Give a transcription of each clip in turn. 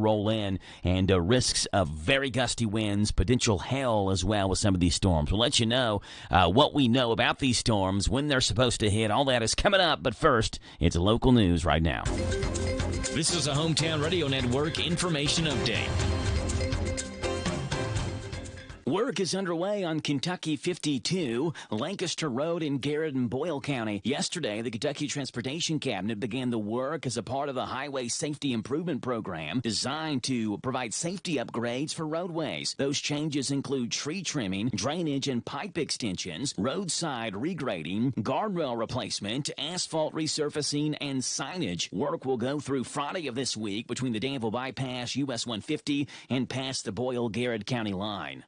roll in, and risks of very gusty winds, potential hail as well with some of these storms. We'll let you know what we know about these storms, when they're supposed to hit. All that is coming up, but first, it's local news right now. This is a Hometown Radio Network information update. Work is underway on Kentucky 52, Lancaster Road in Garrett and Boyle County. Yesterday, the Kentucky Transportation Cabinet began the work as a part of the Highway Safety Improvement Program designed to provide safety upgrades for roadways. Those changes include tree trimming, drainage and pipe extensions, roadside regrading, guardrail replacement, asphalt resurfacing, and signage. Work will go through Friday of this week between the Danville Bypass, US 150, and past the Boyle-Garrett County line.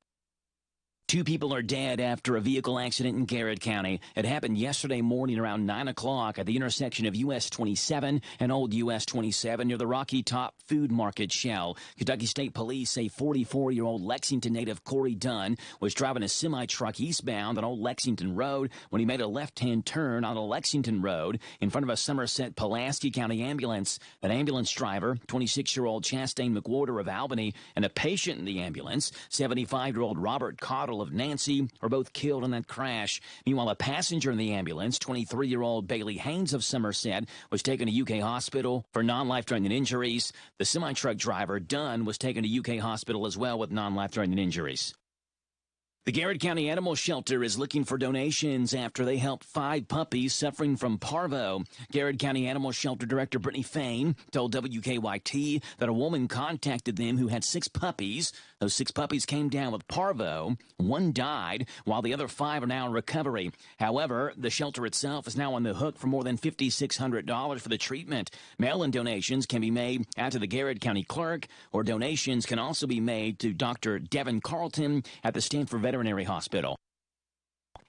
2 people are dead after a vehicle accident in Garrett County. It happened yesterday morning around 9 o'clock at the intersection of US 27 and Old US 27 near the Rocky Top Food Market Shell. Kentucky State Police say 44-year-old Lexington native Corey Dunn was driving a semi-truck eastbound on Old Lexington Road when he made a left-hand turn on a Lexington Road in front of a Somerset Pulaski County ambulance. An ambulance driver, 26-year-old Chastain McWhorter of Albany, and a patient in the ambulance, 75-year-old Robert Cottle of Nancy, were both killed in that crash. Meanwhile, a passenger in the ambulance, 23-year-old Bailey Haynes of Somerset, was taken to UK Hospital for non-life-threatening injuries. The semi-truck driver, Dunn, was taken to UK Hospital as well with non-life-threatening injuries. The Garrett County Animal Shelter is looking for donations after they helped 5 puppies suffering from parvo. Garrett County Animal Shelter Director Brittany Fain told WKYT that a woman contacted them who had 6 puppies. Those 6 puppies came down with parvo. 1 died, while the other 5 are now in recovery. However, the shelter itself is now on the hook for more than $5,600 for the treatment. Mail-in donations can be made out to the Garrett County Clerk, or donations can also be made to Dr. Devin Carlton at the Stanford Veterinary Hospital.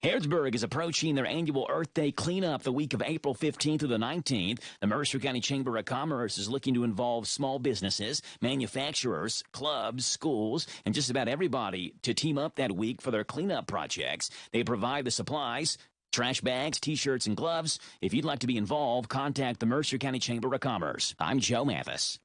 Harrodsburg is approaching their annual Earth Day cleanup the week of April 15th through the 19th. The Mercer County Chamber of Commerce is looking to involve small businesses, manufacturers, clubs, schools, and just about everybody to team up that week for their cleanup projects. They provide the supplies, trash bags, T-shirts, and gloves. If you'd like to be involved, contact the Mercer County Chamber of Commerce. I'm Joe Mathis.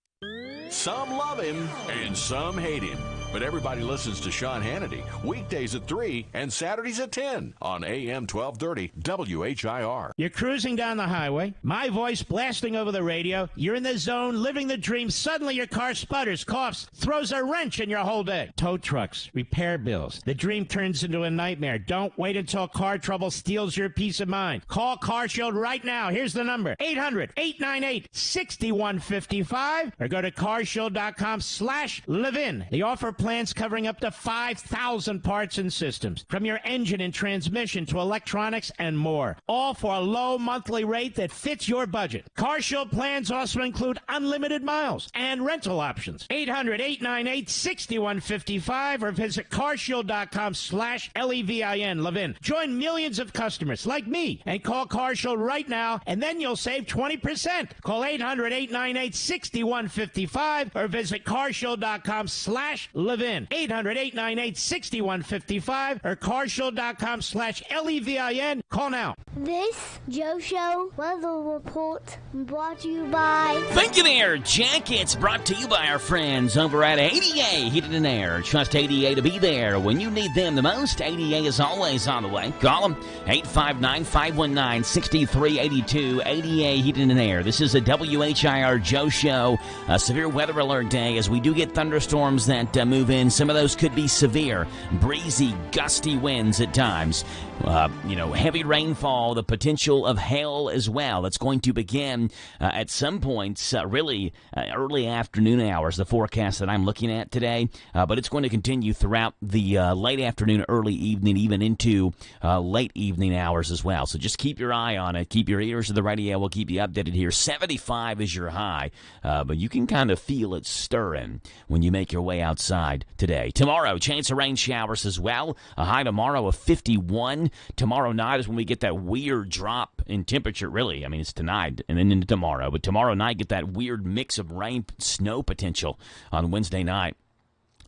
Some love him and some hate him. But everybody listens to Sean Hannity weekdays at 3 and Saturdays at 10 on AM 1230 WHIR. You're cruising down the highway, my voice blasting over the radio. You're in the zone, living the dream. Suddenly your car sputters, coughs, throws a wrench in your whole day. Tow trucks, repair bills. The dream turns into a nightmare. Don't wait until car trouble steals your peace of mind. Call CarShield right now. Here's the number: 800-898-6155, or go to carshield.com/live-in. The offer plans covering up to 5,000 parts and systems, from your engine and transmission to electronics and more, all for a low monthly rate that fits your budget. CarShield plans also include unlimited miles and rental options. 800-898-6155, or visit carshield.com/LEVIN. Levin. Join millions of customers like me and call CarShield right now, and then you'll save 20%. Call 800-898-6155 or visit carshield.com/LEVIN. 800-898-6155 or carshield.com/LEVIN. Call now. This Joe Show weather report brought to you by... Thank you there, Jack. It's brought to you by our friends over at ADA Heating and Air. Trust ADA to be there when you need them the most. ADA is always on the way. Call them, 859-519-6382. ADA Heating and Air. This is a WHIR Joe Show. A severe weather alert day as we do get thunderstorms that move in. Some of those could be severe, breezy, gusty winds at times. Heavy rainfall, the potential of hail as well. That's going to begin at some points, early afternoon hours, the forecast that I'm looking at today. But it's going to continue throughout the late afternoon, early evening, even into late evening hours as well. So just keep your eye on it. Keep your ears to the radio. We'll keep you updated here. 75 is your high, but you can kind of feel it stirring when you make your way outside today. Tomorrow, chance of rain showers as well. A high tomorrow of 51. Tomorrow night is when we get that weird drop in temperature, really. I mean, it's tonight and then into tomorrow. But tomorrow night, get that weird mix of rain, snow potential on Wednesday night.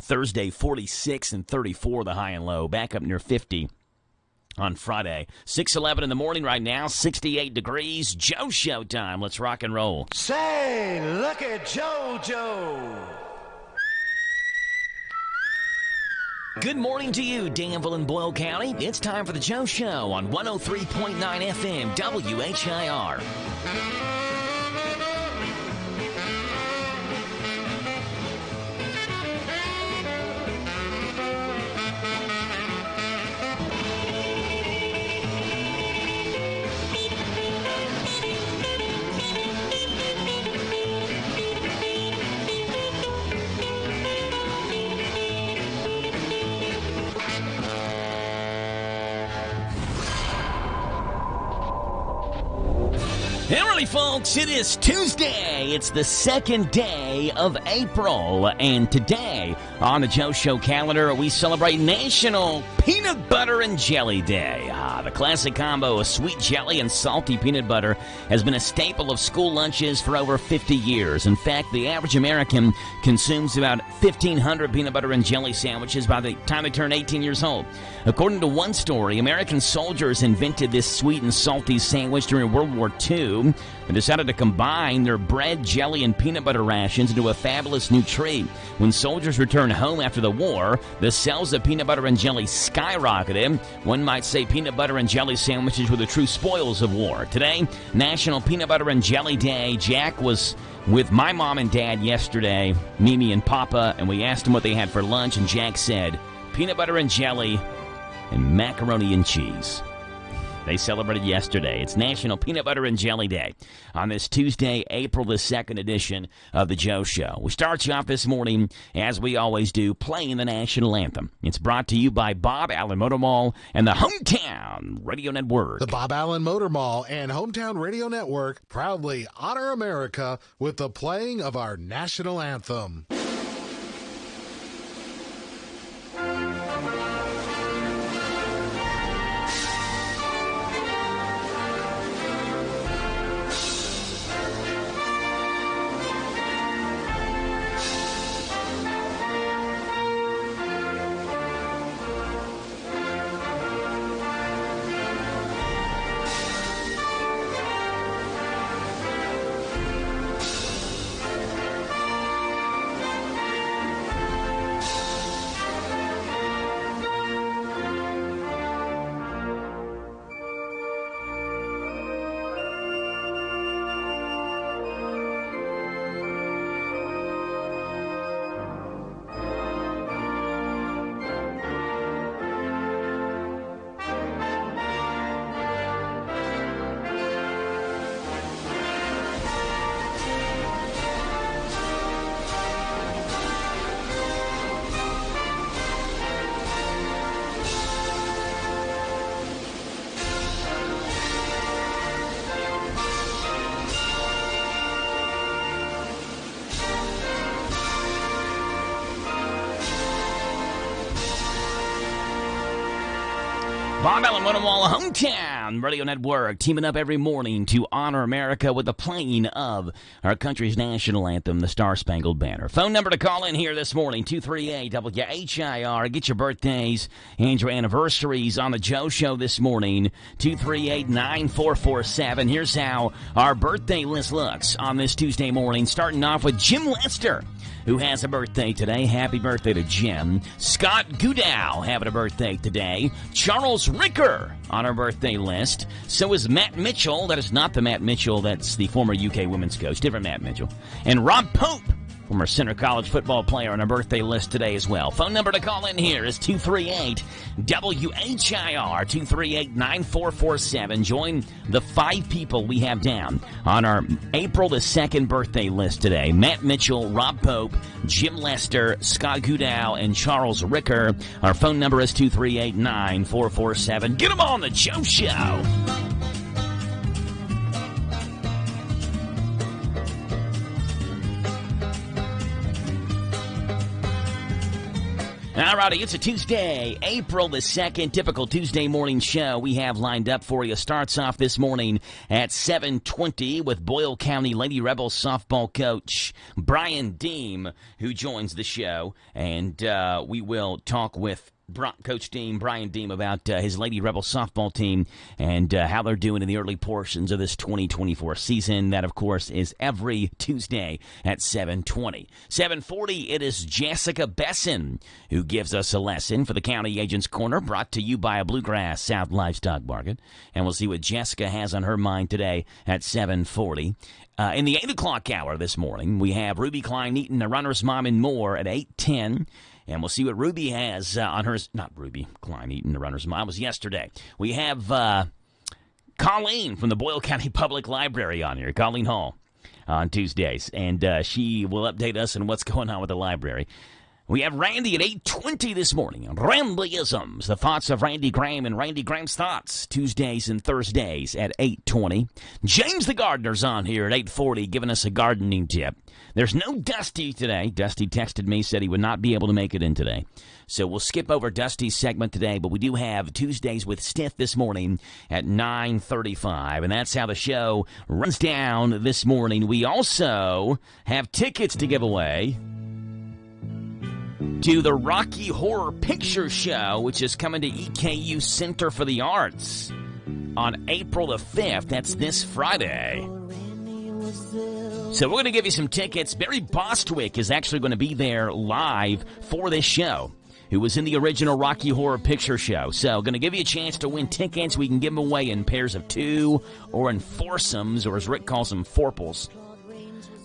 Thursday, 46 and 34, the high and low. Back up near 50 on Friday. 6:11 in the morning right now, 68 degrees. Joe Show time. Let's rock and roll. Say, look at JoJo. Good morning to you, Danville and Boyle County. It's time for the Joe Show on 103.9 FM WHIR. Howdy, folks. It is Tuesday. It's the second day of April. And today on the Joe Show calendar, we celebrate National Peanut Butter and Jelly Day. The classic combo of sweet jelly and salty peanut butter has been a staple of school lunches for over 50 years. In fact, the average American consumes about 1,500 peanut butter and jelly sandwiches by the time they turn 18 years old. According to one story, American soldiers invented this sweet and salty sandwich during World War II and decided to combine their bread, jelly, and peanut butter rations into a fabulous new treat. When soldiers returned home after the war, the sales of peanut butter and jelly skyrocketed. One might say peanut butter and jelly sandwiches were the true spoils of war. Today, National Peanut Butter and Jelly Day. Jack was with my mom and dad yesterday, Mimi and Papa, and we asked them what they had for lunch, and Jack said, peanut butter and jelly and macaroni and cheese. They celebrated yesterday. It's National Peanut Butter and Jelly Day on this Tuesday, April the 2nd edition of The Joe Show. We start you off this morning, as we always do, playing the national anthem. It's brought to you by Bob Allen Motor Mall and the Hometown Radio Network. The Bob Allen Motor Mall and Hometown Radio Network proudly honor America with the playing of our national anthem. Bob Allen Motor Mall, Hometown Radio Network, teaming up every morning to honor America with the playing of our country's national anthem, the Star-Spangled Banner. Phone number to call in here this morning, 238-WHIR. Get your birthdays and your anniversaries on the Joe Show this morning, 238-9447. Here's how our birthday list looks on this Tuesday morning, starting off with Jim Lester, who has a birthday today. Happy birthday to Jim. Scott Goudow having a birthday today. Charles Ricker on our birthday list. So is Matt Mitchell. That is not the Matt Mitchell that's the former UK women's coach. Different Matt Mitchell. And Rob Pope, former Center College football player, on our birthday list today as well. Phone number to call in here is 238-WHIR, 238-9447. Join the 5 people we have down on our April the 2nd birthday list today. Matt Mitchell, Rob Pope, Jim Lester, Scott Goudow, and Charles Ricker. Our phone number is 238-9447. Get them on the Joe Show. All righty, it's a Tuesday, April the 2nd, typical Tuesday morning show we have lined up for you. Starts off this morning at 7:20 with Boyle County Lady Rebels softball coach Brian Deem, who joins the show, and we will talk with Coach Dean, Brian Deem, about his Lady Rebel softball team and how they're doing in the early portions of this 2024 season. That, of course, is every Tuesday at 7:20. 7:40, it is Jessica Besson who gives us a lesson for the County Agent's Corner, brought to you by a Bluegrass South Livestock Market. And we'll see what Jessica has on her mind today at 7:40. In the 8 o'clock hour this morning, we have Ruby Klein-Eaton, a runner's mom, and more at 8:10. And we'll see what Ruby has on hers. Not Ruby Klein-Eaton, the runner's mom, was yesterday. We have Colleen from the Boyle County Public Library on here, Colleen Hall, on Tuesdays. And she will update us on what's going on with the library. We have Randy at 8:20 this morning. Randyisms, the thoughts of Randy Graham and Randy Graham's thoughts, Tuesdays and Thursdays at 8:20. James the Gardener's on here at 8:40 giving us a gardening tip. There's no Dusty today. Dusty texted me, said he would not be able to make it in today. So we'll skip over Dusty's segment today, but we do have Tuesdays with Stith this morning at 9:35, and that's how the show runs down this morning. We also have tickets to give away to the Rocky Horror Picture Show, which is coming to EKU Center for the Arts on April the 5th. That's this Friday. So we're going to give you some tickets. Barry Bostwick is actually going to be there live for this show, who was in the original Rocky Horror Picture Show. So going to give you a chance to win tickets. We can give them away in pairs of 2 or in foursomes, or as Rick calls them, fourples.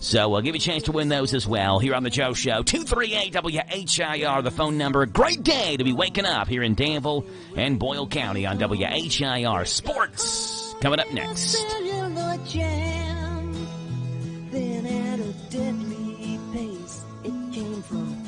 So we'll give you a chance to win those as well here on the Joe Show. 238-WHIR, the phone number. Great day to be waking up here in Danville and Boyle County on WHIR. Sports coming up next. Then at a deadly pace, it came from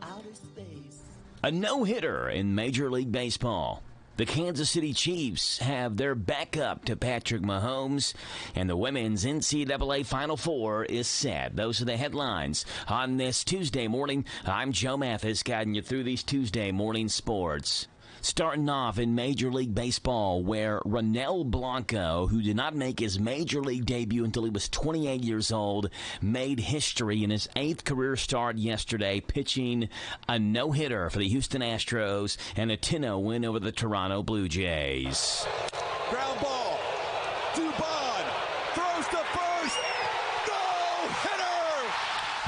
outer space. A no-hitter in Major League Baseball. The Kansas City Chiefs have their backup to Patrick Mahomes, and the women's NCAA Final Four is set. Those are the headlines on this Tuesday morning. I'm Joe Mathis, guiding you through these Tuesday morning sports. Starting off in Major League Baseball, where Ronel Blanco, who did not make his Major League debut until he was 28 years old, made history in his 8th career start yesterday, pitching a no-hitter for the Houston Astros and a 10-0 win over the Toronto Blue Jays. Ground ball. Dubon throws to first. No-hitter!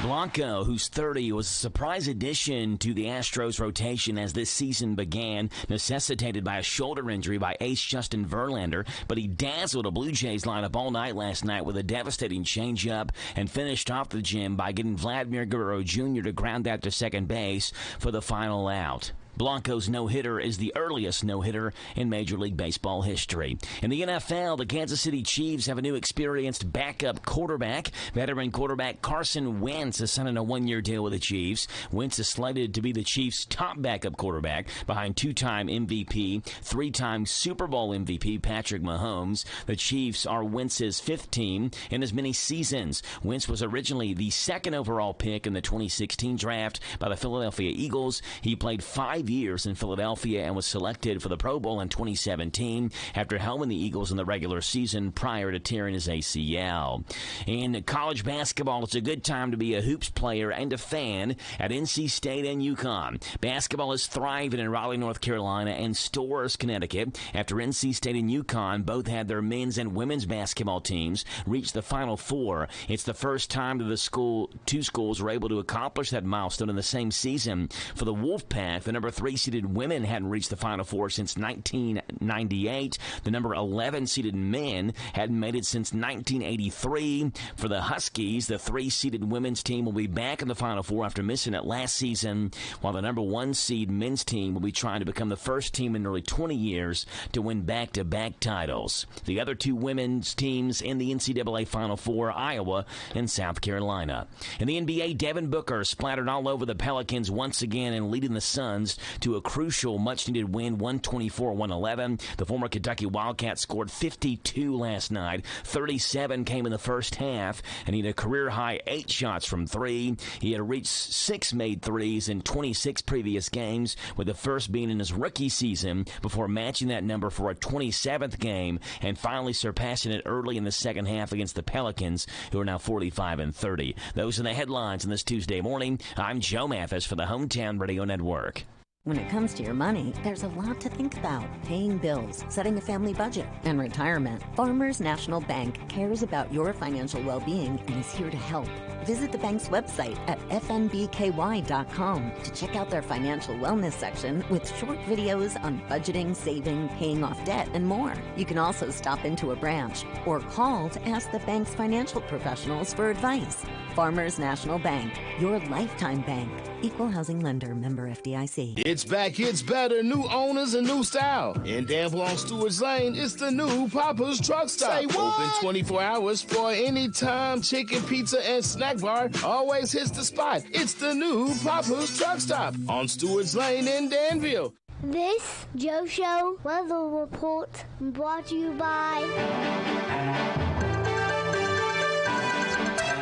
Blanco, who's 30, was a surprise addition to the Astros rotation as this season began, necessitated by a shoulder injury by ace Justin Verlander, but he dazzled a Blue Jays lineup all night last night with a devastating changeup and finished off the gym by getting Vladimir Guerrero Jr. to ground out to second base for the final out. Blanco's no-hitter is the earliest no-hitter in Major League Baseball history. In the NFL, the Kansas City Chiefs have a new experienced backup quarterback. Veteran quarterback Carson Wentz is signing a 1-year deal with the Chiefs. Wentz is slated to be the Chiefs' top backup quarterback behind 2-time MVP, 3-time Super Bowl MVP Patrick Mahomes. The Chiefs are Wentz's 5th team in as many seasons. Wentz was originally the 2nd overall pick in the 2016 draft by the Philadelphia Eagles. He played 5 years in Philadelphia and was selected for the Pro Bowl in 2017 after helming the Eagles in the regular season prior to tearing his ACL. In college basketball, it's a good time to be a hoops player and a fan at NC State and UConn. Basketball is thriving in Raleigh, North Carolina and Storrs, Connecticut after NC State and UConn both had their men's and women's basketball teams reach the Final Four. It's the first time that two schools were able to accomplish that milestone in the same season. For the Wolfpack, the number 3-seeded women hadn't reached the Final Four since 1998. The number 11-seeded men hadn't made it since 1983. For the Huskies, the 3-seeded women's team will be back in the Final Four after missing it last season, while the number 1-seed men's team will be trying to become the first team in nearly 20 years to win back-to-back titles. The other 2 women's teams in the NCAA Final Four, Iowa and South Carolina. In the NBA, Devin Booker splattered all over the Pelicans once again and leading the Suns to a crucial, much-needed win, 124-111. The former Kentucky Wildcat scored 52 last night. 37 came in the first half, and he had a career-high 8 shots from 3. He had reached 6 made threes in 26 previous games, with the first being in his rookie season, before matching that number for a 27th game and finally surpassing it early in the second half against the Pelicans, who are now 45-30. Those are the headlines on this Tuesday morning. I'm Joe Mathis for the Hometown Radio Network. When it comes to your money, there's a lot to think about. Paying bills, setting a family budget, and retirement. Farmers National Bank cares about your financial well-being and is here to help. Visit the bank's website at fnbky.com to check out their financial wellness section with short videos on budgeting, saving, paying off debt, and more. You can also stop into a branch or call to ask the bank's financial professionals for advice. Farmers National Bank, your lifetime bank. Equal housing lender, member FDIC. It's back, it's better, new owners and new style. In Danville on Stewart's Lane, it's the new Papa's Truck Stop. Say what? Open 24 hours for any time chicken, pizza, and snack bar always hits the spot. It's the new Papa's Truck Stop on Stewart's Lane in Danville. This Joe Show weather report brought to you by...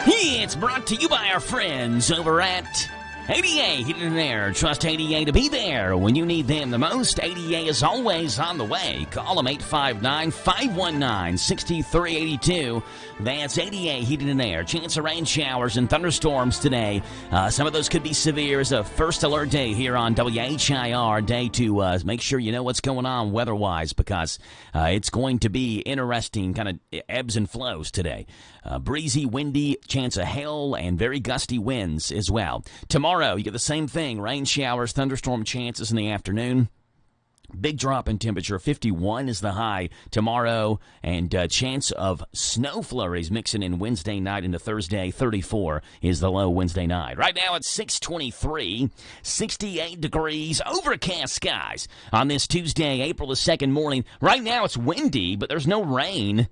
It's brought to you by our friends over at ADA Heating and Air. Trust ADA to be there when you need them the most. ADA is always on the way. Call them 859-519-6382. That's ADA Heating and Air. Chance of rain showers and thunderstorms today. Some of those could be severe. As a first alert day here on WHIR, day to make sure you know what's going on weather-wise, because it's going to be interesting kind of ebbs and flows today. Breezy, windy, chance of hail, and very gusty winds as well. Tomorrow, you get the same thing. Rain showers, thunderstorm chances in the afternoon. Big drop in temperature. 51 is the high tomorrow, and chance of snow flurries mixing in Wednesday night into Thursday. 34 is the low Wednesday night. Right now it's 6:23, 68 degrees, overcast skies on this Tuesday, April the 2nd morning. Right now it's windy, but there's no rain.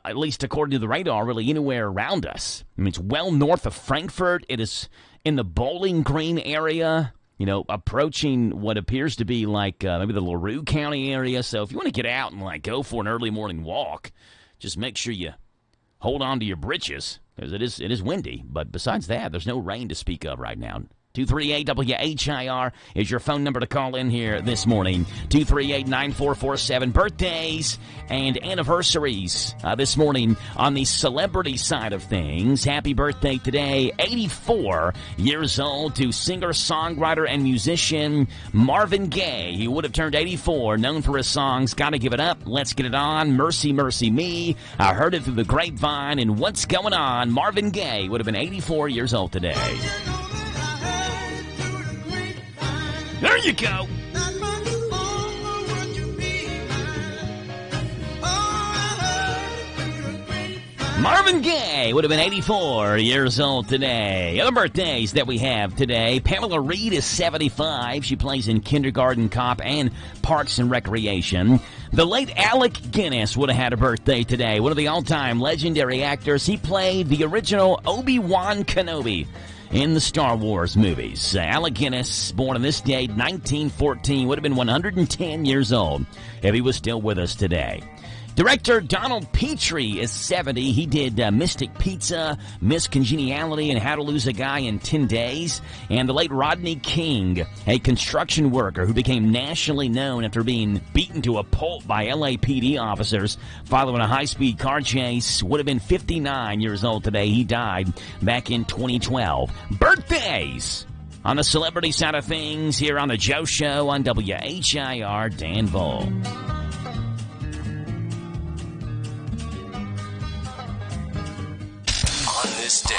At least according to the radar, really anywhere around us. I mean, it's well north of Frankfurt. It is in the Bowling Green area, you know, approaching what appears to be like maybe the LaRue County area. So if you want to get out and like go for an early morning walk, just make sure you hold on to your britches, because it is windy. But besides that, there's no rain to speak of right now. 238-WHIR is your phone number to call in here this morning. 238-9447. Birthdays and anniversaries this morning on the celebrity side of things. Happy birthday today, 84 years old, to singer-songwriter and musician Marvin Gaye. He would have turned 84, known for his songs Gotta Give It Up, Let's Get It On, Mercy, Mercy Me, I Heard It Through the Grapevine, and What's Going On. Marvin Gaye would have been 84 years old today. There you go. Marvin Gaye would have been 84 years old today. Other birthdays that we have today. Pamela Reed is 75. She plays in Kindergarten Cop and Parks and Recreation. The late Alec Guinness would have had a birthday today. One of the all-time legendary actors. He played the original Obi-Wan Kenobi in the Star Wars movies. Alec Guinness, born on this date, 1914, would have been 110 years old if he was still with us today. Director Donald Petrie is 70. He did Mystic Pizza, Miss Congeniality, and How to Lose a Guy in 10 Days. And the late Rodney King, a construction worker who became nationally known after being beaten to a pulp by LAPD officers following a high-speed car chase, would have been 59 years old today. He died back in 2012. Birthdays on the celebrity side of things here on The Joe Show on WHIR Danville. This day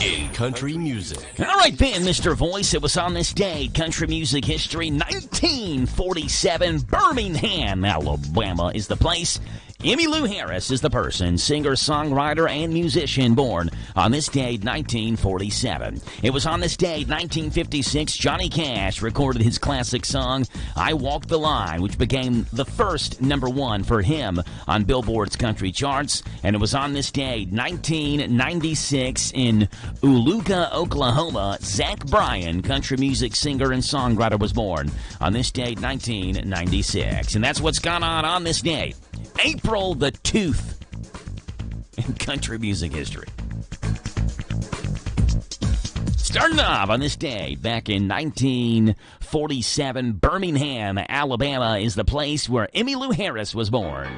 in country music. All right then, Mr. Voice, it was on this day, country music history, 1947, Birmingham, Alabama is the place. Emmylou Harris is the person, singer, songwriter, and musician, born on this date, 1947. It was on this date, 1956, Johnny Cash recorded his classic song, I Walk the Line, which became the first #1 for him on Billboard's country charts. And it was on this date, 1996, in Uluga, Oklahoma, Zach Bryan, country music singer and songwriter, was born on this date, 1996. And that's what's gone on this date. April the Tooth in country music history. Starting off on this day, back in 1947, Birmingham, Alabama is the place where Emmylou Harris was born.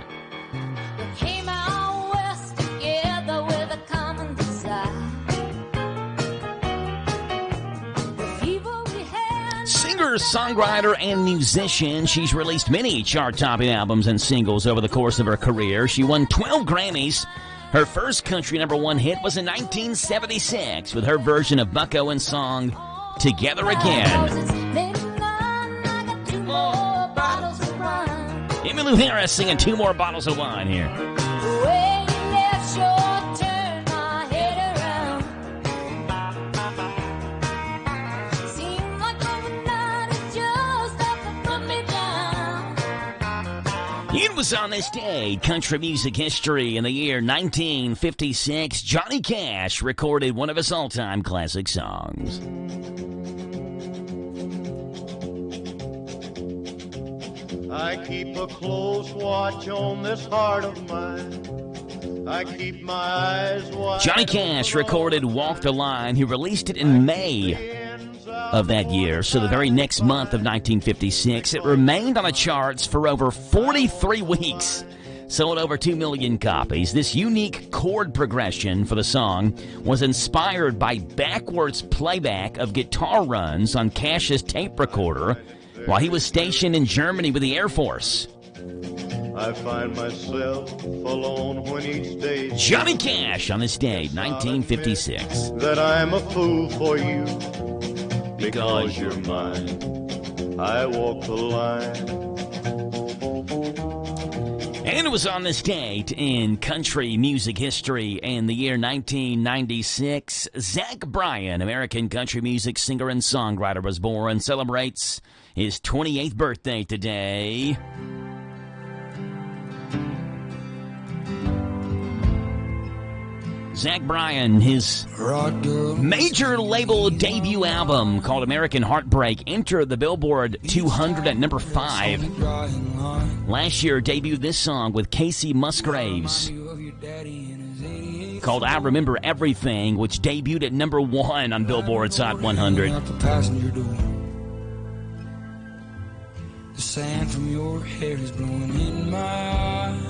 Came out west together with a common desire. Singer, songwriter, and musician, she's released many chart-topping albums and singles over the course of her career. She won 12 Grammys. Her first country #1 hit was in 1976 with her version of Buck Owens' song, Together Again. Emmylou Harris singing Two More Bottles of Wine here. It was on this day, country music history, in the year 1956, Johnny Cash recorded one of his all-time classic songs. I keep a close watch on this heart of mine. I keep my eyes wide. Johnny Cash recorded Walk the Line. He released it in May of that year, so the very next month of 1956. It remained on the charts for over 43 weeks. Sold over 2 million copies. This unique chord progression for the song was inspired by backwards playback of guitar runs on Cash's tape recorder while he was stationed in Germany with the Air Force. I find myself alone when each day. Johnny Cash on this day, 1956. That I'm a fool for you because you're mine. I walk the line. And it was on this date in country music history in the year 1996. Zach Bryan, American country music singer and songwriter, was born, celebrates his 28th birthday today. Zach Bryan, his major label debut album called American Heartbreak entered the Billboard 200 at number 5. Last year debuted this song with Casey Musgraves called I Remember Everything, which debuted at number 1 on Billboard's Hot 100. The sand from your hair is blowing in my eyes.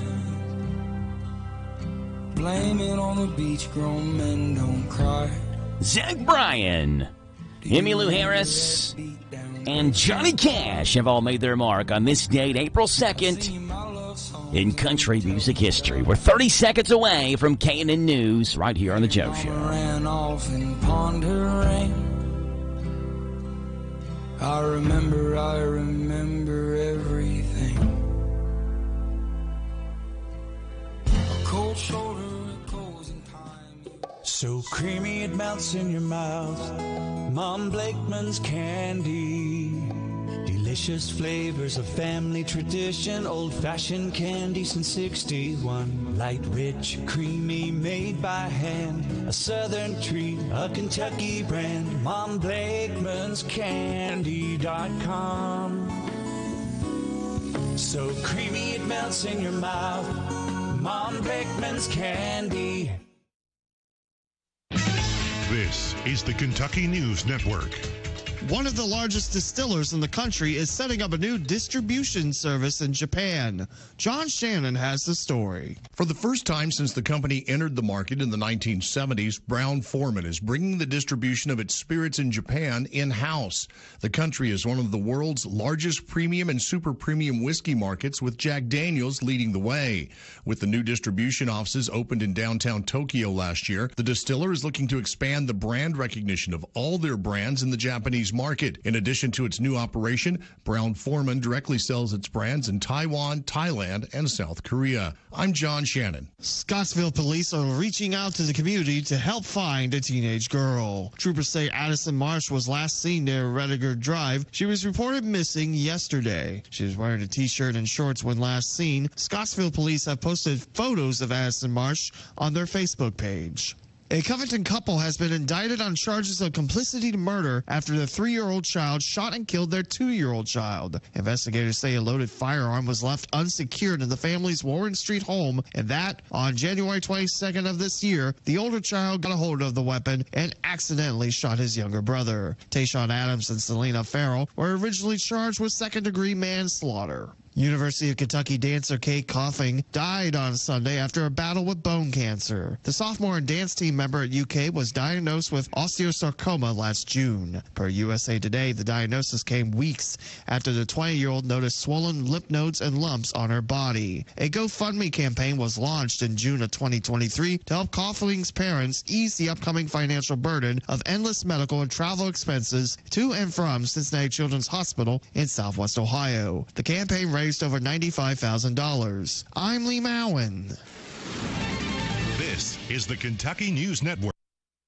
Blame it on the beach, grown men don't cry. Zach Bryan, Emmylou Harris, and Johnny Cash have all made their mark on this date, April 2nd, in country music history. We're 30 seconds away from K&N News right here on The Joe Show. Ran off and pondering. I remember everything. A cold shoulder, a closing time. So creamy it melts in your mouth. Mom Blakeman's candy. Delicious flavors of family tradition. Old-fashioned candy since 61. Light, rich, creamy, made by hand. A southern treat, a Kentucky brand. Mom Blakeman's Candy.com. So creamy it melts in your mouth. Mom Blakeman's Candy. This is the Kentucky News Network. One of the largest distillers in the country is setting up a new distribution service in Japan. John Shannon has the story. For the first time since the company entered the market in the 1970s, Brown-Forman is bringing the distribution of its spirits in Japan in-house. The country is one of the world's largest premium and super premium whiskey markets, with Jack Daniel's leading the way. With the new distribution offices opened in downtown Tokyo last year, the distiller is looking to expand the brand recognition of all their brands in the Japanese market. In addition to its new operation, Brown-Forman directly sells its brands in Taiwan, Thailand, and South Korea. I'm John Shannon. Scottsville police are reaching out to the community to help find a teenage girl. Troopers say Addison Marsh was last seen near Rediger Drive. She was reported missing yesterday. She was wearing a t-shirt and shorts when last seen. Scottsville police have posted photos of Addison Marsh on their Facebook page. A Covington couple has been indicted on charges of complicity to murder after the 3-year-old child shot and killed their 2-year-old child. Investigators say a loaded firearm was left unsecured in the family's Warren Street home, and that on January 22nd of this year, the older child got a hold of the weapon and accidentally shot his younger brother. Tayshawn Adams and Selena Farrell were originally charged with second-degree manslaughter. University of Kentucky dancer Kate Coughing died on Sunday after a battle with bone cancer. The sophomore and dance team member at UK was diagnosed with osteosarcoma last June. Per USA Today, the diagnosis came weeks after the 20-year-old noticed swollen lymph nodes and lumps on her body. A GoFundMe campaign was launched in June of 2023 to help Coughing's parents ease the upcoming financial burden of endless medical and travel expenses to and from Cincinnati Children's Hospital in Southwest Ohio. The campaign raised over $95,000. I'm Lee Mowen. This is the Kentucky News Network.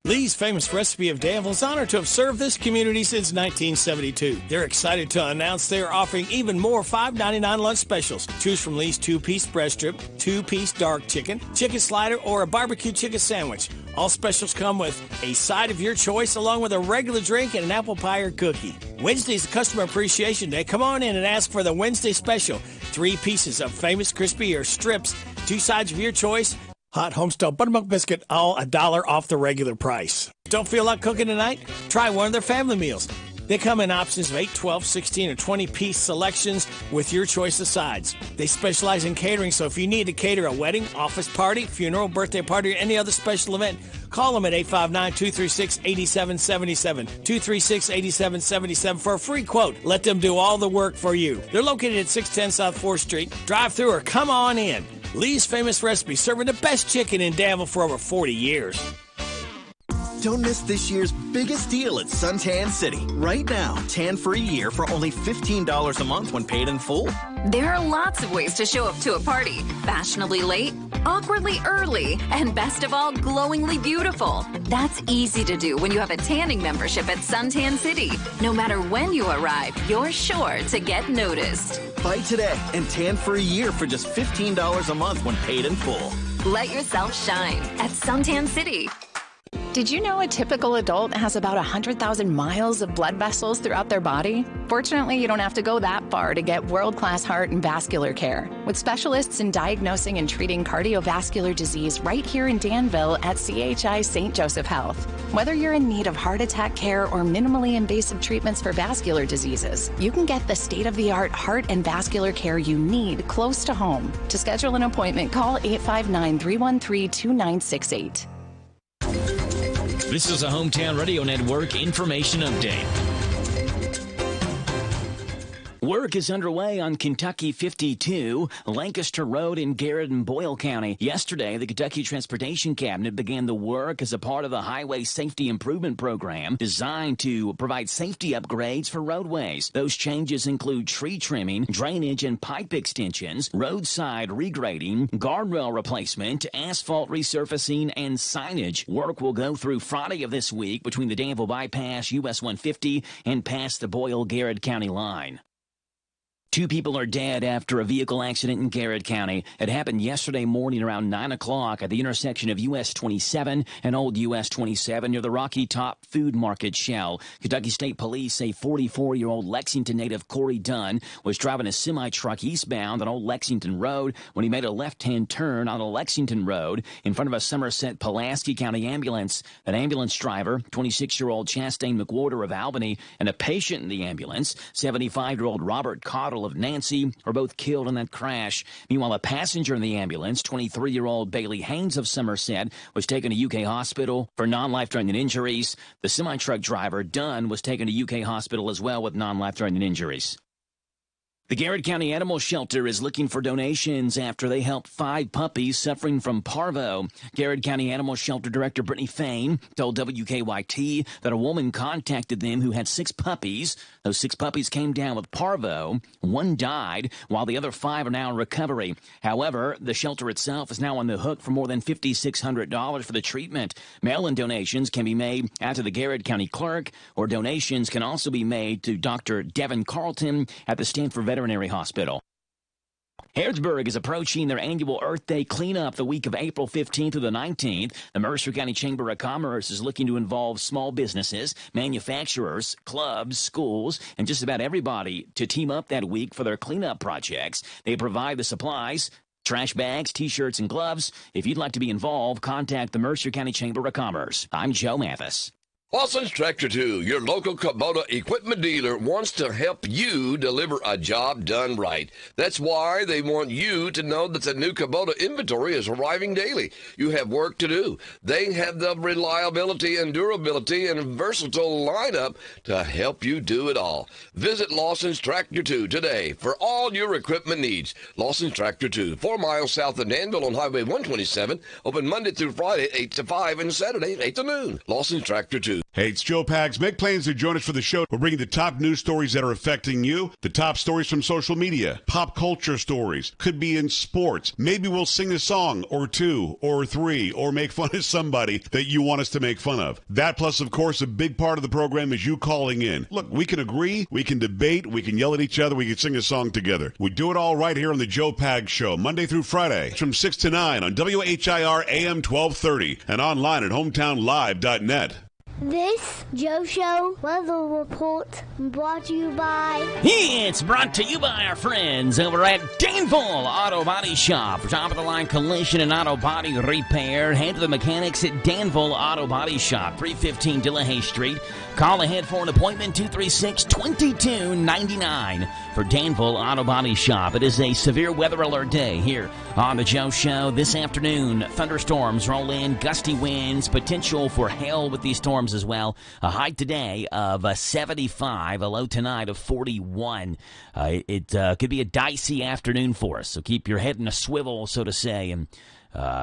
Lee's Famous Recipe of Danville is honored to have served this community since 1972. They're excited to announce they are offering even more $5.99 lunch specials. Choose from Lee's 2-piece breast strip, 2-piece dark chicken, chicken slider, or a barbecue chicken sandwich. All specials come with a side of your choice along with a regular drink and an apple pie or cookie. Wednesday is Customer Appreciation Day. Come on in and ask for the Wednesday special. 3 pieces of famous crispy or strips, 2 sides of your choice, hot homestyle buttermilk biscuit, all $1 off the regular price. Don't feel like cooking tonight? Try one of their family meals. They come in options of 8, 12, 16, or 20-piece selections with your choice of sides. They specialize in catering, so if you need to cater a wedding, office party, funeral, birthday party, or any other special event, call them at 859-236-8777, 236-8777 for a free quote. Let them do all the work for you. They're located at 610 South 4th Street. Drive through or come on in. Lee's Famous Recipe, serving the best chicken in Danville for over 40 years. Don't miss this year's biggest deal at Suntan City. Right now, tan for a year for only $15 a month when paid in full. There are lots of ways to show up to a party. Fashionably late, awkwardly early, and best of all, glowingly beautiful. That's easy to do when you have a tanning membership at Suntan City. No matter when you arrive, you're sure to get noticed. Buy today and tan for a year for just $15 a month when paid in full. Let yourself shine at Suntan City. Did you know a typical adult has about 100,000 miles of blood vessels throughout their body? Fortunately, you don't have to go that far to get world-class heart and vascular care. With specialists in diagnosing and treating cardiovascular disease right here in Danville at CHI St. Joseph Health. Whether you're in need of heart attack care or minimally invasive treatments for vascular diseases, you can get the state-of-the-art heart and vascular care you need close to home. To schedule an appointment, call 859-313-2968. This is a Hometown Radio Network information update. Work is underway on Kentucky 52, Lancaster Road in Garrett and Boyle County. Yesterday, the Kentucky Transportation Cabinet began the work as a part of the Highway Safety Improvement Program designed to provide safety upgrades for roadways. Those changes include tree trimming, drainage and pipe extensions, roadside regrading, guardrail replacement, asphalt resurfacing, and signage. Work will go through Friday of this week between the Danville Bypass, US 150, and past the Boyle-Garrett County line. 2 people are dead after a vehicle accident in Garrett County. It happened yesterday morning around 9 o'clock at the intersection of US 27 and Old US 27 near the Rocky Top Food Market Shell. Kentucky State Police say 44-year-old Lexington native Corey Dunn was driving a semi-truck eastbound on Old Lexington Road when he made a left-hand turn on a Lexington Road in front of a Somerset-Pulaski County ambulance. An ambulance driver, 26-year-old Chastain McWhorter of Albany, and a patient in the ambulance, 75-year-old Robert Cottle of Nancy, were both killed in that crash. Meanwhile, a passenger in the ambulance, 23-year-old Bailey Haynes of Somerset, was taken to UK hospital for non-life-threatening injuries. The semi-truck driver, Dunn, was taken to UK hospital as well with non-life-threatening injuries. The Garrett County Animal Shelter is looking for donations after they helped 5 puppies suffering from parvo. Garrett County Animal Shelter Director Brittany Fain told WKYT that a woman contacted them who had 6 puppies. Those 6 puppies came down with parvo. 1 died, while the other 5 are now in recovery. However, the shelter itself is now on the hook for more than $5,600 for the treatment. Mail-in donations can be made out to the Garrett County Clerk, or donations can also be made to Dr. Devin Carlton at the Stanford Veterinary Hospital. Harrodsburg is approaching their annual Earth Day cleanup the week of April 15th through the 19th. The Mercer County Chamber of Commerce is looking to involve small businesses, manufacturers, clubs, schools, and just about everybody to team up that week for their cleanup projects. They provide the supplies, trash bags, T-shirts, and gloves. If you'd like to be involved, contact the Mercer County Chamber of Commerce. I'm Joe Mathis. Lawson's Tractor 2, your local Kubota equipment dealer, wants to help you deliver a job done right. That's why they want you to know that the new Kubota inventory is arriving daily. You have work to do. They have the reliability and durability and versatile lineup to help you do it all. Visit Lawson's Tractor 2 today for all your equipment needs. Lawson's Tractor 2, 4 miles south of Danville on Highway 127, open Monday through Friday, 8 to 5, and Saturday, 8 to noon. Lawson's Tractor 2. Hey, it's Joe Pags. Make plans to join us for the show. We're bringing the top news stories that are affecting you, the top stories from social media, pop culture stories, could be in sports. Maybe we'll sing a song or two or three or make fun of somebody that you want us to make fun of. That plus, of course, a big part of the program is you calling in. Look, we can agree, we can debate, we can yell at each other, we can sing a song together. We do it all right here on the Joe Pags Show, Monday through Friday from 6 to 9 on WHIR AM 1230 and online at hometownlive.net. This Joe Show weather report brought to you by... It's brought to you by our friends over at Danville Auto Body Shop. For top-of-the-line collision and auto body repair, head to the mechanics at Danville Auto Body Shop, 315 Delahaye Street. Call ahead for an appointment, 236-2299 for Danville Auto Body Shop. It is a severe weather alert day here on the Joe Show. This afternoon, thunderstorms roll in, gusty winds, potential for hail with these storms as well. A high today of 75, a low tonight of 41. It could be a dicey afternoon for us, so keep your head in a swivel, so to say, and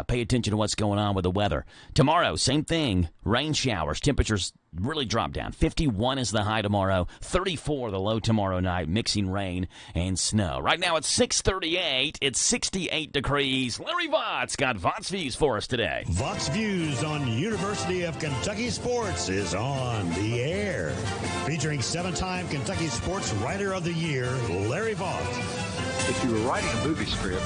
pay attention to what's going on with the weather. Tomorrow, same thing, rain showers, temperatures really drop down. 51 is the high tomorrow, 34 the low tomorrow night, mixing rain and snow. Right now it's 6:38, it's 68 degrees. Larry Vought's got Vought's Views for us today. Vought's Views on University of Kentucky Sports is on the air. Featuring 7-time Kentucky Sports Writer of the Year, Larry Vaught. If you were writing a movie script,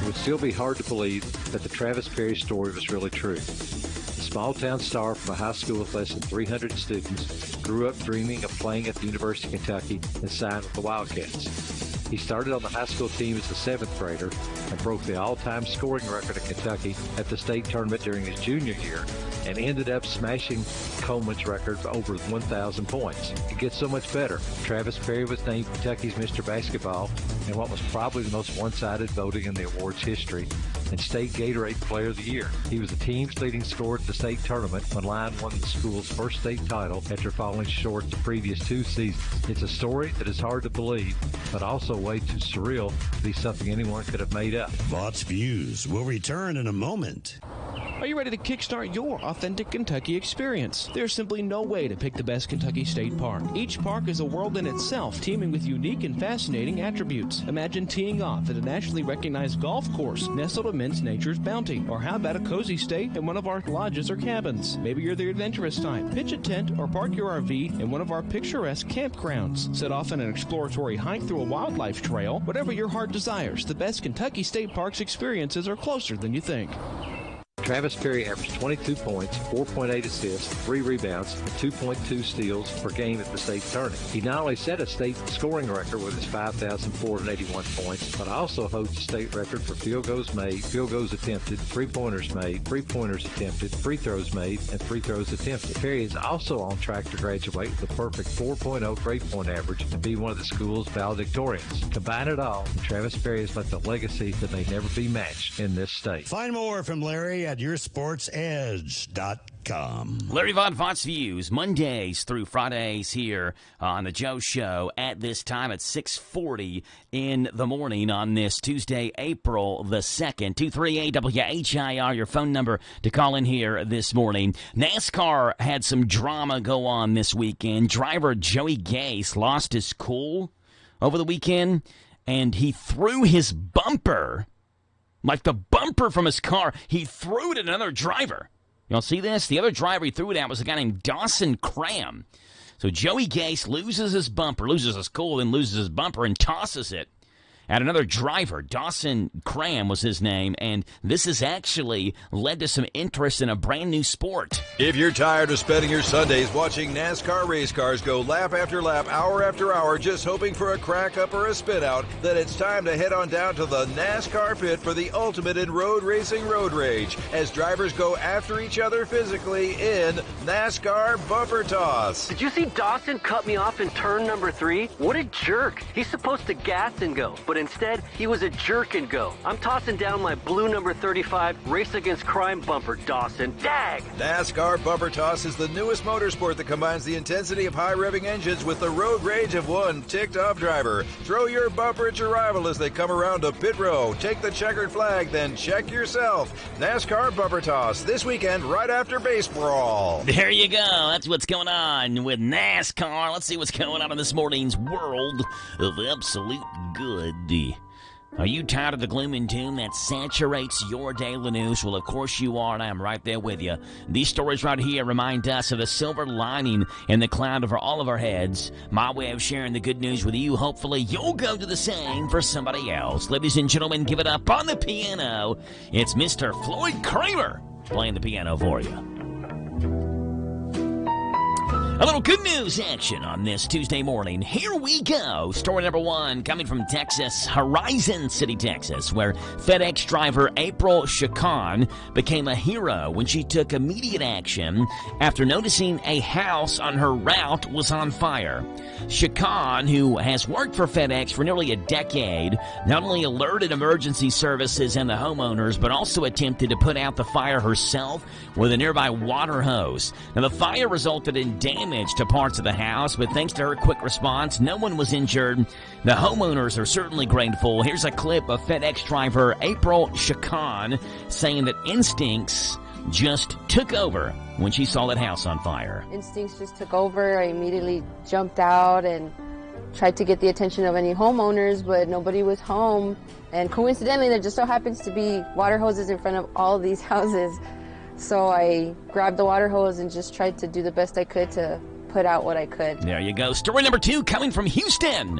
it would still be hard to believe that the Travis Perry story was really true. The small-town star from a high school with less than 300 students grew up dreaming of playing at the University of Kentucky and signed with the Wildcats. He started on the high school team as a 7th grader and broke the all-time scoring record at Kentucky at the state tournament during his junior year and ended up smashing Coleman's record for over 1,000 points. It gets so much better. Travis Perry was named Kentucky's Mr. Basketball in what was probably the most one-sided voting in the awards history, and State Gatorade Player of the Year. He was the team's leading scorer at the state tournament when Lyon won the school's first state title after falling short the previous 2 seasons. It's a story that is hard to believe, but also way too surreal to be something anyone could have made up. Vought's Views will return in a moment. Are you ready to kickstart your authentic Kentucky experience? There's simply no way to pick the best Kentucky State Park. Each park is a world in itself, teeming with unique and fascinating attributes. Imagine teeing off at a nationally recognized golf course nestled amidst nature's bounty. Or how about a cozy stay in one of our lodges or cabins? Maybe you're the adventurous type. Pitch a tent or park your RV in one of our picturesque campgrounds. Set off on an exploratory hike through a wildlife trail. Whatever your heart desires, the best Kentucky State Parks experiences are closer than you think. Travis Perry averaged 22 points, 4.8 assists, 3 rebounds, and 2.2 steals per game at the state tournament. He not only set a state scoring record with his 5,481 points, but also holds a state record for field goals made, field goals attempted, three-pointers made, three-pointers attempted, free throws made, and free throws attempted. Perry is also on track to graduate with a perfect 4.0 grade point average and be one of the school's valedictorians. Combine it all, Travis Perry has left a legacy that may never be matched in this state. Find more from Larry at yoursportsedge.com. Larry Vought's Views, Mondays through Fridays here on the Joe Show at this time at 6:40 in the morning on this Tuesday, April the 2nd. 238-WHIR, your phone number to call in here this morning. NASCAR had some drama go on this weekend. Driver Joey Gase lost his cool over the weekend, and he threw his bumper. Like the bumper from his car, he threw it at another driver. Y'all see this? The other driver he threw it at was a guy named Dawson Cram. So Joey Gase loses his bumper, loses his cool, then loses his bumper and tosses it at another driver. Dawson Cram was his name, and this has actually led to some interest in a brand new sport. If you're tired of spending your Sundays watching NASCAR race cars go lap after lap, hour after hour, just hoping for a crack up or a spin out, then it's time to head on down to the NASCAR pit for the ultimate in road racing road rage as drivers go after each other physically in NASCAR Bumper Toss. Did you see Dawson cut me off in turn number 3? What a jerk. He's supposed to gas and go, but instead he was a jerk and go. I'm tossing down my blue number 35 Race Against Crime bumper, Dawson. Dag! NASCAR Bumper Toss is the newest motorsport that combines the intensity of high-revving engines with the road rage of one ticked-off driver. Throw your bumper at your rival as they come around to pit row. Take the checkered flag, then check yourself. NASCAR Bumper Toss this weekend right after Base Brawl. There you go. That's what's going on with NASCAR. Let's see what's going on in this morning's world of absolute good. Are you tired of the gloom and doom that saturates your daily news? Well, of course you are, and I'm right there with you. These stories right here remind us of the silver lining in the cloud over all of our heads. My way of sharing the good news with you. Hopefully you'll go do the same for somebody else. Ladies and gentlemen, give it up on the piano. It's Mr. Floyd Kramer playing the piano for you. A little good news action on this Tuesday morning. Here we go. Story number 1 coming from Texas, Horizon City, Texas, where FedEx driver April Chacon became a hero when she took immediate action after noticing a house on her route was on fire. Chacon, who has worked for FedEx for nearly a decade, not only alerted emergency services and the homeowners, but also attempted to put out the fire herself with a nearby water hose. Now, the fire resulted in damage to parts of the house, but thanks to her quick response, no one was injured. The homeowners are certainly grateful. Here's a clip of FedEx driver April Chacon saying that instincts just took over when she saw that house on fire. Instincts just took over. I immediately jumped out and tried to get the attention of any homeowners, but nobody was home. And coincidentally, there just so happens to be water hoses in front of all these houses. So I grabbed the water hose and just tried to do the best I could to put out what I could. There you go. Story number 2 coming from Houston,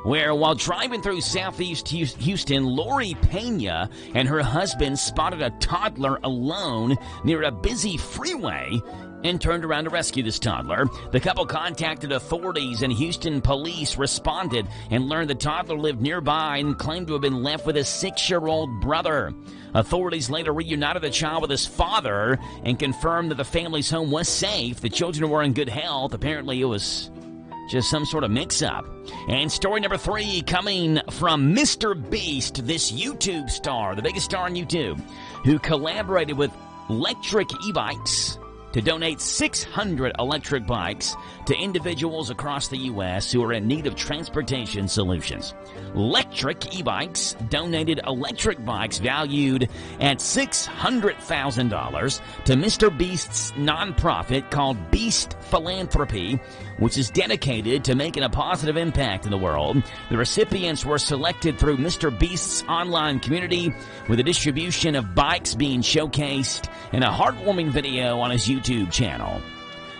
where while driving through southeast Houston, Lori Pena and her husband spotted a toddler alone near a busy freeway and turned around to rescue this toddler. The couple contacted authorities, and Houston police responded and learned the toddler lived nearby and claimed to have been left with his 6-year-old brother. Authorities later reunited the child with his father and confirmed that the family's home was safe. The children were in good health. Apparently, it was just some sort of mix-up. And story number 3 coming from Mr. Beast, this YouTube star, the biggest star on YouTube, who collaborated with Electric E-Bikes to donate 600 electric bikes to individuals across the U.S. who are in need of transportation solutions. Electric E-Bikes donated electric bikes valued at $600,000 to Mr. Beast's nonprofit called Beast Philanthropy, which is dedicated to making a positive impact in the world. The recipients were selected through Mr. Beast's online community, with a distribution of bikes being showcased and a heartwarming video on his YouTube channel.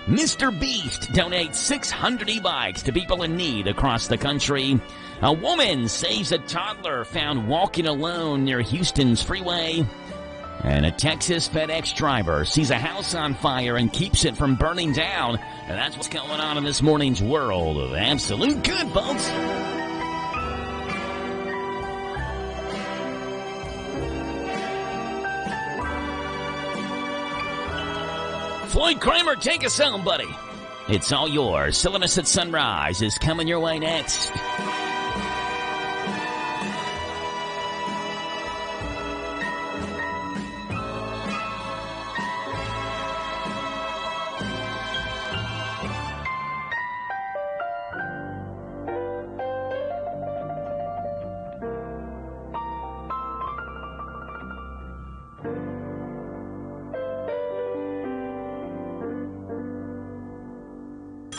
Mr. Beast donates 600 e-bikes to people in need across the country. A woman saves a toddler found walking alone near Houston's freeway. And a Texas FedEx driver sees a house on fire and keeps it from burning down. And that's what's going on in this morning's world of absolute good, folks. Floyd Kramer, take us home, buddy. It's all yours. Silliness at Sunrise is coming your way next.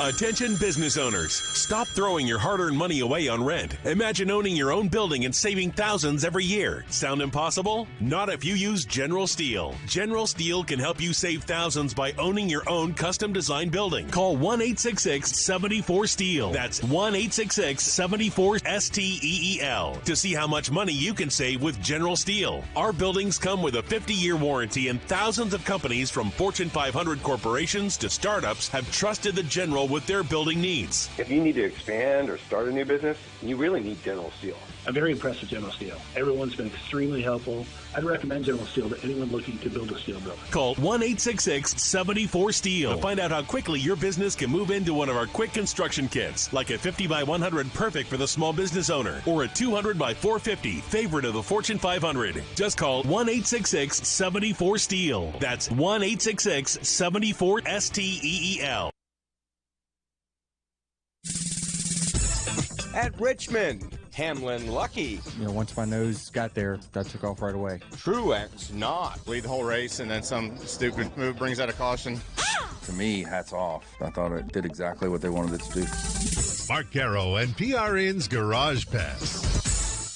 Attention business owners, stop throwing your hard-earned money away on rent. Imagine owning your own building and saving thousands every year. Sound impossible? Not if you use General Steel. General Steel can help you save thousands by owning your own custom-designed building. Call 1-866-74-STEEL. That's 1-866-74-STEEL to see how much money you can save with General Steel. Our buildings come with a 50-year warranty, and thousands of companies from Fortune 500 corporations to startups have trusted the General with their building needs. If you need to expand or start a new business, you really need General Steel. I'm very impressed with General Steel. Everyone's been extremely helpful. I'd recommend General Steel to anyone looking to build a steel building. Call 1-866-74-STEEL to find out how quickly your business can move into one of our quick construction kits, like a 50 by 100 perfect for the small business owner, or a 200 by 450 favorite of the Fortune 500. Just call 1-866-74-STEEL. That's 1-866-74-STEEL. At Richmond, Hamlin lucky. Once my nose got there, that took off right away. Truex not. Lead the whole race, and then some stupid move brings out a caution. To me, hats off. I thought it did exactly what they wanted it to do. Mark Caro and PRN's Garage Pass.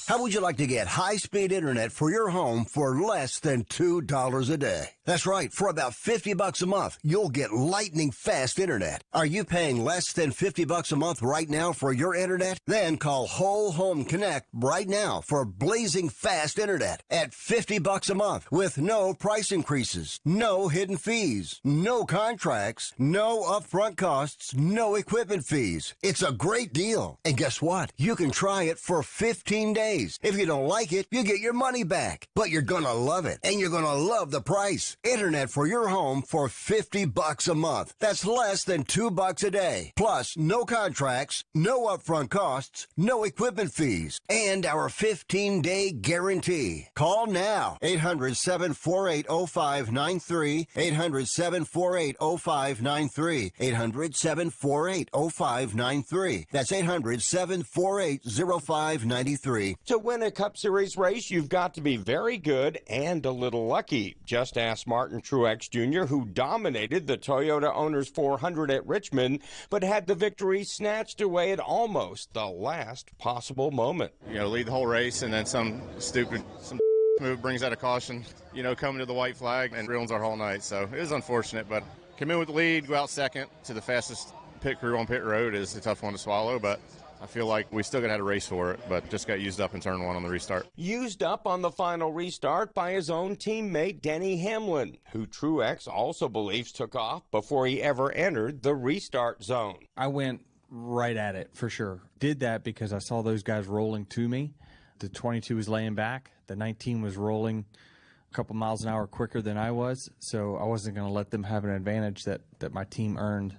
How would you like to get high-speed internet for your home for less than $2 a day? That's right. For about $50 a month, you'll get lightning fast internet. Are you paying less than $50 a month right now for your internet? Then call Whole Home Connect right now for blazing fast internet at $50 a month with no price increases, no hidden fees, no contracts, no upfront costs, no equipment fees. It's a great deal. And guess what? You can try it for 15 days. If you don't like it, you get your money back. But you're gonna love it, and you're gonna love the price. Internet for your home for $50 a month. That's less than $2 a day. Plus, no contracts, no upfront costs, no equipment fees, and our 15-day guarantee. Call now. 800-748-0593. 800-748-0593. 800-748-0593. That's 800-748-0593. To win a Cup Series race, you've got to be very good and a little lucky. Just ask Martin Truex Jr., who dominated the Toyota Owners 400 at Richmond, but had the victory snatched away at almost the last possible moment. Lead the whole race, and then some move brings out a caution, coming to the white flag and ruins our whole night. So it was unfortunate, but come in with the lead, go out second to the fastest pit crew on pit road is a tough one to swallow, but I feel like we still had a race for it, but just got used up in turn one on the restart. Used up on the final restart by his own teammate Denny Hamlin, who Truex also believes took off before he ever entered the restart zone. I went right at it for sure. Did that because I saw those guys rolling to me. The 22 was laying back. The 19 was rolling a couple miles an hour quicker than I was, so I wasn't going to let them have an advantage that my team earned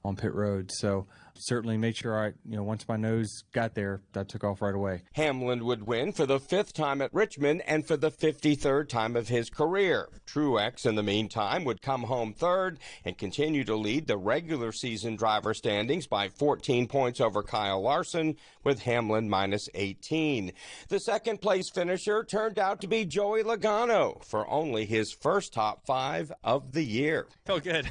on pit road. So certainly made sure once my nose got there, that took off right away. Hamlin would win for the 5th time at Richmond and for the 53rd time of his career. Truex, in the meantime, would come home 3rd and continue to lead the regular season driver standings by 14 points over Kyle Larson, with Hamlin minus 18. The 2nd place finisher turned out to be Joey Logano for only his first top 5 of the year. Felt good.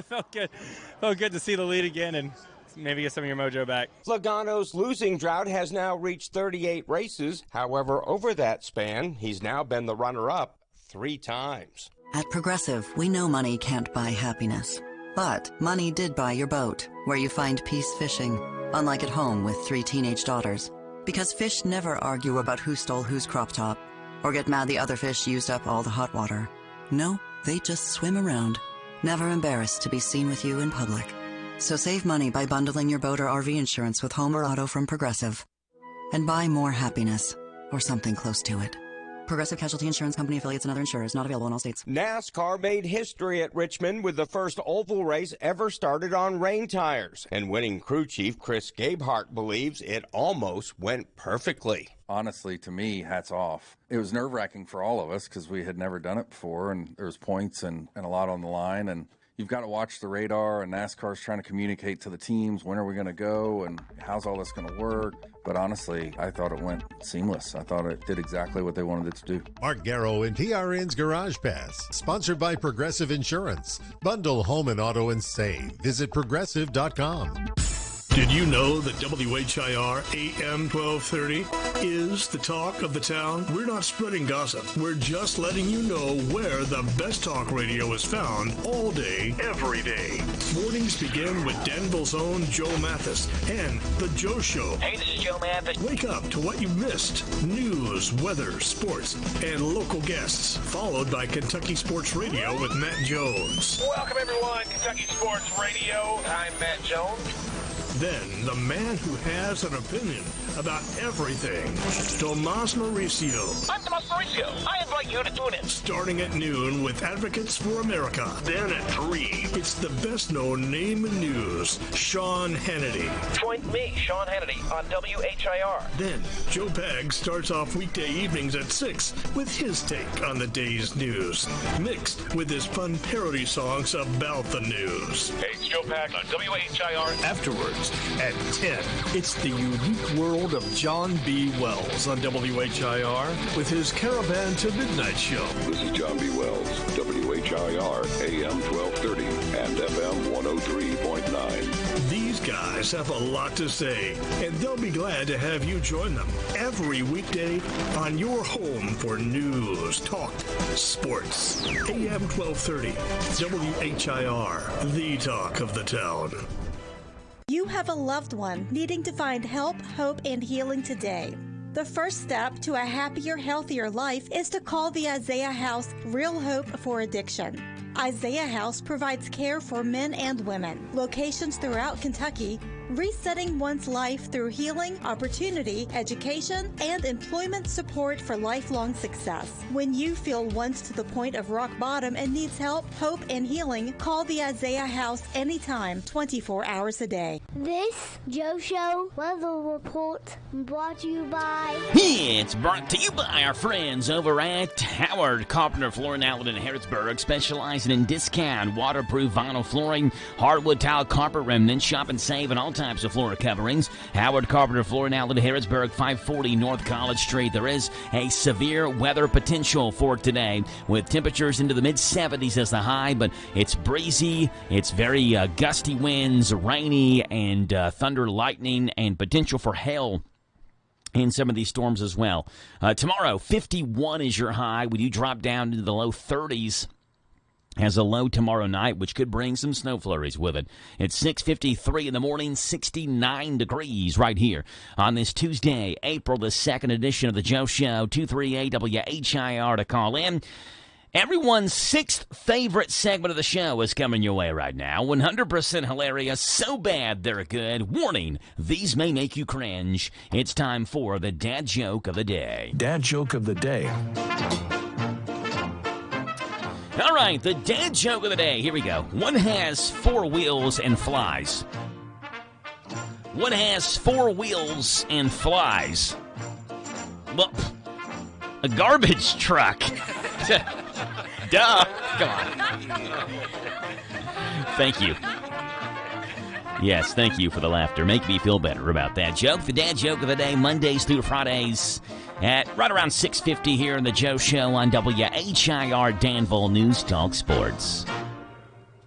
Felt good to see the lead again and maybe get some of your mojo back. Logano's losing drought has now reached 38 races. However, over that span, he's now been the runner-up 3 times. At Progressive, we know money can't buy happiness. But money did buy your boat, where you find peace fishing, unlike at home with 3 teenage daughters. Because fish never argue about who stole whose crop top, or get mad the other fish used up all the hot water. No, they just swim around, never embarrassed to be seen with you in public. So save money by bundling your boat or RV insurance with home or auto from Progressive. And buy more happiness, or something close to it. Progressive Casualty Insurance Company, affiliates, and other insurers. Not available in all states. NASCAR made history at Richmond with the first oval race ever started on rain tires. And winning crew chief Chris Gabehart believes it almost went perfectly. Honestly, to me, hats off. It was nerve-wracking for all of us because we had never done it before, and there was points and a lot on the line. And you've got to watch the radar, and NASCAR's trying to communicate to the teams, when are we going to go and how's all this going to work? But honestly, I thought it went seamless. I thought it did exactly what they wanted it to do. Mark Garrow in TRN's Garage Pass, sponsored by Progressive Insurance. Bundle home and auto and save. Visit progressive.com. Did you know that WHIR AM 1230 is the talk of the town? We're not spreading gossip. We're just letting you know where the best talk radio is found all day, every day. Mornings begin with Danville's own Joe Mathis and The Joe Show. Hey, this is Joe Mathis. Wake up to what you missed. News, weather, sports, and local guests. Followed by Kentucky Sports Radio with Matt Jones. Welcome, everyone. Kentucky Sports Radio. I'm Matt Jones. Then, the man who has an opinion about everything, Tomas Mauricio. I'm Tomas Mauricio. I invite you to tune in. Starting at noon with Advocates for America. Then at 3, it's the best-known name in news, Sean Hannity. Join me, Sean Hannity, on WHIR. Then, Joe Pag starts off weekday evenings at 6 with his take on the day's news, mixed with his fun parody songs about the news. Hey, it's Joe Pag on WHIR. Afterwards, at 10, it's the unique world of John B. Wells on WHIR with his Caravan to Midnight show. This is John B. Wells, WHIR AM 1230 and FM 103.9. These guys have a lot to say, and they'll be glad to have you join them every weekday on your home for news, talk, sports. AM 1230, WHIR, the talk of the town. You have a loved one needing to find help, hope, and healing today. The first step to a happier, healthier life is to call the Isaiah House Real Hope for Addiction. Isaiah House provides care for men and women, locations throughout Kentucky, resetting one's life through healing, opportunity, education, and employment support for lifelong success. When you feel once to the point of rock bottom and needs help, hope, and healing, call the Isaiah House anytime, 24 hours a day. This Joe Show weather report brought to you by... It's brought to you by our friends over at Howard Carpenter Flooring Outlet in Harrodsburg, specializing in discount waterproof vinyl flooring, hardwood tile, carpet remnants. Shop and save on all types of floor coverings. Howard Carpenter Flooring Outlet, Harrodsburg, 540 North College Street. There is a severe weather potential for today with temperatures into the mid-70s as the high, but it's breezy, it's very gusty winds, rainy, and thunder, lightning, and potential for hail in some of these storms as well. Tomorrow, 51 is your high. We do drop down into the low 30s as a low tomorrow night, which could bring some snow flurries with it. It's 6:53 in the morning, 69 degrees right here on this Tuesday, April the 2nd edition of the Joe Show. 238-WHIR to call in. Everyone's sixth favorite segment of the show is coming your way right now. 100% hilarious, so bad they're good. Warning, these may make you cringe. It's time for the Dad Joke of the Day. Dad Joke of the Day. All right, the Dad Joke of the Day. Here we go. One has 4 wheels and flies. One has 4 wheels and flies. Well, a garbage truck. Duh. Come on. Thank you. Yes, thank you for the laughter. Make me feel better about that joke. The Dad Joke of the Day, Mondays through Fridays at right around 6:50 here in the Joe Show on WHIR Danville News Talk Sports.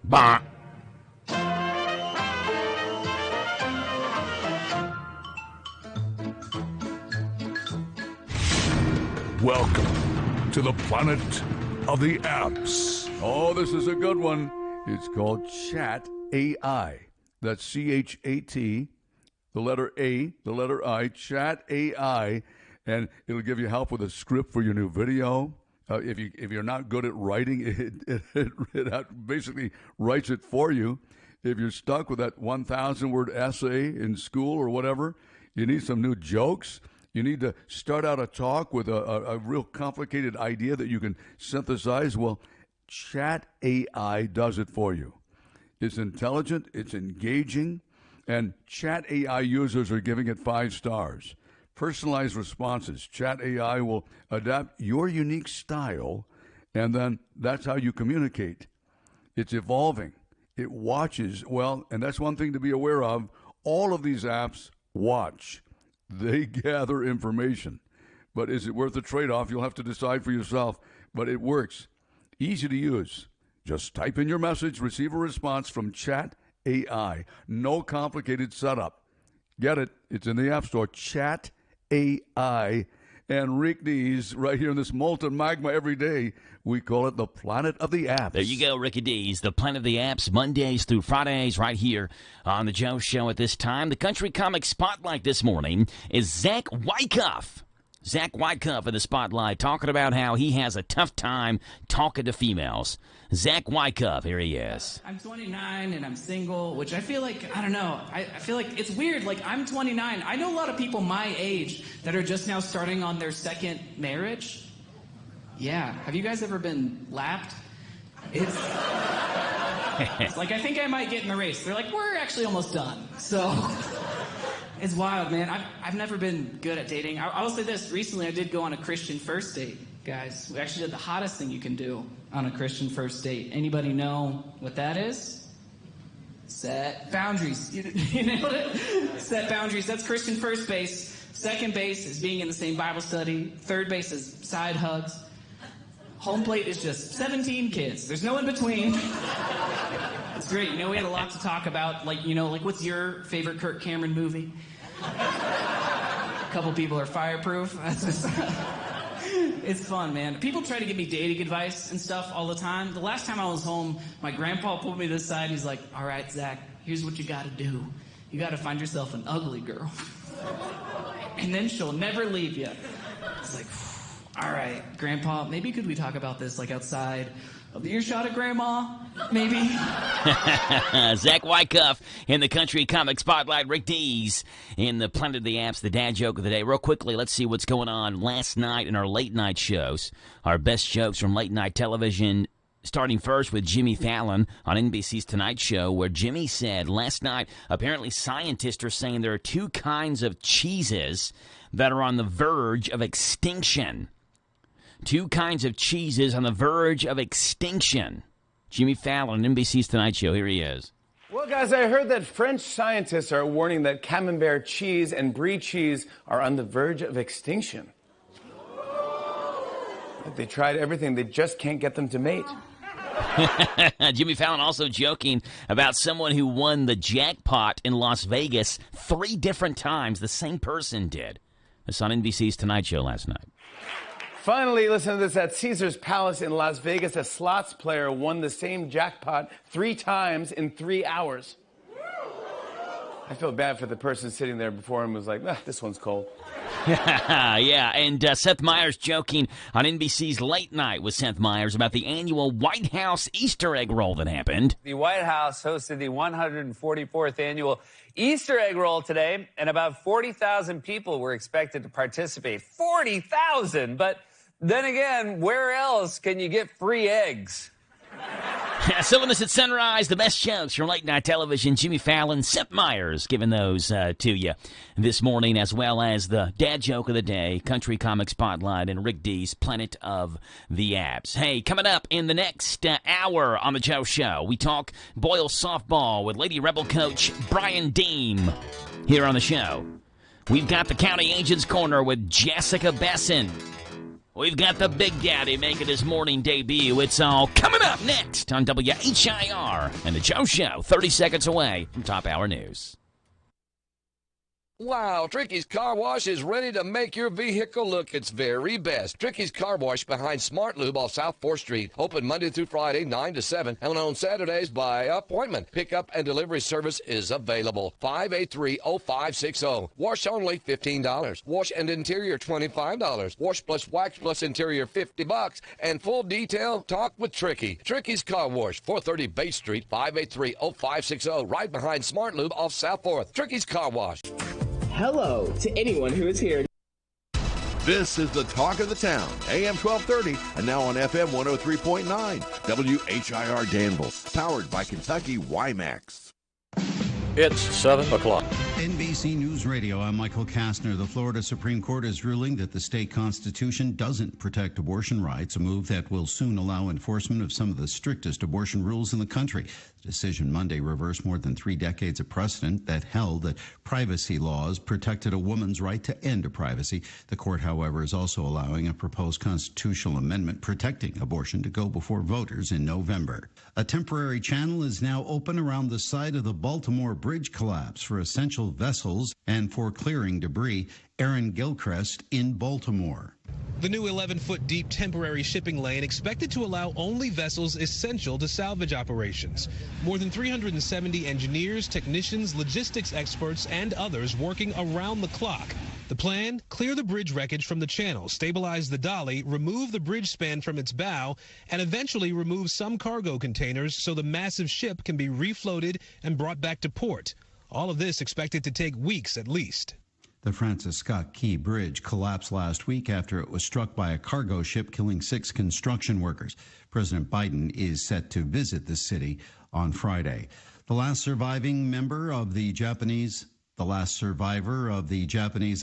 Bah. Welcome to the planet of the apps. Oh, this is a good one. It's called Chat AI. That's C-H-A-T, the letter A, the letter I, Chat AI, and it'll give you help with a script for your new video. If you're not good at writing, it basically writes it for you. If you're stuck with that 1,000-word essay in school or whatever, you need some new jokes. You need to start out a talk with a real complicated idea that you can synthesize. Well, Chat AI does it for you. It's intelligent, it's engaging, and Chat AI users are giving it 5 stars. Personalized responses. Chat AI will adapt your unique style, and then that's how you communicate. It's evolving. It watches. Well, and that's one thing to be aware of. All of these apps watch. They gather information. But is it worth the trade-off? You'll have to decide for yourself. But it works. Easy to use. Just type in your message, receive a response from Chat AI. No complicated setup. Get it? It's in the App Store. Chat AI. And Rick Dees, right here in this molten magma every day, we call it the planet of the apps. There you go, Ricky Dees, the planet of the apps, Mondays through Fridays, right here on the Joe Show at this time. The Country Comic Spotlight this morning is Zach Wyckoff. Zach Wyckoff in the Spotlight, talking about how he has a tough time talking to females. Zach Wyckoff, here he is. I'm 29 and I'm single, which I feel like, I don't know, I feel like it's weird. Like, I'm 29. I know a lot of people my age that are just now starting on their second marriage. Yeah. Have you guys ever been lapped? It's like, I think I might get in the race. They're like, we're actually almost done. So it's wild, man. I've never been good at dating. I will say this. Recently, I did go on a Christian first date, guys. We actually did the hottest thing you can do on a Christian first date. Anybody know what that is? Set boundaries. You nailed it? Set boundaries. That's Christian first base. Second base is being in the same Bible study. Third base is side hugs. Home plate is just 17 kids. There's no in between. It's great. You know, we had a lot to talk about. Like, you know, like, what's your favorite Kirk Cameron movie? A couple people are fireproof. It's fun, man. People try to give me dating advice and stuff all the time. The last time I was home, my grandpa pulled me to the side. He's like, all right, Zach, here's what you got to do. You got to find yourself an ugly girl. And then she'll never leave you. It's like, all right, Grandpa, maybe could we talk about this, like, outside of the earshot of Grandma, maybe? Zach Wyckoff in the Country Comic Spotlight. Rick Dees in the Planet of the Apps, the dad joke of the day. Real quickly, let's see what's going on last night in our late night shows. Our best jokes from late night television, starting first with Jimmy Fallon on NBC's Tonight Show, where Jimmy said last night, apparently scientists are saying there are two kinds of cheeses that are on the verge of extinction. Two kinds of cheeses on the verge of extinction. Jimmy Fallon, NBC's Tonight Show. Here he is. Well, guys, I heard that French scientists are warning that Camembert cheese and Brie cheese are on the verge of extinction. They tried everything. They just can't get them to mate. Jimmy Fallon also joking about someone who won the jackpot in Las Vegas 3 different times. The same person did. This on NBC's Tonight Show last night. Finally, listen to this. At Caesar's Palace in Las Vegas, a slots player won the same jackpot 3 times in 3 hours. I feel bad for the person sitting there before him who was like, this one's cold. Yeah, and Seth Meyers joking on NBC's Late Night with Seth Meyers about the annual White House Easter egg roll that happened. The White House hosted the 144th annual Easter egg roll today, and about 40,000 people were expected to participate. 40,000! But then again, where else can you get free eggs? Some of this at Sunrise, the best jokes from late night television. Jimmy Fallon, Seth Meyers giving those to you this morning, as well as the dad joke of the day, Country Comic Spotlight, and Rick Dees, Planet of the Apps. Hey, coming up in the next hour on the Joe Show, we talk Boyle softball with Lady Rebel coach Brian Deem here on the show. We've got the County Agents Corner with Jessica Besson. We've got the Big Daddy making his morning debut. It's all coming up next on WHIR and the Joe Show, 30 seconds away from Top Hour News. Wow, Tricky's Car Wash is ready to make your vehicle look its very best. Tricky's Car Wash behind Smart Lube off South 4th Street. Open Monday through Friday, 9 to 7, and on Saturdays by appointment. Pickup and delivery service is available. 583-0560. Wash only $15. Wash and interior $25. Wash plus wax plus interior $50. And full detail, talk with Tricky. Tricky's Car Wash, 430 Bay Street, 583-0560. Right behind Smart Lube off South 4th. Tricky's Car Wash. Hello to anyone who is here. This is the talk of the town, AM 1230, and now on FM 103.9, WHIR Danville, powered by Kentucky WiMAX. It's 7 o'clock. NBC News Radio, I'm Michael Kastner. The Florida Supreme Court is ruling that the state constitution doesn't protect abortion rights, a move that will soon allow enforcement of some of the strictest abortion rules in the country. The decision Monday reversed more than 3 decades of precedent that held that privacy laws protected a woman's right to end her privacy. The court, however, is also allowing a proposed constitutional amendment protecting abortion to go before voters in November. A temporary channel is now open around the site of the Baltimore bridge collapse for essential vessels and for clearing debris. Aaron Gilchrist in Baltimore. The new 11-foot deep temporary shipping lane expected to allow only vessels essential to salvage operations. More than 370 engineers, technicians, logistics experts, and others working around the clock. The plan, clear the bridge wreckage from the channel, stabilize the dolly, remove the bridge span from its bow, and eventually remove some cargo containers so the massive ship can be refloated and brought back to port. All of this expected to take weeks at least. The Francis Scott Key Bridge collapsed last week after it was struck by a cargo ship, killing 6 construction workers. President Biden is set to visit the city on Friday. The last survivor of the Japanese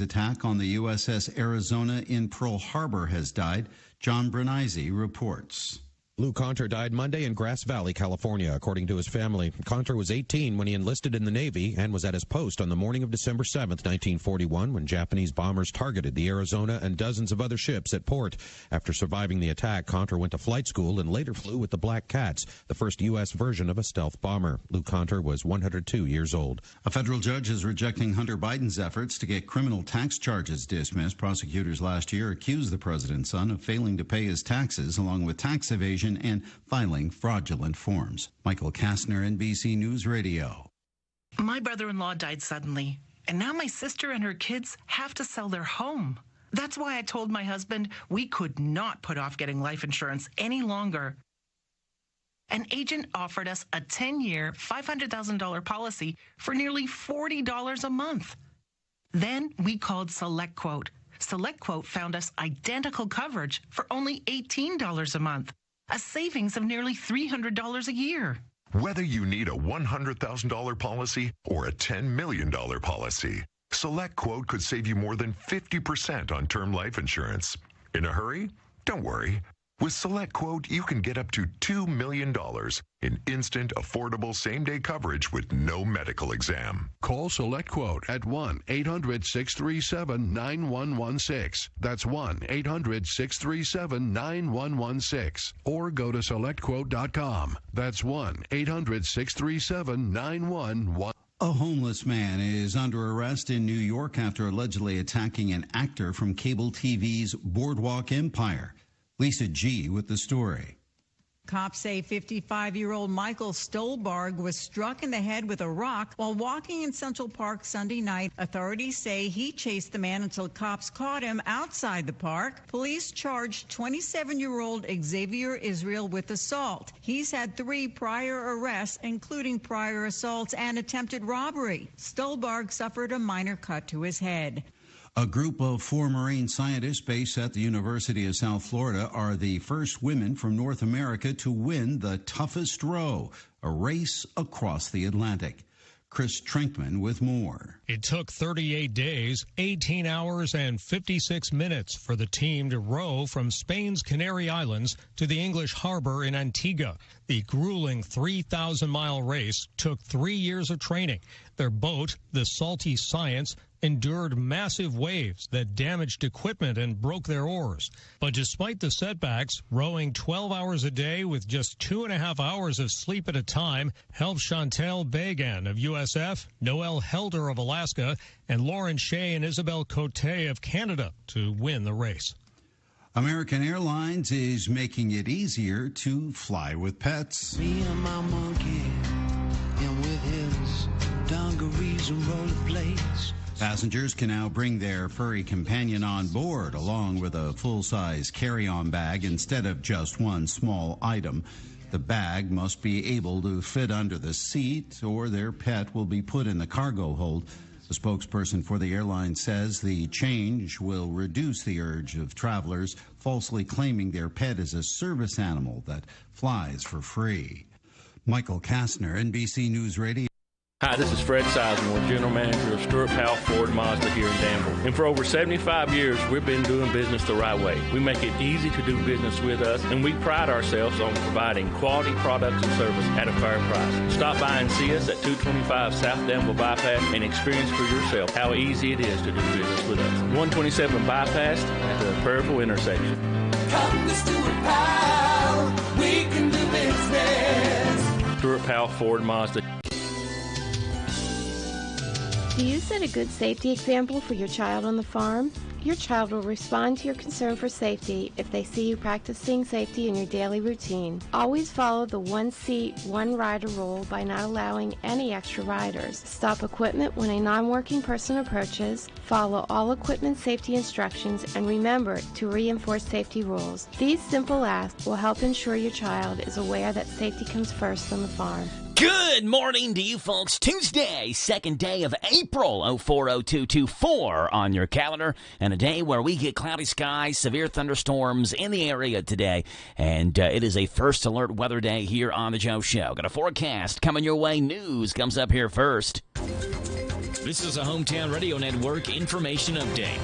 attack on the USS Arizona in Pearl Harbor has died. John Brunise reports. Lou Conter died Monday in Grass Valley, California, according to his family. Conter was 18 when he enlisted in the Navy and was at his post on the morning of December 7, 1941, when Japanese bombers targeted the Arizona and dozens of other ships at port. After surviving the attack, Conter went to flight school and later flew with the Black Cats, the first U.S. version of a stealth bomber. Lou Conter was 102 years old. A federal judge is rejecting Hunter Biden's efforts to get criminal tax charges dismissed. Prosecutors last year accused the president's son of failing to pay his taxes, along with tax evasion and filing fraudulent forms. Michael Kastner, NBC News Radio. My brother-in-law died suddenly, and now my sister and her kids have to sell their home. That's why I told my husband we could not put off getting life insurance any longer. An agent offered us a 10-year, $500,000 policy for nearly $40 a month. Then we called SelectQuote. SelectQuote found us identical coverage for only $18 a month. A savings of nearly $300 a year. Whether you need a $100,000 policy or a $10 million policy, SelectQuote could save you more than 50% on term life insurance. In a hurry? Don't worry. With SelectQuote, you can get up to $2 million in instant, affordable, same-day coverage with no medical exam. Call SelectQuote at 1-800-637-9116. That's 1-800-637-9116. Or go to SelectQuote.com. That's 1-800-637-9116. A homeless man is under arrest in New York after allegedly attacking an actor from cable TV's Boardwalk Empire. Lisa G. with the story. Cops say 55-year-old Michael Stolbarg was struck in the head with a rock while walking in Central Park Sunday night. Authorities say he chased the man until cops caught him outside the park. Police charged 27-year-old Xavier Israel with assault. He's had 3 prior arrests, including prior assaults and attempted robbery. Stolbarg suffered a minor cut to his head. A group of 4 marine scientists based at the University of South Florida are the first women from North America to win the toughest row, a race across the Atlantic. Chris Trinkman with more. It took 38 days, 18 hours, and 56 minutes for the team to row from Spain's Canary Islands to the English harbor in Antigua. The grueling 3,000-mile race took 3 years of training. Their boat, the Salty Science, endured massive waves that damaged equipment and broke their oars. But despite the setbacks, rowing 12 hours a day with just 2.5 hours of sleep at a time helped Chantel Bagan of USF, Noelle Helder of Alaska, and Lauren Shea and Isabel Cote of Canada to win the race. American Airlines is making it easier to fly with pets. Me and my monkey, and with his dungarees and rollerblades. Passengers can now bring their furry companion on board, along with a full-size carry-on bag instead of just one small item. The bag must be able to fit under the seat, or their pet will be put in the cargo hold. The spokesperson for the airline says the change will reduce the urge of travelers falsely claiming their pet is a service animal that flies for free. Michael Kastner, NBC News Radio. Hi, this is Fred Sizemore, General Manager of Stewart Powell Ford Mazda here in Danville. And for over 75 years, we've been doing business the right way. We make it easy to do business with us, and we pride ourselves on providing quality products and service at a fair price. Stop by and see us at 225 South Danville Bypass and experience for yourself how easy it is to do business with us. 127 Bypass at the Prairieville intersection. Come to Stewart Powell, we can do business. Stewart Powell Ford Mazda. Do you set a good safety example for your child on the farm? Your child will respond to your concern for safety if they see you practicing safety in your daily routine. Always follow the one seat, one rider rule by not allowing any extra riders. Stop equipment when a non-working person approaches. Follow all equipment safety instructions and remember to reinforce safety rules. These simple acts will help ensure your child is aware that safety comes first on the farm. Good morning to you folks. Tuesday, second day of April, 040224 on your calendar, and a day where we get cloudy skies, severe thunderstorms in the area today, and it is a first alert weather day here on the Joe Show. Got a forecast coming your way. News comes up here first. This is a Hometown Radio Network information update.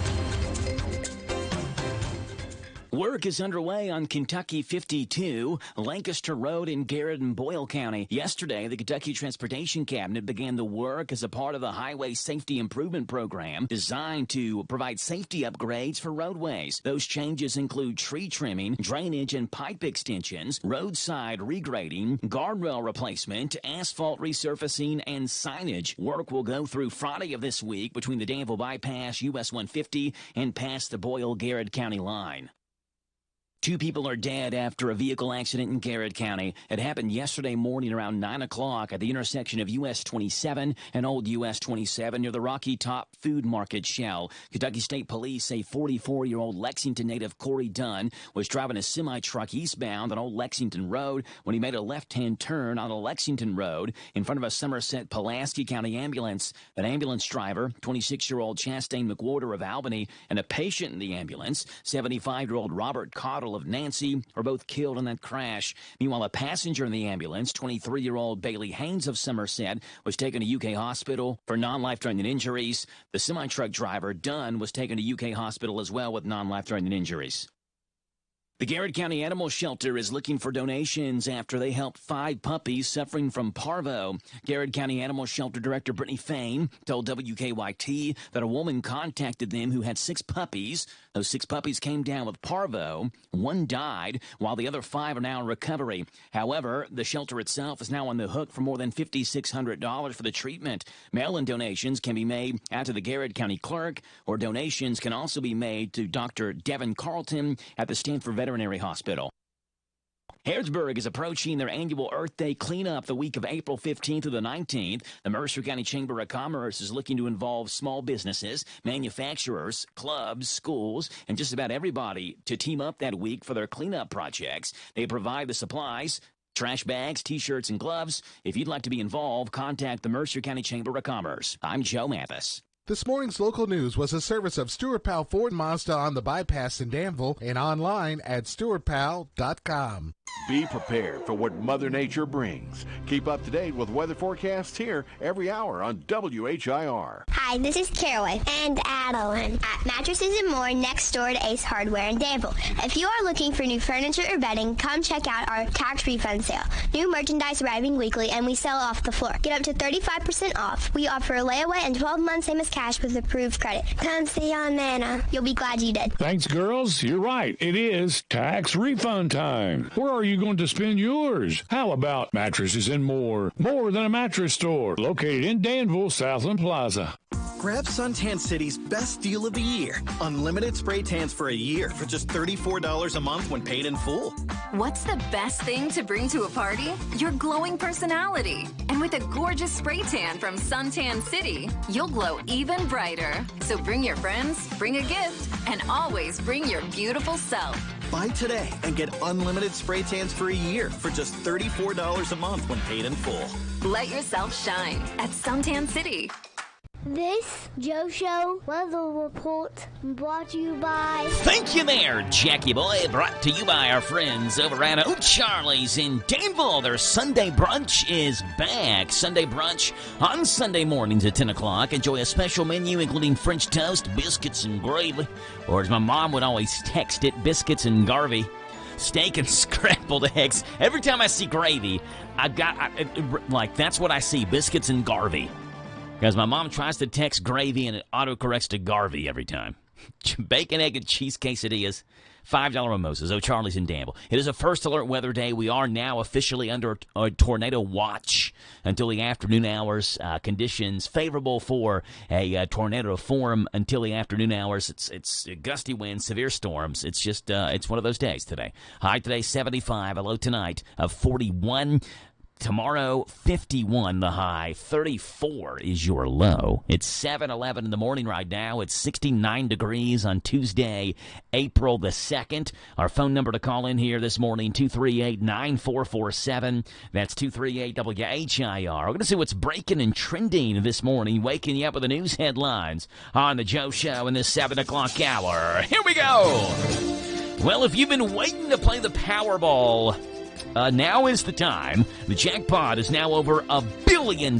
Work is underway on Kentucky 52, Lancaster Road in Garrett and Boyle County. Yesterday, the Kentucky Transportation Cabinet began the work as a part of the Highway Safety Improvement Program designed to provide safety upgrades for roadways. Those changes include tree trimming, drainage and pipe extensions, roadside regrading, guardrail replacement, asphalt resurfacing, and signage. Work will go through Friday of this week between the Danville Bypass, US 150, and past the Boyle-Garrett County line. 2 people are dead after a vehicle accident in Garrett County. It happened yesterday morning around 9 o'clock at the intersection of US 27 and Old US 27 near the Rocky Top Food Market Shell. Kentucky State Police say 44-year-old Lexington native Corey Dunn was driving a semi-truck eastbound on Old Lexington Road when he made a left-hand turn on a Lexington Road in front of a Somerset Pulaski County ambulance. That ambulance driver, 26-year-old Chastain McWhorter of Albany, and a patient in the ambulance, 75-year-old Robert Cottle of Nancy, were both killed in that crash. Meanwhile, a passenger in the ambulance, 23-year-old Bailey Haynes of Somerset, was taken to UK hospital for non-life-threatening injuries. The semi-truck driver, Dunn, was taken to UK hospital as well with non-life-threatening injuries. The Garrett County Animal Shelter is looking for donations after they helped 5 puppies suffering from parvo. Garrett County Animal Shelter Director Brittany Fain told WKYT that a woman contacted them who had 6 puppies. Those 6 puppies came down with parvo. 1 died, while the other 5 are now in recovery. However, the shelter itself is now on the hook for more than $5,600 for the treatment. Mail-in donations can be made out to the Garrett County Clerk, or donations can also be made to Dr. Devin Carlton at the Stanford Veterinary Hospital. Harrodsburg is approaching their annual Earth Day cleanup the week of April 15th through the 19th. The Mercer County Chamber of Commerce is looking to involve small businesses, manufacturers, clubs, schools, and just about everybody to team up that week for their cleanup projects. They provide the supplies, trash bags, T-shirts, and gloves. If you'd like to be involved, contact the Mercer County Chamber of Commerce. I'm Joe Mathis. This morning's local news was a service of Stewart Powell Ford Mazda on the Bypass in Danville and online at stewartpowell.com. Be prepared for what Mother Nature brings. Keep up to date with weather forecasts here every hour on WHIR. Hi, this is Caraway and Adeline at Mattresses and More next door to Ace Hardware in Danville. If you are looking for new furniture or bedding, come check out our tax refund sale. New merchandise arriving weekly and we sell off the floor. Get up to 35% off. We offer a layaway and 12 months same as cash with approved credit. Come see on Nana. You'll be glad you did. Thanks, girls. You're right. It is tax refund time. Where are you going to spend yours? How about Mattresses and More? More than a mattress store. Located in Danville, Southland Plaza. Grab Suntan City's best deal of the year. Unlimited spray tans for a year for just $34 a month when paid in full. What's the best thing to bring to a party? Your glowing personality. And with a gorgeous spray tan from Suntan City, you'll glow even brighter. So bring your friends, bring a gift, and always bring your beautiful self. Buy today and get unlimited spray tans for a year for just $34 a month when paid in full. Let yourself shine at Suntan City. This Joe Show weather report brought to you by... Thank you there, Jackie Boy. Brought to you by our friends over at O'Charlie's in Danville. Their Sunday brunch is back. Sunday brunch on Sunday mornings at 10 o'clock. Enjoy a special menu including French toast, biscuits, and gravy. Or as my mom would always text it, biscuits and garvey. Steak and scrambled eggs. Every time I see gravy, that's what I see, biscuits and garvey. Because my mom tries to text gravy and it autocorrects to garvey every time. Bacon, egg, and cheese quesadillas, $5 mimosas. O'Charlie's in Danville. It is a first alert weather day. We are now officially under a tornado watch until the afternoon hours. Conditions favorable for a tornado to form until the afternoon hours. It's gusty winds, severe storms. It's just it's one of those days today. High today 75. A low tonight of 41. Tomorrow, 51 the high, 34 is your low. It's 7:11 in the morning right now. It's 69 degrees on Tuesday, April the 2nd. Our phone number to call in here this morning, 238-9447. That's 238-WHIR. We're going to see what's breaking and trending this morning, waking you up with the news headlines on the Joe Show in this 7 o'clock hour. Here we go. Well, if you've been waiting to play the Powerball, now is the time. The jackpot is now over $1 billion.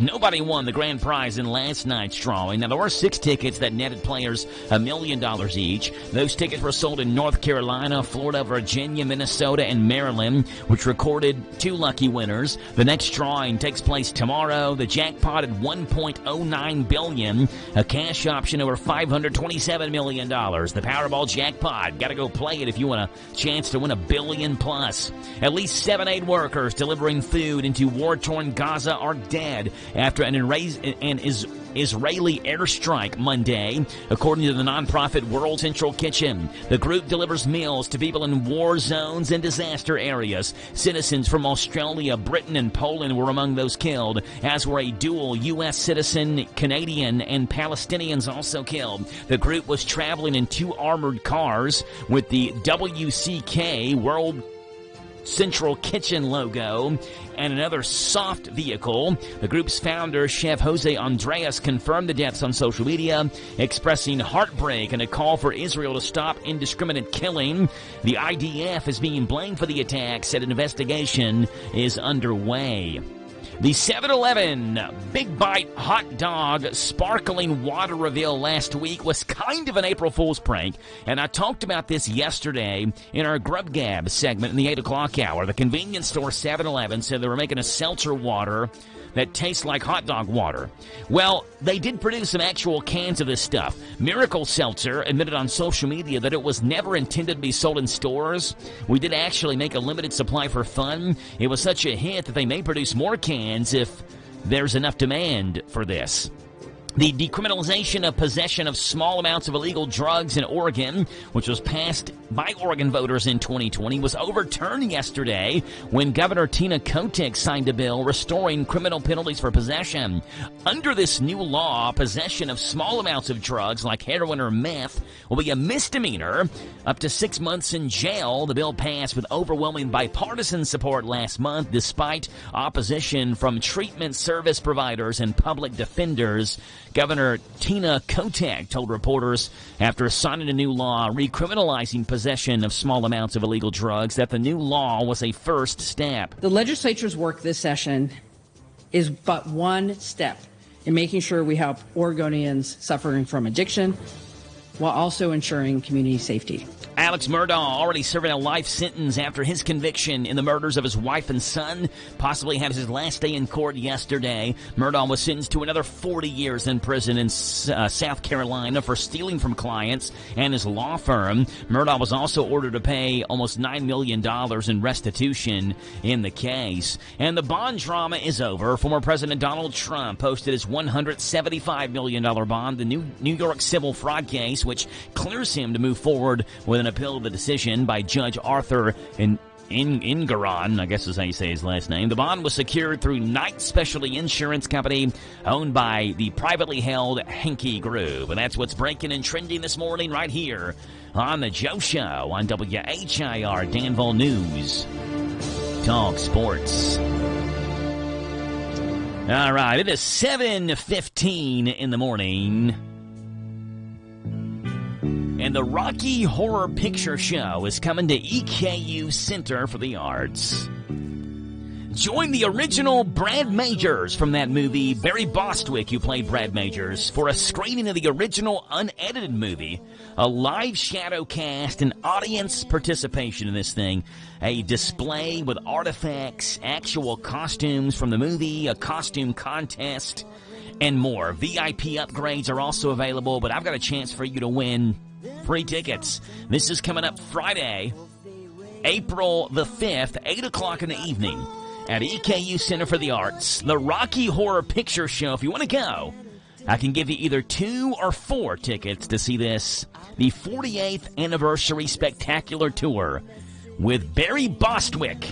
Nobody won the grand prize in last night's drawing. Now, there were 6 tickets that netted players $1 million each. Those tickets were sold in North Carolina, Florida, Virginia, Minnesota, and Maryland, which recorded 2 lucky winners. The next drawing takes place tomorrow. The jackpot at $1.09 billion. A cash option over $527 million. The Powerball jackpot. Got to go play it if you want a chance to win $1 billion plus. At least 7 aid workers delivering food into war-torn Gaza are dead after an Israeli airstrike Monday, according to the nonprofit World Central Kitchen. The group delivers meals to people in war zones and disaster areas. Citizens from Australia, Britain, and Poland were among those killed, as were a dual U.S. citizen, Canadian, and Palestinians also killed. The group was traveling in 2 armored cars with the WCK, World Central Kitchen logo, and another soft vehicle. The group's founder, Chef Jose Andreas, confirmed the deaths on social media, expressing heartbreak and a call for Israel to stop indiscriminate killing. The IDF is being blamed for the attack, said an investigation is underway. The 7-Eleven Big Bite hot dog sparkling water reveal last week was kind of an April Fool's prank, and I talked about this yesterday in our Grub Gab segment in the 8 o'clock hour. The convenience store 7-Eleven said they were making a seltzer water that tastes like hot dog water. Well, they did produce some actual cans of this stuff. Miracle Seltzer admitted on social media that it was never intended to be sold in stores. We did actually make a limited supply for fun. It was such a hit that they may produce more cans if there's enough demand for this. The decriminalization of possession of small amounts of illegal drugs in Oregon, which was passed by Oregon voters in 2020, was overturned yesterday when Governor Tina Kotek signed a bill restoring criminal penalties for possession. Under this new law, possession of small amounts of drugs like heroin or meth will be a misdemeanor, up to 6 months in jail. The bill passed with overwhelming bipartisan support last month, despite opposition from treatment service providers and public defenders. Governor Tina Kotek told reporters after signing a new law recriminalizing possession of small amounts of illegal drugs that the new law was a first step. The legislature's work this session is but one step in making sure we help Oregonians suffering from addiction while also ensuring community safety. Alex Murdaugh already serving a life sentence after his conviction in the murders of his wife and son. Possibly had his last day in court yesterday. Murdaugh was sentenced to another 40 years in prison in South Carolina for stealing from clients and his law firm. Murdaugh was also ordered to pay almost $9 million in restitution in the case. And the bond drama is over. Former President Donald Trump posted his $175 million bond, the New York civil fraud case, which clears him to move forward with an appeal of the decision by Judge Arthur Ingaron, I guess is how you say his last name. The bond was secured through Knight Specialty Insurance Company, owned by the privately held Henke Group. And that's what's breaking and trending this morning right here on The Joe Show on WHIR Danville News. Talk Sports. All right, it is 7:15 in the morning. And the Rocky Horror Picture Show is coming to EKU Center for the Arts. Join the original Brad Majors from that movie, Barry Bostwick, who played Brad Majors, for a screening of the original unedited movie, a live shadow cast, and audience participation in this thing, a display with artifacts, actual costumes from the movie, a costume contest, and more. VIP upgrades are also available, but I've got a chance for you to win free tickets. This is coming up Friday, April the 5th, 8 o'clock in the evening at EKU Center for the Arts. The Rocky Horror Picture Show. If you want to go, I can give you either 2 or 4 tickets to see this, the 48th Anniversary Spectacular Tour with Barry Bostwick.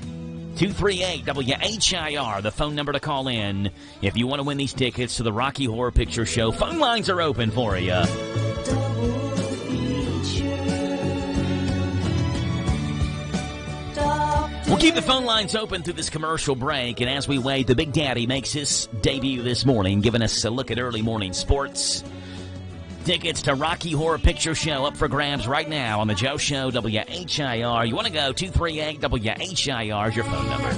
238-WHIR, the phone number to call in if you want to win these tickets to the Rocky Horror Picture Show. Phone lines are open for you. We'll keep the phone lines open through this commercial break, and as we wait, the Big Daddy makes his debut this morning, giving us a look at early morning sports. Tickets to Rocky Horror Picture Show up for grabs right now on the Joe Show, WHIR. You want to go, 238-WHIR is your phone number.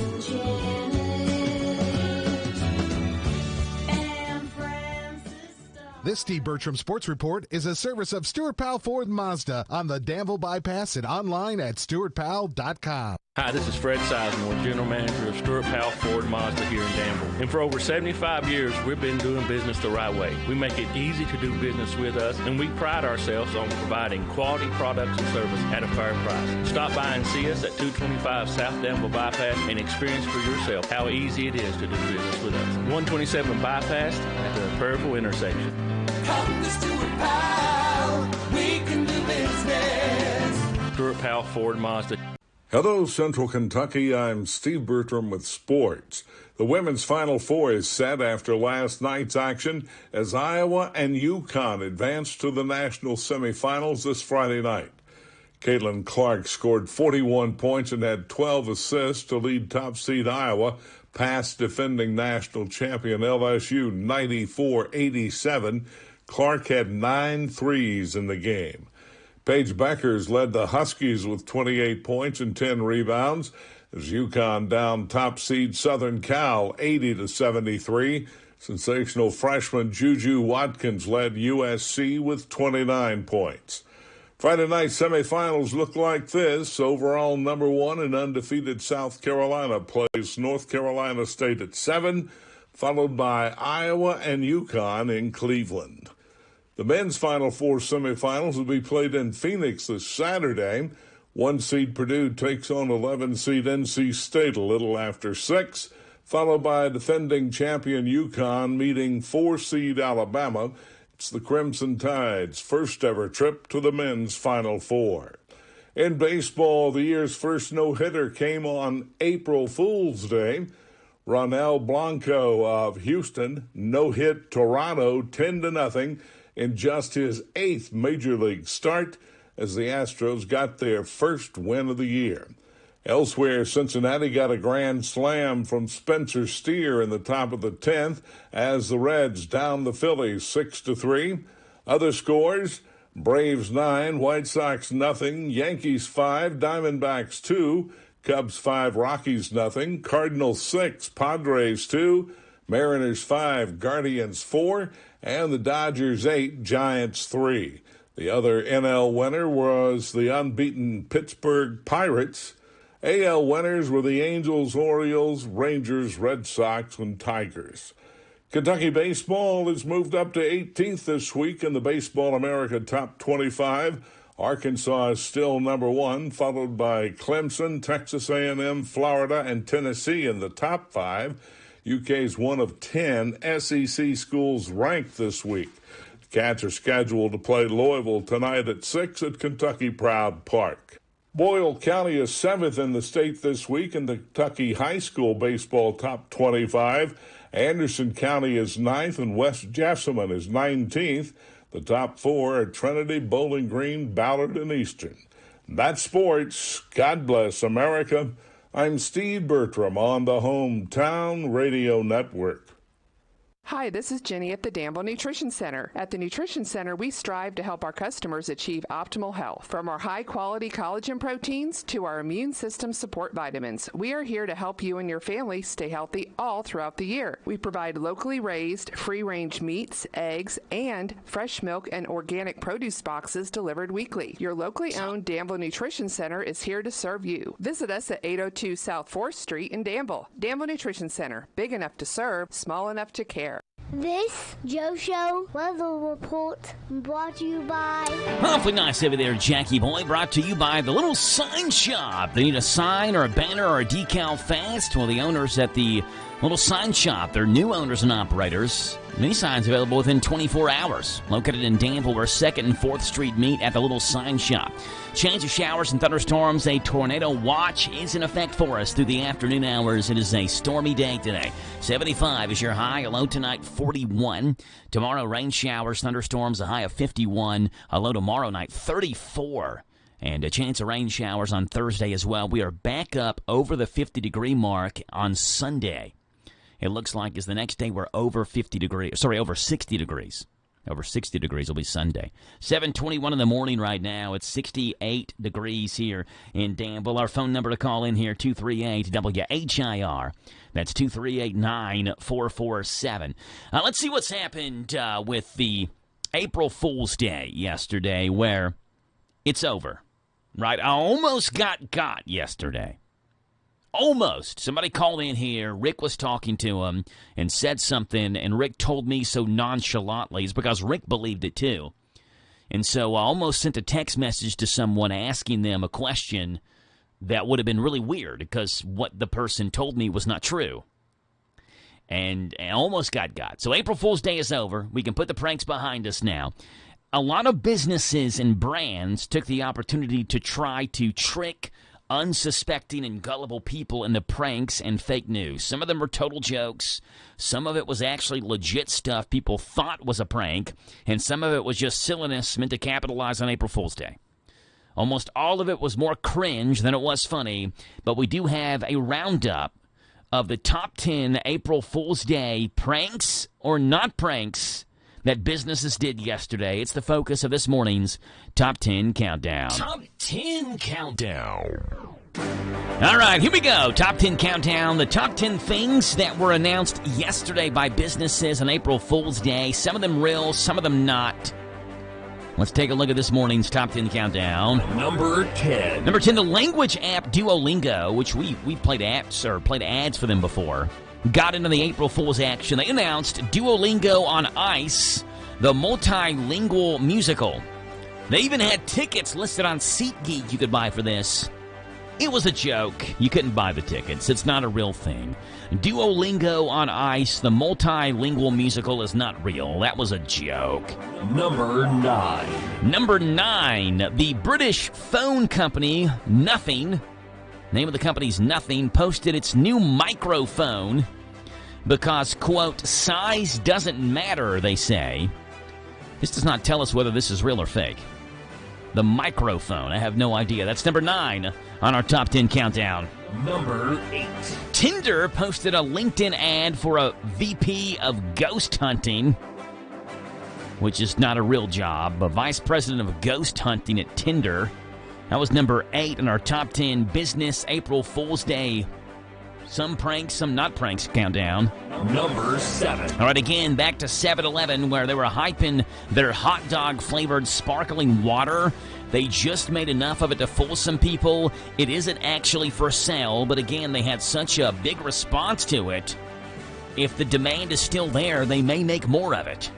This Steve Bertram Sports Report is a service of Stuart Powell Ford Mazda on the Danville Bypass and online at stuartpowell.com. Hi, this is Fred Sizemore, General Manager of Stuart Powell Ford Mazda here in Danville. And for over 75 years, we've been doing business the right way. We make it easy to do business with us, and we pride ourselves on providing quality products and service at a fair price. Stop by and see us at 225 South Danville Bypass and experience for yourself how easy it is to do business with us. 127 Bypass at the Prairieville intersection. Come to Stuart Powell, we can do business. Stuart Powell Ford Mazda. Hello, Central Kentucky. I'm Steve Bertram with sports. The women's Final Four is set after last night's action as Iowa and UConn advanced to the national semifinals this Friday night. Caitlin Clark scored 41 points and had 12 assists to lead top seed Iowa past defending national champion LSU 94-87. Clark had 9 threes in the game. Paige Beckers led the Huskies with 28 points and 10 rebounds as UConn down top seed Southern Cal 80-73. Sensational freshman Juju Watkins led USC with 29 points. Friday night semifinals look like this. Overall number 1 and undefeated South Carolina plays North Carolina State at 7, followed by Iowa and UConn in Cleveland. The men's Final Four semifinals will be played in Phoenix this Saturday. 1 seed Purdue takes on 11 seed NC State a little after 6, followed by defending champion UConn meeting 4 seed Alabama. It's the Crimson Tide's first ever trip to the men's Final Four. In baseball, the year's first no-hitter came on April Fool's Day. Ronel Blanco of Houston no-hit Toronto 10-0 in just his 8th Major League start as the Astros got their first win of the year. Elsewhere, Cincinnati got a grand slam from Spencer Steer in the top of the 10th as the Reds downed the Phillies 6-3. Other scores, Braves 9, White Sox nothing, Yankees 5, Diamondbacks 2, Cubs 5, Rockies nothing, Cardinals 6, Padres 2, Mariners 5, Guardians 4, and the Dodgers 8, Giants 3. The other NL winner was the unbeaten Pittsburgh Pirates. AL winners were the Angels, Orioles, Rangers, Red Sox, and Tigers. Kentucky baseball has moved up to 18th this week in the Baseball America Top 25. Arkansas is still number 1, followed by Clemson, Texas A&M, Florida, and Tennessee in the top 5. UK's one of 10 SEC schools ranked this week. The Cats are scheduled to play Louisville tonight at 6 at Kentucky Proud Park. Boyle County is 7th in the state this week in the Kentucky High School Baseball Top 25. Anderson County is 9th and West Jessamine is 19th. The top 4 are Trinity, Bowling Green, Ballard, and Eastern. That's sports. God bless America. I'm Steve Bertram on the Hometown Radio Network. Hi, this is Jenny at the Danville Nutrition Center. At the Nutrition Center, we strive to help our customers achieve optimal health. From our high-quality collagen proteins to our immune system support vitamins, we are here to help you and your family stay healthy all throughout the year. We provide locally raised, free-range meats, eggs, and fresh milk and organic produce boxes delivered weekly. Your locally owned Danville Nutrition Center is here to serve you. Visit us at 802 South 4th Street in Danville. Danville Nutrition Center, big enough to serve, small enough to care. This Joe Show weather report brought to you by... Awfully nice over there, Jackie Boy. Brought to you by the Little Sign Shop. They need a sign or a banner or a decal fast. Well, the owners at the Little Sign Shop, they're new owners and operators. Many signs available within 24 hours. Located in Danville, where 2nd and 4th Street meet at the Little Sign Shop. Chance of showers and thunderstorms. A tornado watch is in effect for us through the afternoon hours. It is a stormy day today. 75 is your high. A low tonight, 41. Tomorrow, rain showers, thunderstorms, a high of 51. A low tomorrow night, 34. And a chance of rain showers on Thursday as well. We are back up over the 50-degree mark on Sunday. It looks like as the next day we're over 50 degrees. Sorry, over 60 degrees. Over 60 degrees will be Sunday. 7:21 in the morning right now. It's 68 degrees here in Danville. Our phone number to call in here, 238-WHIR. That's 238-9447. Let's see what's happened with the April Fool's Day yesterday, where it's over. Right? I almost got yesterday. Almost. Somebody called in here. Rick was talking to him and said something, and Rick told me so nonchalantly. It's because Rick believed it too. And so I almost sent a text message to someone asking them a question that would have been really weird because what the person told me was not true. And I almost got. So April Fool's Day is over. We can put the pranks behind us now. A lot of businesses and brands took the opportunity to try to trick unsuspecting and gullible people into pranks and fake news. Some of them were total jokes. Some of it was actually legit stuff people thought was a prank. And some of it was just silliness meant to capitalize on April Fool's Day. Almost all of it was more cringe than it was funny. But we do have a roundup of the top 10 April Fool's Day pranks or not pranks that businesses did yesterday. It's the focus of this morning's Top 10 Countdown. Top 10 Countdown. All right, here we go. Top 10 Countdown. The top 10 things that were announced yesterday by businesses on April Fool's Day. Some of them real, some of them not. Let's take a look at this morning's Top 10 Countdown. Number 10. Number 10, the language app Duolingo, which we've played ads for them before, got into the April Fool's action. They announced Duolingo on Ice, the multilingual musical. They even had tickets listed on SeatGeek you could buy for this. It was a joke. You couldn't buy the tickets. It's not a real thing. Duolingo on Ice, the multilingual musical, is not real. That was a joke. Number 9. Number 9, the British phone company Nothing, name of the company's Nothing, posted its new microphone because, quote, size doesn't matter, they say. This does not tell us whether this is real or fake. The microphone, I have no idea. That's number 9 on our Top 10 Countdown. Number 8. Tinder posted a LinkedIn ad for a VP of ghost hunting, which is not a real job. A vice president of ghost hunting at Tinder. That was number 8 in our Top 10 Business April Fool's Day. Some pranks, some not pranks countdown. Number 7. All right, again, back to 7-Eleven, where they were hyping their hot dog-flavored sparkling water. They just made enough of it to fool some people. It isn't actually for sale, but again, they had such a big response to it. If the demand is still there, they may make more of it.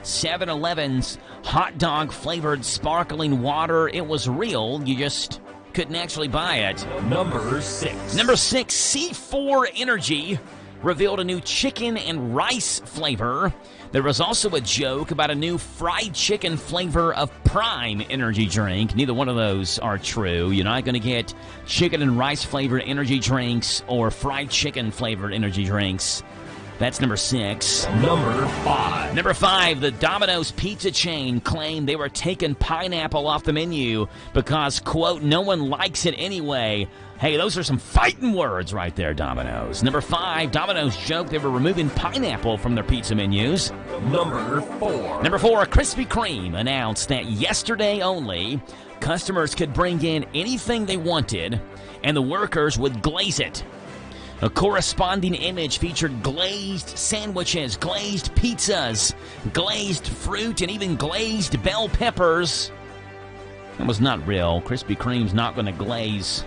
7-Eleven's hot dog-flavored sparkling water, it was real. You just couldn't actually buy it. Number 6. Number 6, C4 Energy revealed a new chicken and rice flavor. There was also a joke about a new fried chicken flavor of Prime energy drink. Neither one of those are true. You're not going to get chicken and rice flavored energy drinks or fried chicken flavored energy drinks That's number 6. Number 5. Number 5, the Domino's pizza chain claimed they were taking pineapple off the menu because, quote, no one likes it anyway. Hey, those are some fighting words right there, Domino's. Number 5, Domino's joked they were removing pineapple from their pizza menus. Number 4. Number 4, Krispy Kreme announced that yesterday only, customers could bring in anything they wanted, and the workers would glaze it. A corresponding image featured glazed sandwiches, glazed pizzas, glazed fruit, and even glazed bell peppers. That was not real. Krispy Kreme's not going to glaze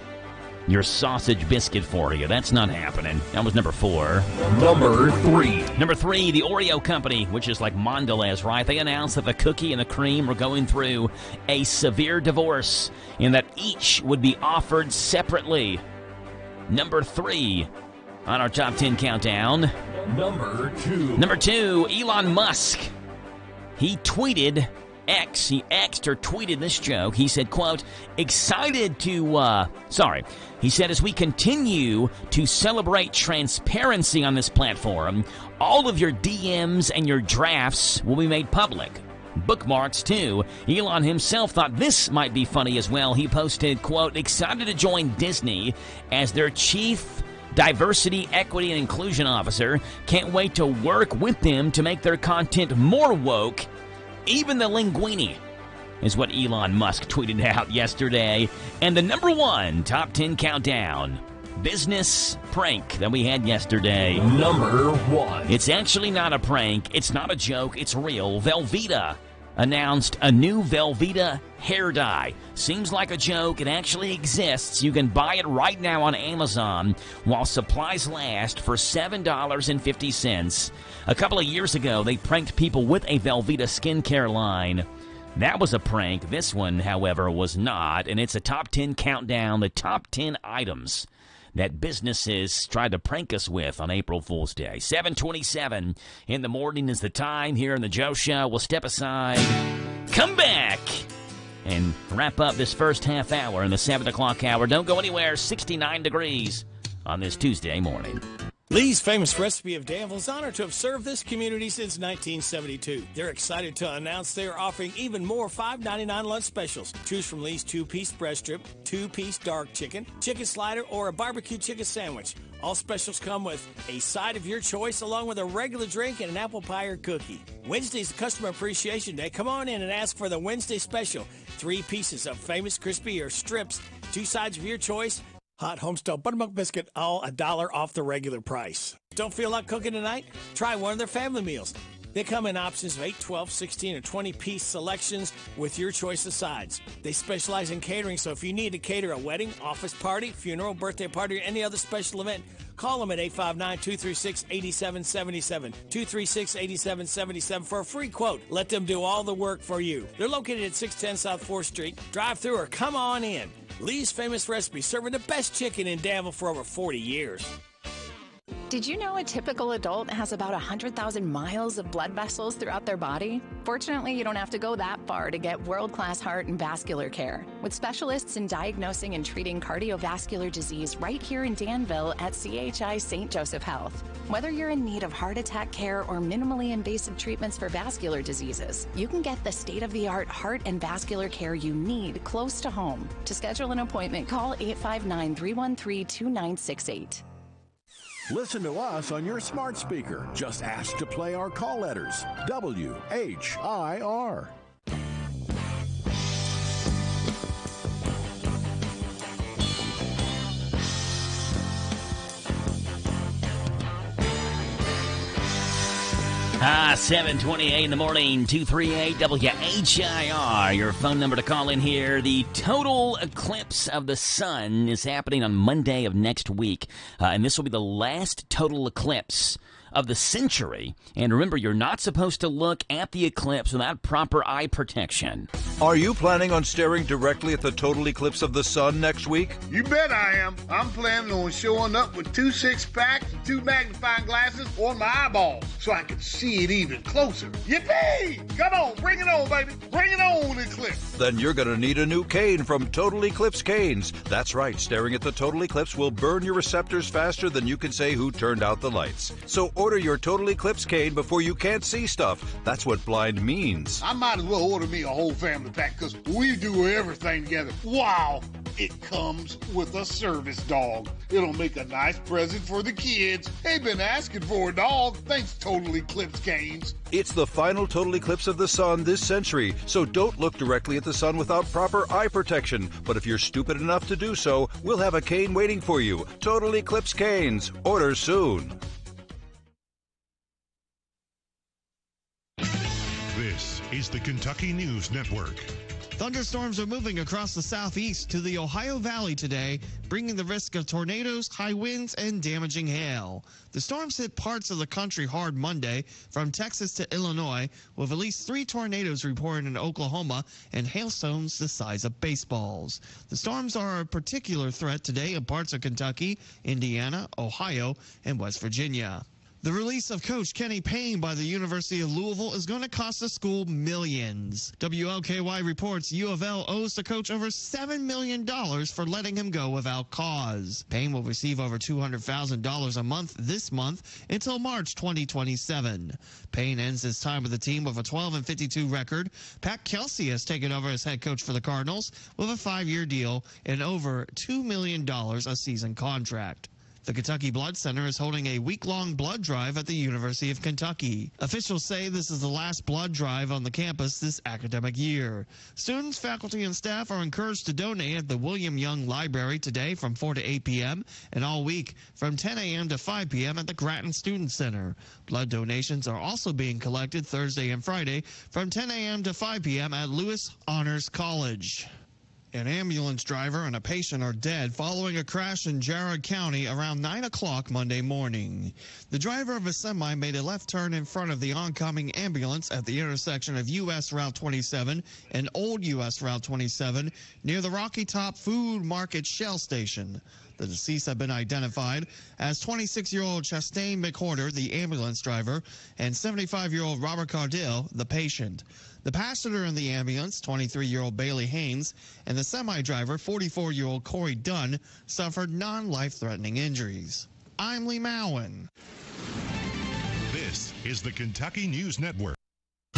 your sausage biscuit for you. That's not happening. That was number 4. Number 3. Number 3, the Oreo company, which is like Mondelez, right? They announced that the cookie and the cream were going through a severe divorce and that each would be offered separately. Number 3 on our top 10 countdown. Number 2. Number 2, Elon Musk. He tweeted he X'd or tweeted this joke. He said, quote, excited to, he said, as we continue to celebrate transparency on this platform, all of your DMs and your drafts will be made public. Bookmarks, too. Elon himself thought this might be funny as well. He posted, quote, excited to join Disney as their chief diversity, equity, and inclusion officer. Can't wait to work with them to make their content more woke. Even the linguini is what Elon Musk tweeted out yesterday. And the number 1 top 10 countdown business prank that we had yesterday. Number 1. It's actually not a prank. It's not a joke. It's real. Velveeta announced a new Velveeta hair dye. Seems like a joke. It actually exists. You can buy it right now on Amazon while supplies last for $7.50. A couple of years ago, they pranked people with a Velveeta skincare line. That was a prank. This one, however, was not, and it's a top 10 countdown, the top 10 items that businesses tried to prank us with on April Fool's Day. 7:27 in the morning is the time here in the Joe Show. We'll step aside, come back, and wrap up this first half hour in the 7 o'clock hour. Don't go anywhere. 69 degrees on this Tuesday morning. Lee's Famous Recipe of Danville is honored to have served this community since 1972. They're excited to announce they are offering even more $5.99 lunch specials. Choose from Lee's 2-piece breast strip, 2-piece dark chicken, chicken slider, or a barbecue chicken sandwich. All specials come with a side of your choice along with a regular drink and an apple pie or cookie. Wednesday's Customer Appreciation Day. Come on in and ask for the Wednesday special. 3 pieces of Famous Crispy or strips, 2 sides of your choice, hot Homestyle Buttermilk Biscuit, all $1 off the regular price. Don't feel like cooking tonight? Try one of their family meals. They come in options of 8, 12, 16, or 20-piece selections with your choice of sides. They specialize in catering, so if you need to cater a wedding, office party, funeral, birthday party, or any other special event, call them at 859-236-8777, 236-8777 for a free quote. Let them do all the work for you. They're located at 610 South 4th Street. Drive through or come on in. Lee's Famous Recipe, serving the best chicken in Danville for over 40 years. Did you know a typical adult has about 100,000 miles of blood vessels throughout their body? Fortunately, you don't have to go that far to get world-class heart and vascular care. With specialists in diagnosing and treating cardiovascular disease right here in Danville at CHI St. Joseph Health. Whether you're in need of heart attack care or minimally invasive treatments for vascular diseases, you can get the state-of-the-art heart and vascular care you need close to home. To schedule an appointment, call 859-313-2968. Listen to us on your smart speaker. Just ask to play our call letters. WHIR. Ah, 7:28 in the morning, 238 WHIR. Your phone number to call in here. The total eclipse of the sun is happening on Monday of next week. And this will be the last total eclipse of the century. And remember, you're not supposed to look at the eclipse without proper eye protection. Are you planning on staring directly at the total eclipse of the sun next week? You bet I am. I'm planning on showing up with 2 6-packs and 2 magnifying glasses on my eyeballs so I can see it even closer. Yippee! Come on, bring it on, baby. Bring it on, eclipse. Then you're going to need a new cane from Total Eclipse Canes. That's right, staring at the Total Eclipse will burn your receptors faster than you can say who turned out the lights. So order your Total Eclipse cane before you can't see stuff. That's what blind means. I might as well order me a whole family pack because we do everything together. Wow! It comes with a service dog. It'll make a nice present for the kids. They've been asking for a dog. Thanks, Total Eclipse Canes. It's the final total eclipse of the sun this century, so don't look directly at the sun without proper eye protection. But if you're stupid enough to do so, we'll have a cane waiting for you. Total Eclipse Canes. Order soon. This is the Kentucky News Network. Thunderstorms are moving across the southeast to the Ohio Valley today, bringing the risk of tornadoes, high winds, and damaging hail. The storms hit parts of the country hard Monday, from Texas to Illinois, with at least 3 tornadoes reported in Oklahoma and hailstones the size of baseballs. The storms are a particular threat today in parts of Kentucky, Indiana, Ohio, and West Virginia. The release of Coach Kenny Payne by the University of Louisville is going to cost the school millions. WLKY reports U of L owes the coach over $7 million for letting him go without cause. Payne will receive over $200,000 a month this month until March 2027. Payne ends his time with the team with a 12-52 record. Pat Kelsey has taken over as head coach for the Cardinals with a 5-year deal and over $2 million a season contract. The Kentucky Blood Center is holding a week-long blood drive at the University of Kentucky. Officials say this is the last blood drive on the campus this academic year. Students, faculty, and staff are encouraged to donate at the William Young Library today from 4 to 8 p.m. and all week from 10 a.m. to 5 p.m. at the Grattan Student Center. Blood donations are also being collected Thursday and Friday from 10 a.m. to 5 p.m. at Lewis Honors College. An ambulance driver and a patient are dead following a crash in Jarrett County around 9 o'clock Monday morning. The driver of a semi made a left turn in front of the oncoming ambulance at the intersection of U.S. Route 27 and Old U.S. Route 27 near the Rocky Top Food Market Shell Station. The deceased have been identified as 26-year-old Chastain McHorter, the ambulance driver, and 75-year-old Robert Cardell, the patient. The passenger in the ambulance, 23-year-old Bailey Haynes, and the semi-driver, 44-year-old Corey Dunn, suffered non-life-threatening injuries. I'm Lee Mowen. This is the Kentucky News Network.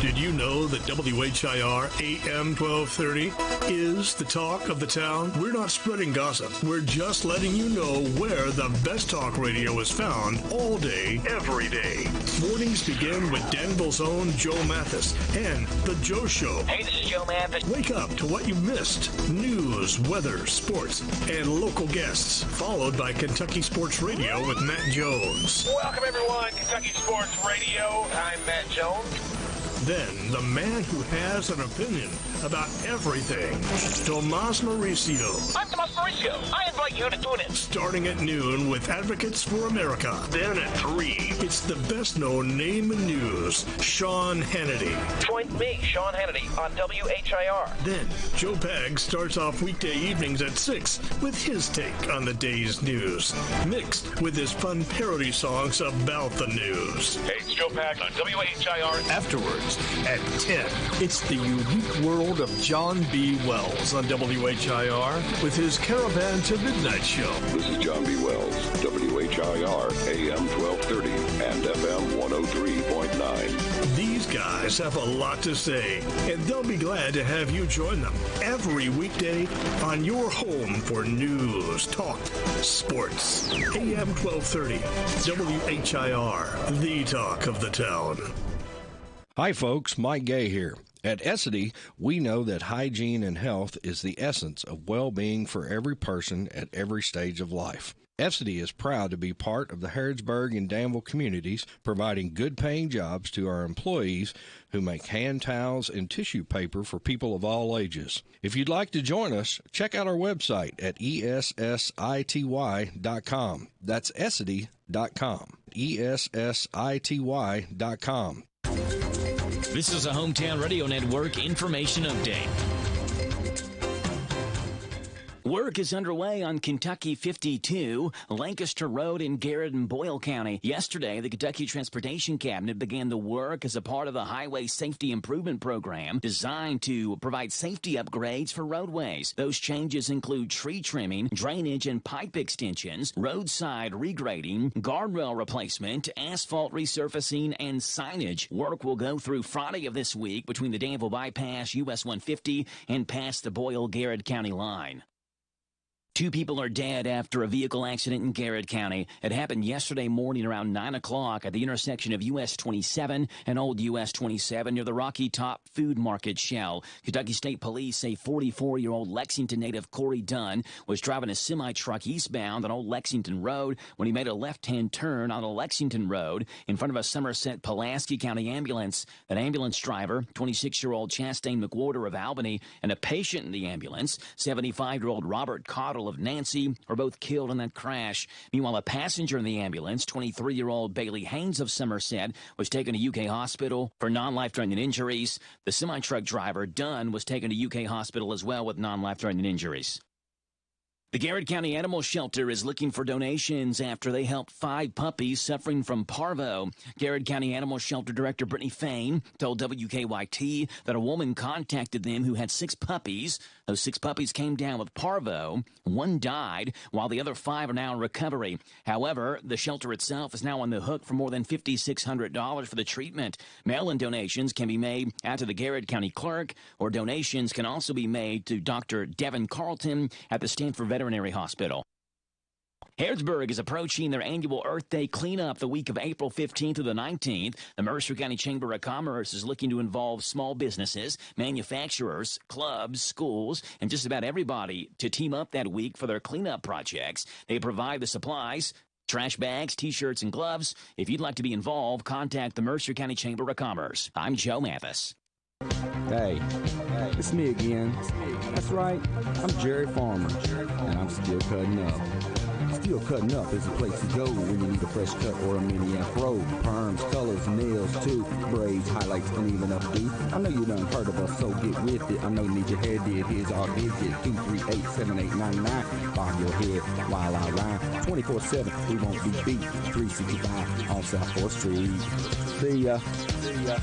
Did you know that WHIR AM 1230 is the talk of the town? We're not spreading gossip. We're just letting you know where the best talk radio is found all day, every day. Mornings begin with Danville's own Joe Mathis and The Joe Show. Hey, this is Joe Mathis. Wake up to what you missed. News, weather, sports, and local guests. Followed by Kentucky Sports Radio with Matt Jones. Welcome, everyone. Kentucky Sports Radio. I'm Matt Jones. Then, the man who has an opinion about everything, Tomas Mauricio. I'm Tomas Mauricio. I invite you to tune in. Starting at noon with Advocates for America. Then at 3, it's the best-known name in news, Sean Hannity. Join me, Sean Hannity, on WHIR. Then, Joe Pag starts off weekday evenings at 6 with his take on the day's news, mixed with his fun parody songs about the news. Hey, it's Joe Pag on WHIR. Afterwards, at 10, it's the unique world of John B. Wells on WHIR with his Caravan to Midnight show. This is John B. Wells, WHIR AM 1230 and FM 103.9. These guys have a lot to say, and they'll be glad to have you join them every weekday on your home for news, talk, sports. AM 1230, WHIR, the talk of the town. Hi folks, Mike Gay here. At Essity, we know that hygiene and health is the essence of well-being for every person at every stage of life. Essity is proud to be part of the Harrodsburg and Danville communities, providing good-paying jobs to our employees who make hand towels and tissue paper for people of all ages. If you'd like to join us, check out our website at ESSITY.com. That's Essity.com. ESSITY.com. This is a Hometown Radio Network information update. Work is underway on Kentucky 52, Lancaster Road in Garrett and Boyle County. Yesterday, the Kentucky Transportation Cabinet began the work as a part of the Highway Safety Improvement Program designed to provide safety upgrades for roadways. Those changes include tree trimming, drainage and pipe extensions, roadside regrading, guardrail replacement, asphalt resurfacing, and signage. Work will go through Friday of this week between the Danville Bypass, US 150, and past the Boyle-Garrett County line. 2 people are dead after a vehicle accident in Garrett County. It happened yesterday morning around 9 o'clock at the intersection of US 27 and Old US 27 near the Rocky Top Food Market Shell. Kentucky State Police say 44-year-old Lexington native Corey Dunn was driving a semi-truck eastbound on Old Lexington Road when he made a left-hand turn on a Lexington Road in front of a Somerset-Pulaski County ambulance. That ambulance driver, 26-year-old Chastain McWhorter of Albany, and a patient in the ambulance, 75-year-old Robert Cottle of Nancy, were both killed in that crash. Meanwhile, a passenger in the ambulance, 23-year-old Bailey Haynes of Somerset, was taken to UK Hospital for non-life-threatening injuries. The semi-truck driver, Dunn, was taken to UK Hospital as well with non-life-threatening injuries. The Garrett County Animal Shelter is looking for donations after they helped 5 puppies suffering from parvo. Garrett County Animal Shelter Director Brittany Fain told WKYT that a woman contacted them who had 6 puppies. Those 6 puppies came down with parvo. 1 died, while the other 5 are now in recovery. However, the shelter itself is now on the hook for more than $5,600 for the treatment. Mail-in donations can be made out to the Garrett County Clerk, or donations can also be made to Dr. Devin Carlton at the Stanford Veterinary Hospital. Harrodsburg is approaching their annual Earth Day cleanup the week of April 15th to the 19th. The Mercer County Chamber of Commerce is looking to involve small businesses, manufacturers, clubs, schools, and just about everybody to team up that week for their cleanup projects. They provide the supplies, trash bags, T-shirts, and gloves. If you'd like to be involved, contact the Mercer County Chamber of Commerce. I'm Joe Mathis. Hey, it's me again. That's right, I'm Jerry Farmer, and I'm still cutting up. Still Cutting Up is a place to go when you need a fresh cut or a mini afro. Perms, colors, nails too, braids, highlights, and even updo. I know you done heard of us, so get with it. I know you need your hair did. Here's our digit, 238-7899. Bob your head while I rhyme. 24/7, we won't be beat. 365 on South 4th Street. See ya. See ya.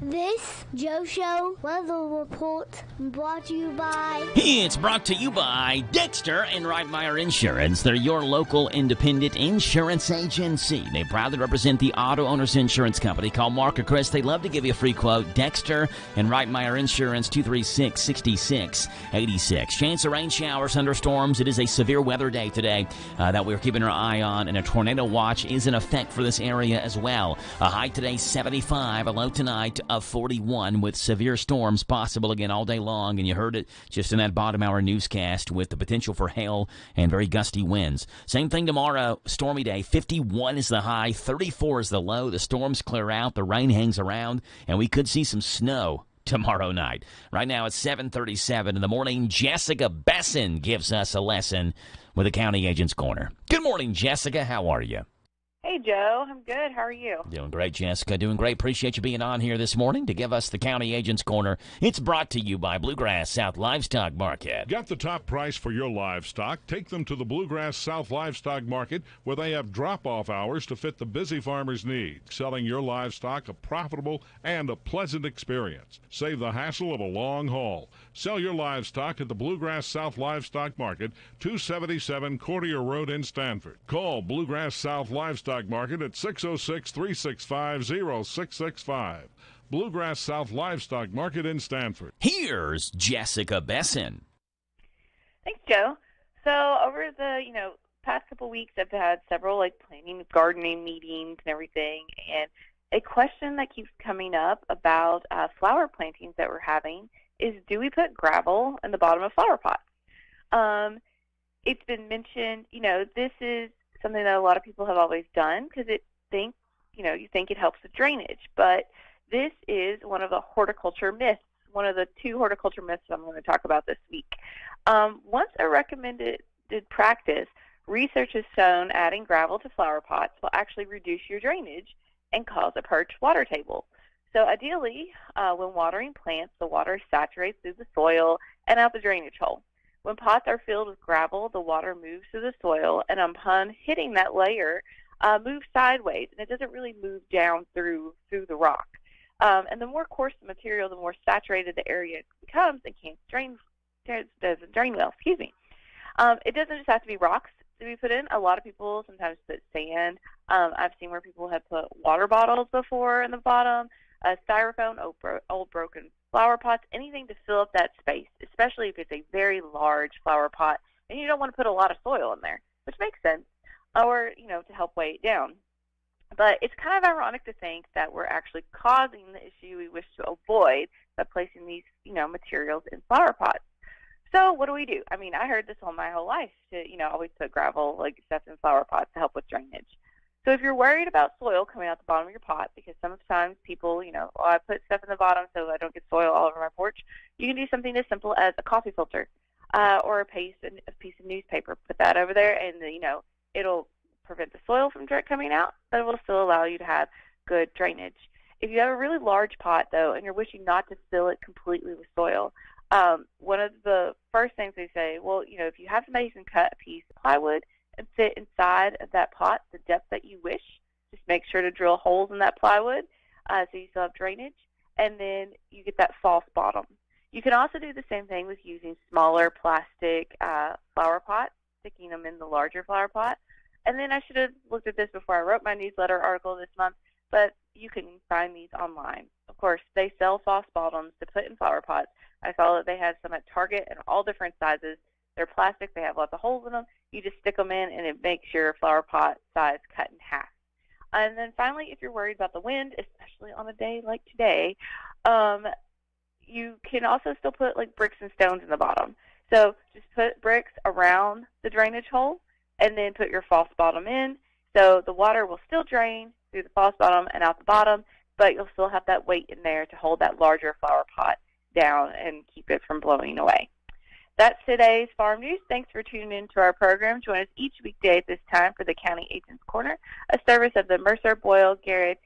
This Joe Show weather report brought to you by... It's brought to you by Dexter and Reitmeyer Insurance. They're your local independent insurance agency. They proudly represent the Auto Owners Insurance Company. Call Mark or Chris. They'd love to give you a free quote. Dexter and Reitmeyer Insurance, 236-6686. Chance of rain showers, thunderstorms. It is a severe weather day today that we're keeping our eye on, and a tornado watch is in effect for this area as well. A high today, 75. A low tonight of 41, with severe storms possible again all day long, and you heard it just in that bottom hour newscast with the potential for hail and very gusty winds. Same thing tomorrow, stormy day, 51 is the high, 34 is the low. The storms clear out, the rain hangs around, and we could see some snow tomorrow night. Right now it's 7:37 in the morning. Jessica Besson gives us a lesson with the County Agent's Corner. Good morning, Jessica. How are you? Hey, Joe. I'm good. How are you? Doing great, Jessica. Doing great. Appreciate you being on here this morning to give us the County Agent's Corner. It's brought to you by Bluegrass South Livestock Market. Got the top price for your livestock? Take them to the Bluegrass South Livestock Market, where they have drop-off hours to fit the busy farmer's needs. Selling your livestock a profitable and a pleasant experience. Save the hassle of a long haul. Sell your livestock at the Bluegrass South Livestock Market, 277 Courtier Road in Stanford. Call Bluegrass South Livestock Market at 606-365-0665. Bluegrass South Livestock Market in Stanford. Here's Jessica Besson. Thanks, Joe. So over the past couple weeks, I've had several planning, gardening meetings and everything, and a question that keeps coming up about flower plantings that we're having is, do we put gravel in the bottom of flower pots? It's been mentioned, this is something that a lot of people have always done because you think it helps with drainage. But this is one of the horticulture myths, one of the 2 horticulture myths I'm going to talk about this week. Once a recommended practice, research has shown adding gravel to flower pots will actually reduce your drainage and cause a perched water table. So ideally, when watering plants, the water saturates through the soil and out the drainage hole. When pots are filled with gravel, the water moves through the soil, and upon hitting that layer, moves sideways, and it doesn't really move down through the rock. And the more coarse the material, the more saturated the area becomes and doesn't drain well. Excuse me. It doesn't just have to be rocks to be put in. A lot of people sometimes put sand. I've seen where people have put water bottles before in the bottom, styrofoam, old broken flower pots, anything to fill up that space, especially if it's a very large flower pot and you don't want to put a lot of soil in there, which makes sense, or, to help weigh it down. But it's kind of ironic to think that we're actually causing the issue we wish to avoid by placing these, materials in flower pots. So what do we do? I mean, I heard this all my whole life to, always put gravel, like stuff in flower pots to help with drainage. So if you're worried about soil coming out the bottom of your pot, because sometimes people, I put stuff in the bottom so I don't get soil all over my porch, you can do something as simple as a coffee filter or a piece of newspaper. Put that over there, and, it'll prevent the soil from coming out, but it will still allow you to have good drainage. If you have a really large pot, though, and you're wishing not to fill it completely with soil, one of the first things they say, if you have somebody who can cut a piece of plywood and fit inside of that pot the depth that you wish, just make sure to drill holes in that plywood so you still have drainage, and then you get that false bottom. You can also do the same thing with using smaller plastic flower pots, sticking them in the larger flower pot. And then I should have looked at this before I wrote my newsletter article this month, but you can find these online. Of course, they sell false bottoms to put in flower pots. I saw that they had some at Target in all different sizes. They're plastic. They have lots of holes in them. You just stick them in, and it makes your flower pot size cut in half. And then finally, if you're worried about the wind, especially on a day like today, you can also still put like bricks and stones in the bottom. So just put bricks around the drainage hole, and then put your false bottom in. So the water will still drain through the false bottom and out the bottom, but you'll still have that weight in there to hold that larger flower pot down and keep it from blowing away. That's today's Farm News. Thanks for tuning in to our program. Join us each weekday at this time for the County Agent's Corner, a service of the Mercer, Boyle, Garrett,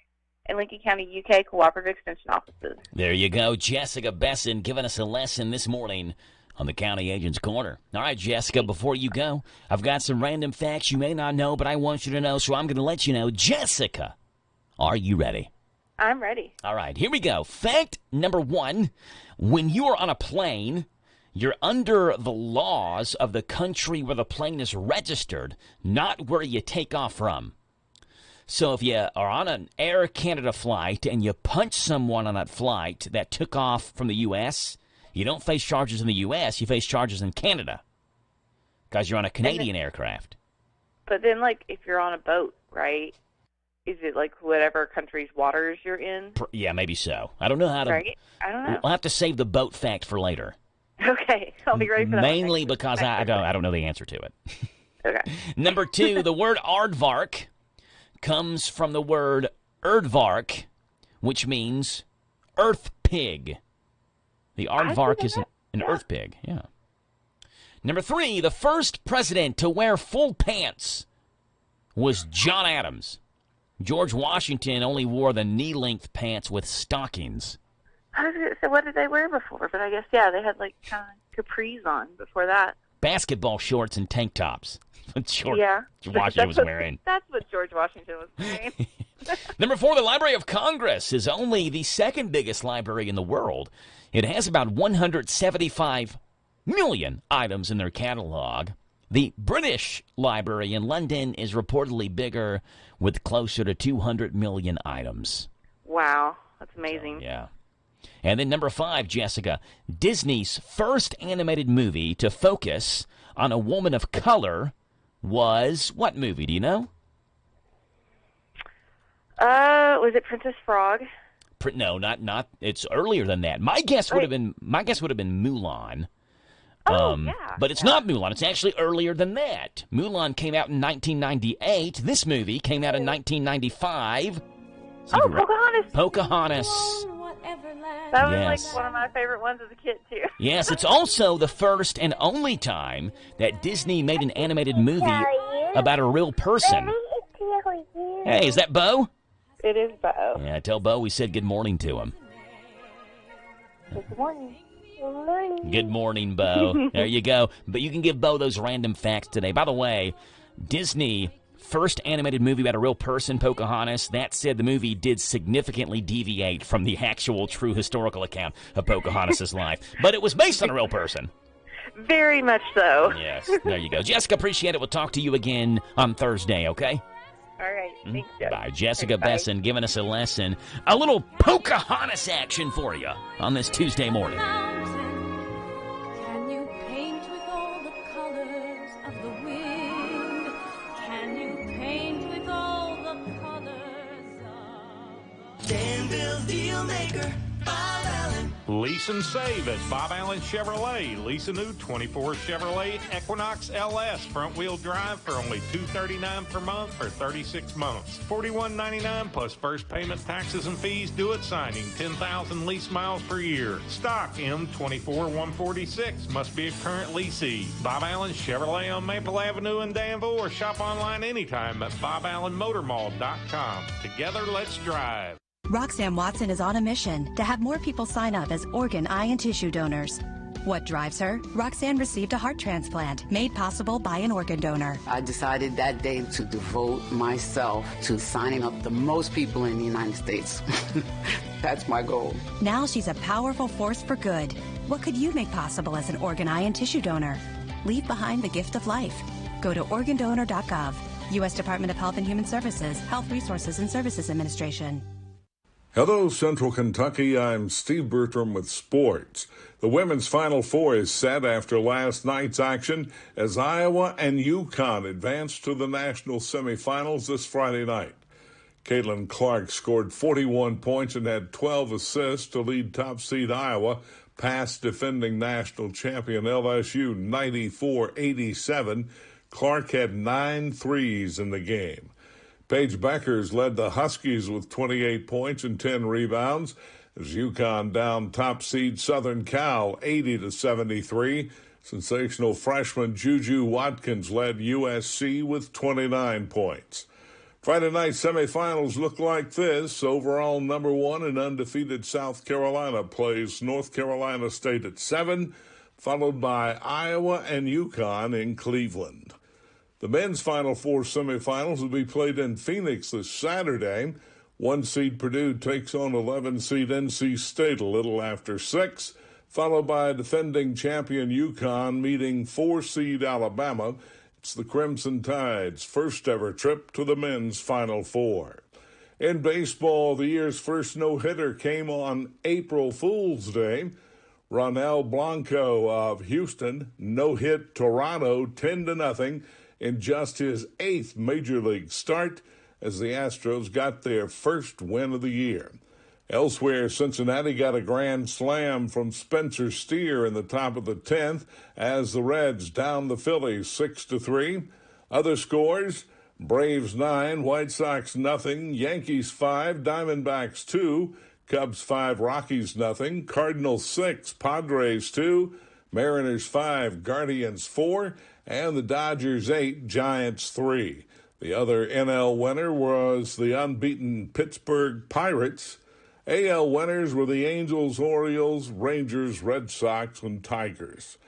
and Lincoln County, UK Cooperative Extension Offices. There you go. Jessica Besson giving us a lesson this morning on the County Agent's Corner. All right, Jessica, before you go, I've got some random facts you may not know, but I want you to know, so I'm going to let you know. Jessica, are you ready? I'm ready. All right, here we go. Fact number 1, when you are on a plane, you're under the laws of the country where the plane is registered, not where you take off from. So if you are on an Air Canada flight and you punch someone on that flight that took off from the U.S., you don't face charges in the U.S., you face charges in Canada because you're on a Canadian aircraft. But then, if you're on a boat, right, is it, whatever country's waters you're in? Yeah, maybe so. I don't know how to... Right? I don't know. We'll have to save the boat fact for later. Okay, I'll be ready for that. Mainly because I don't know the answer to it. Okay. Number 2, the word aardvark comes from the word erdvark, which means earth pig. The aardvark is an earth pig, yeah. Number 3, the first president to wear full pants was John Adams. George Washington only wore the knee-length pants with stockings. I was going to say, what did they wear before? But I guess, yeah, they had, kind of capris on before that. Basketball shorts and tank tops. George Washington was wearing. That's what George Washington was wearing. Number 4, the Library of Congress is only the second biggest library in the world. It has about 175 million items in their catalog. The British Library in London is reportedly bigger with closer to 200 million items. Wow, that's amazing. So, yeah. And then number 5, Jessica, Disney's first animated movie to focus on a woman of color was what movie? Do you know? Was it Princess Frog? No, not. It's earlier than that. My guess would have been Mulan. Yeah. But it's not Mulan. It's actually earlier than that. Mulan came out in 1998. This movie came out in 1995. Pocahontas. Pocahontas. That was one of my favorite ones as a kid, too. Yes, it's also the first and only time that Disney made an animated movie about a real person. Hey, is that Bo? It is Bo. Yeah, tell Bo we said good morning to him. Good morning. Good morning. Good morning, Bo. There you go. But you can give Bo those random facts today. By the way, Disney, first animated movie about a real person, Pocahontas. That said, the movie did significantly deviate from the actual true historical account of Pocahontas' life. But it was based on a real person. Very much so. Yes, there you go. Jessica, appreciate it. We'll talk to you again on Thursday, okay? All right. Thanks, Jeff. Bye. Jessica Bye. Besson giving us a lesson. A little Pocahontas action for you on this Tuesday morning. Can you paint with all the colors of the wind? Can you paint with all the colors of Danville's Deal Maker, Bob Allen. Lease and save at Bob Allen Chevrolet. Lease a new 24 Chevrolet Equinox LS front-wheel drive for only $239 per month for 36 months. $41.99 plus first payment, taxes, and fees due at signing. 10,000 lease miles per year. Stock M24-146. Must be a current leasee. Bob Allen Chevrolet on Maple Avenue in Danville, or shop online anytime at boballenmotormall.com. Together, let's drive. Roxanne Watson is on a mission to have more people sign up as organ, eye, and tissue donors. What drives her? Roxanne received a heart transplant made possible by an organ donor. I decided that day to devote myself to signing up the most people in the United States. That's my goal. Now she's a powerful force for good. What could you make possible as an organ, eye, and tissue donor? Leave behind the gift of life. Go to organdonor.gov. U.S. Department of Health and Human Services, Health Resources and Services Administration. Hello, Central Kentucky. I'm Steve Bertram with sports. The women's Final Four is set after last night's action as Iowa and UConn advanced to the national semifinals this Friday night. Caitlin Clark scored 41 points and had 12 assists to lead top seed Iowa past defending national champion LSU 94-87. Clark had 9 threes in the game. Paige Beckers led the Huskies with 28 points and 10 rebounds as UConn downed top seed Southern Cal 80-73. Sensational freshman Juju Watkins led USC with 29 points. Friday night semifinals look like this. Overall number 1 and undefeated South Carolina plays North Carolina State at 7, followed by Iowa and UConn in Cleveland. The men's Final Four semifinals will be played in Phoenix this Saturday. 1 seed Purdue takes on 11 seed NC State a little after 6, followed by defending champion UConn meeting 4 seed Alabama. It's the Crimson Tide's first ever trip to the men's Final Four. In baseball, the year's first no-hitter came on April Fool's Day. Ronel Blanco of Houston no-hit Toronto 10-0. In just his 8th Major League start as the Astros got their first win of the year. Elsewhere, Cincinnati got a grand slam from Spencer Steer in the top of the 10th as the Reds downed the Phillies 6-3. Other scores, Braves 9, White Sox nothing, Yankees 5, Diamondbacks 2, Cubs 5, Rockies nothing, Cardinals 6, Padres 2, Mariners 5, Guardians 4, and the Dodgers 8, Giants 3. The other NL winner was the unbeaten Pittsburgh Pirates. AL winners were the Angels, Orioles, Rangers, Red Sox, and Tigers.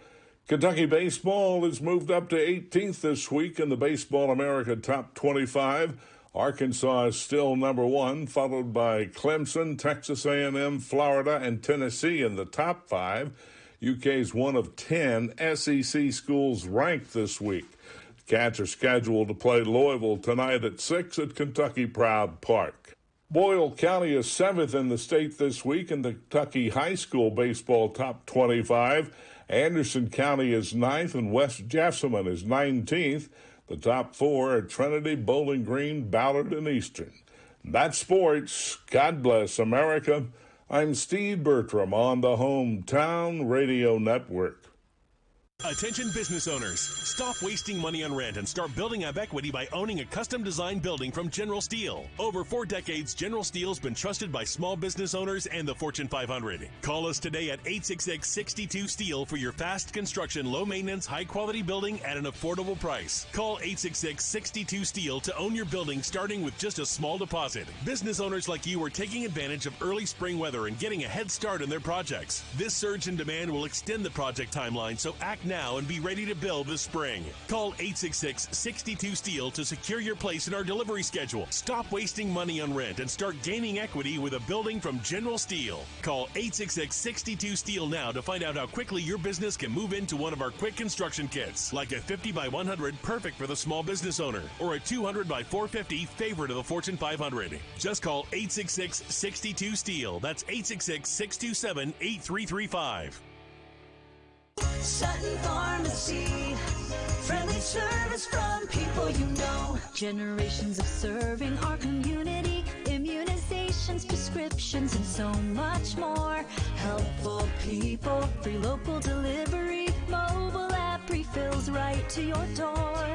Kentucky baseball has moved up to 18th this week in the Baseball America Top 25. Arkansas is still number 1, followed by Clemson, Texas A&M, Florida, and Tennessee in the top 5. UK's one of 10 SEC schools ranked this week. The Cats are scheduled to play Louisville tonight at 6 at Kentucky Proud Park. Boyle County is 7th in the state this week in the Kentucky High School Baseball Top 25. Anderson County is 9th and West Jessamine is 19th. The top 4 are Trinity, Bowling Green, Ballard, and Eastern. That's sports. God bless America. I'm Steve Bertram on the Hometown Radio Network. Attention business owners, stop wasting money on rent and start building up equity by owning a custom-designed building from General Steel. Over 4 decades, General Steel's been trusted by small business owners and the Fortune 500. Call us today at 866-62-STEEL for your fast construction, low-maintenance, high-quality building at an affordable price. Call 866-62-STEEL to own your building starting with just a small deposit. Business owners like you are taking advantage of early spring weather and getting a head start on their projects. This surge in demand will extend the project timeline, so act now and be ready to build this spring. Call 866-62-STEEL to secure your place in our delivery schedule. Stop wasting money on rent and start gaining equity with a building from General Steel. Call 866-62-STEEL now to find out how quickly your business can move into one of our quick construction kits, like a 50 by 100 perfect for the small business owner, or a 200 by 450 favorite of the Fortune 500. Just call 866-62-STEEL. That's 866-627-8335. Sutton Pharmacy, friendly service from people you know. Generations of serving our community, immunizations, prescriptions, and so much more. Helpful people, Free local delivery, mobile app refills right to your door.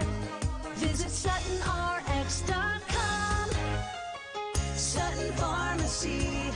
visit SuttonRx.com. Sutton Pharmacy,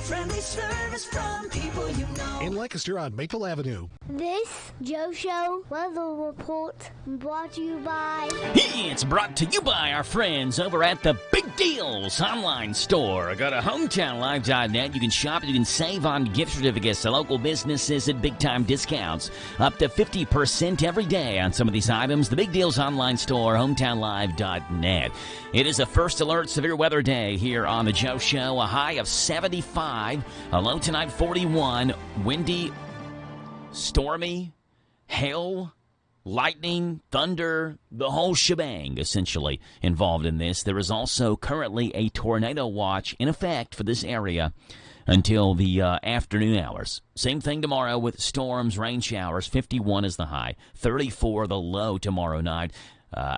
friendly service from people you know. In Lancaster on Maple Avenue. This Joe Show weather report brought to you by... It's brought to you by our friends over at the Big Deals online store. Go to hometownlive.net. You can shop, you can save on gift certificates to local businesses at big-time discounts. Up to 50% every day on some of these items. The Big Deals online store, hometownlive.net. It is a first alert severe weather day here on the Joe Show. A high of 75, a low tonight 41, windy, stormy, hail, lightning, thunder, the whole shebang essentially involved in this. There is also currently a tornado watch in effect for this area until the afternoon hours. Same thing tomorrow with storms, rain showers. 51 is the high, 34 the low tomorrow night.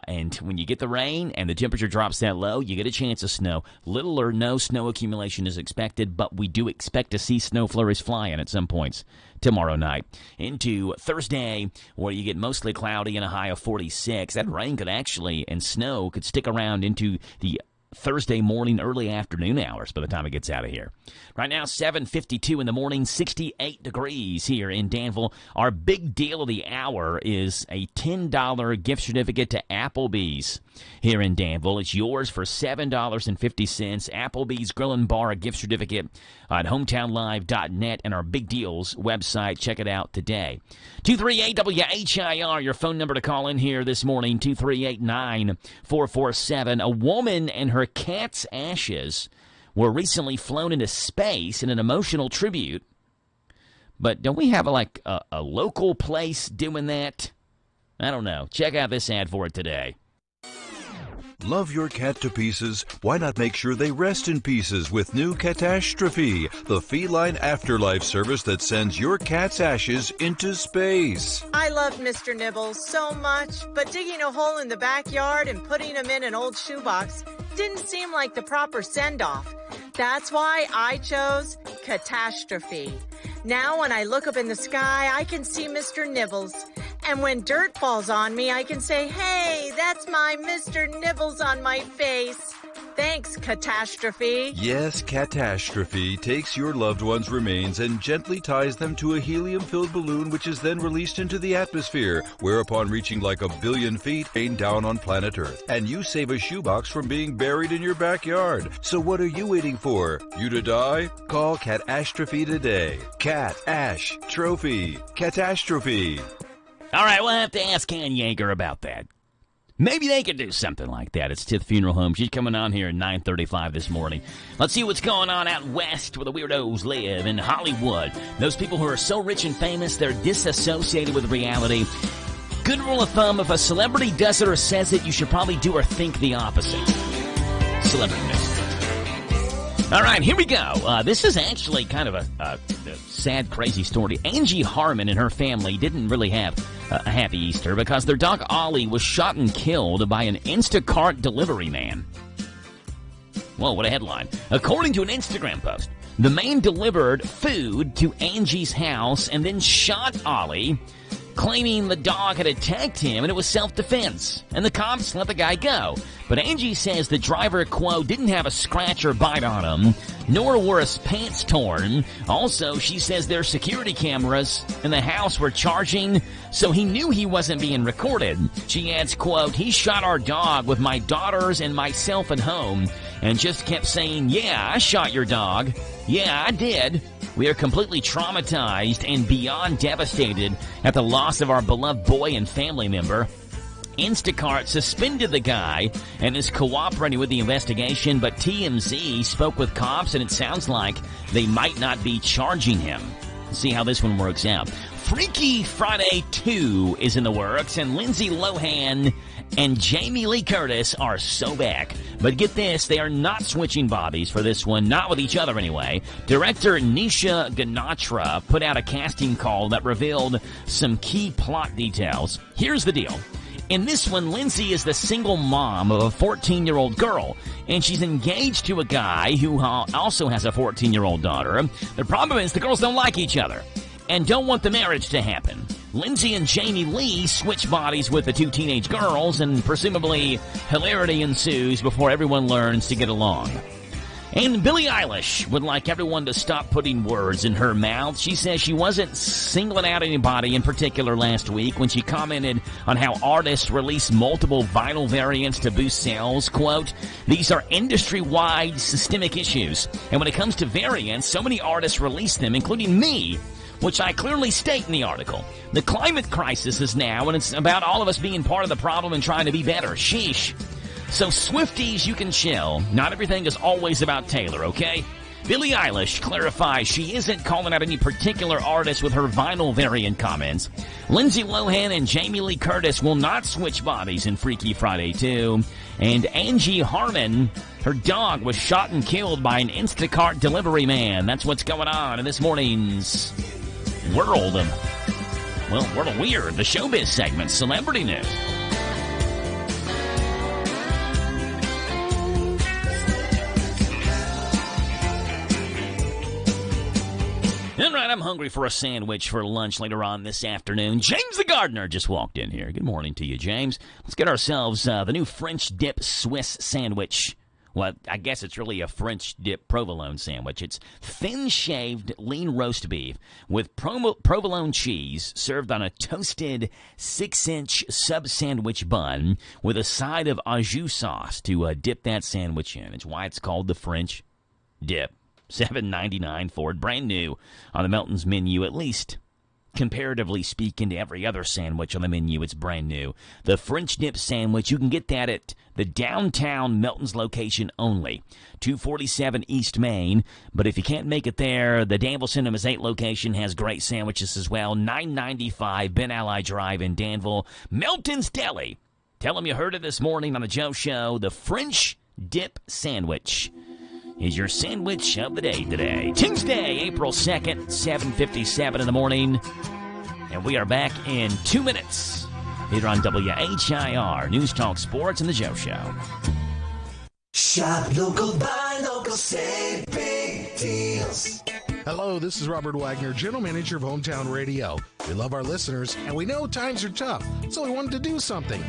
And when you get the rain and the temperature drops that low, you get a chance of snow. Little or no snow accumulation is expected, but we do expect to see snow flurries flying at some points tomorrow night. Into Thursday, where you get mostly cloudy and a high of 46. That rain could actually, and snow could stick around into the Thursday morning, early afternoon hours by the time it gets out of here. Right now, 7:52 in the morning, 68 degrees here in Danville. Our big deal of the hour is a $10 gift certificate to Applebee's here in Danville. It's yours for $7.50. Applebee's Grill and Bar, a gift certificate at hometownlive.net and our Big Deals website. Check it out today. 238-WHIR, your phone number to call in here this morning, 238-9447. A woman and her cat's ashes were recently flown into space in an emotional tribute. But don't we have a local place doing that? I don't know. Check out this ad for it today. Love your cat to pieces? Why not make sure they rest in pieces with new Catastrophe, the feline afterlife service that sends your cat's ashes into space. I loved Mr. Nibbles so much, but digging a hole in the backyard and putting him in an old shoebox didn't seem like the proper send-off. That's why I chose Catastrophe. Now when I look up in the sky, I can see Mr. Nibbles. And when dirt falls on me, I can say, hey, that's my Mr. Nibbles on my face. Thanks, Catastrophe. Yes, Catastrophe takes your loved one's remains and gently ties them to a helium-filled balloon, which is then released into the atmosphere, where upon reaching like 1 billion feet, rain down on planet Earth. And you save a shoebox from being buried in your backyard. So what are you waiting for? You to die? Call Catastrophe today. Cat Ash Trophy. Catastrophe. All right, we'll have to ask Ann Yeager about that. Maybe they could do something like that. It's Tith Funeral Home. She's coming on here at 9:35 this morning. Let's see what's going on out west where the weirdos live in Hollywood. Those people who are so rich and famous, they're disassociated with reality. Good rule of thumb, if a celebrity does it or says it, you should probably do or think the opposite. Celebrity mystery. All right, here we go. This is actually kind of a sad, crazy story. Angie Harmon and her family didn't really have a happy Easter because their dog Ollie was shot and killed by an Instacart delivery man. Whoa, what a headline. According to an Instagram post, the man delivered food to Angie's house and then shot Ollie claiming the dog had attacked him and it was self-defense, and the cops let the guy go. But Angie says the driver, quote, didn't have a scratch or bite on him, nor were his pants torn. Also, she says their security cameras in the house were charging, so he knew he wasn't being recorded. She adds, quote, he shot our dog with my daughters and myself at home and just kept saying, yeah, I shot your dog. Yeah, I did. We are completely traumatized and beyond devastated at the loss of our beloved boy and family member. Instacart suspended the guy and is cooperating with the investigation, but TMZ spoke with cops and it sounds like they might not be charging him. Let's see how this one works out. Freaky Friday 2 is in the works, and Lindsay Lohan and Jamie Lee Curtis are so back. But get this, they are not switching bodies for this one, not with each other anyway. Director Nisha Ganatra put out a casting call that revealed some key plot details. Here's the deal. In this one, Lindsay is the single mom of a 14-year-old girl, and she's engaged to a guy who also has a 14-year-old daughter. The problem is the girls don't like each other and don't want the marriage to happen. Lindsay and Jamie Lee switch bodies with the two teenage girls, and presumably hilarity ensues before everyone learns to get along. And Billie Eilish would like everyone to stop putting words in her mouth. She says she wasn't singling out anybody in particular last week when she commented on how artists release multiple vinyl variants to boost sales. Quote, these are industry-wide systemic issues. And when it comes to variants, so many artists release them, including me, which I clearly state in the article. The climate crisis is now, and it's about all of us being part of the problem and trying to be better. Sheesh. So Swifties, you can chill. Not everything is always about Taylor, okay? Billie Eilish clarifies she isn't calling out any particular artist with her vinyl variant comments. Lindsay Lohan and Jamie Lee Curtis will not switch bodies in Freaky Friday 2. And Angie Harmon, her dog was shot and killed by an Instacart delivery man. That's what's going on in this morning's World of WHIR, the showbiz segment, celebrity news. All right, I'm hungry for a sandwich for lunch later on this afternoon. James the gardener just walked in here. Good morning to you, James. Let's get ourselves the new French dip Swiss sandwich. Well, I guess it's really a French dip provolone sandwich. It's thin-shaved lean roast beef with provolone cheese served on a toasted 6-inch sub-sandwich bun with a side of au jus sauce to dip that sandwich in. It's why it's called the French dip. $7.99 for it, brand new on the Melton's menu, at least comparatively speaking to every other sandwich on the menu. It's brand new. The French dip sandwich, you can get that at the downtown Melton's location only, 247 East Main. But if you can't make it there, the Danville Cinemas 8 location has great sandwiches as well. 995 Ben Ally Drive in Danville. Melton's Deli. Tell them you heard it this morning on the Joe Show. The French dip sandwich is your sandwich of the day today. Tuesday, April 2nd, 7:57 in the morning. And we are back in 2 minutes here on WHIR, News Talk Sports and the Joe Show. Shop local, buy local, save big deals. Hello, this is Robert Wagner, General Manager of Hometown Radio. We love our listeners, and we know times are tough, so we wanted to do something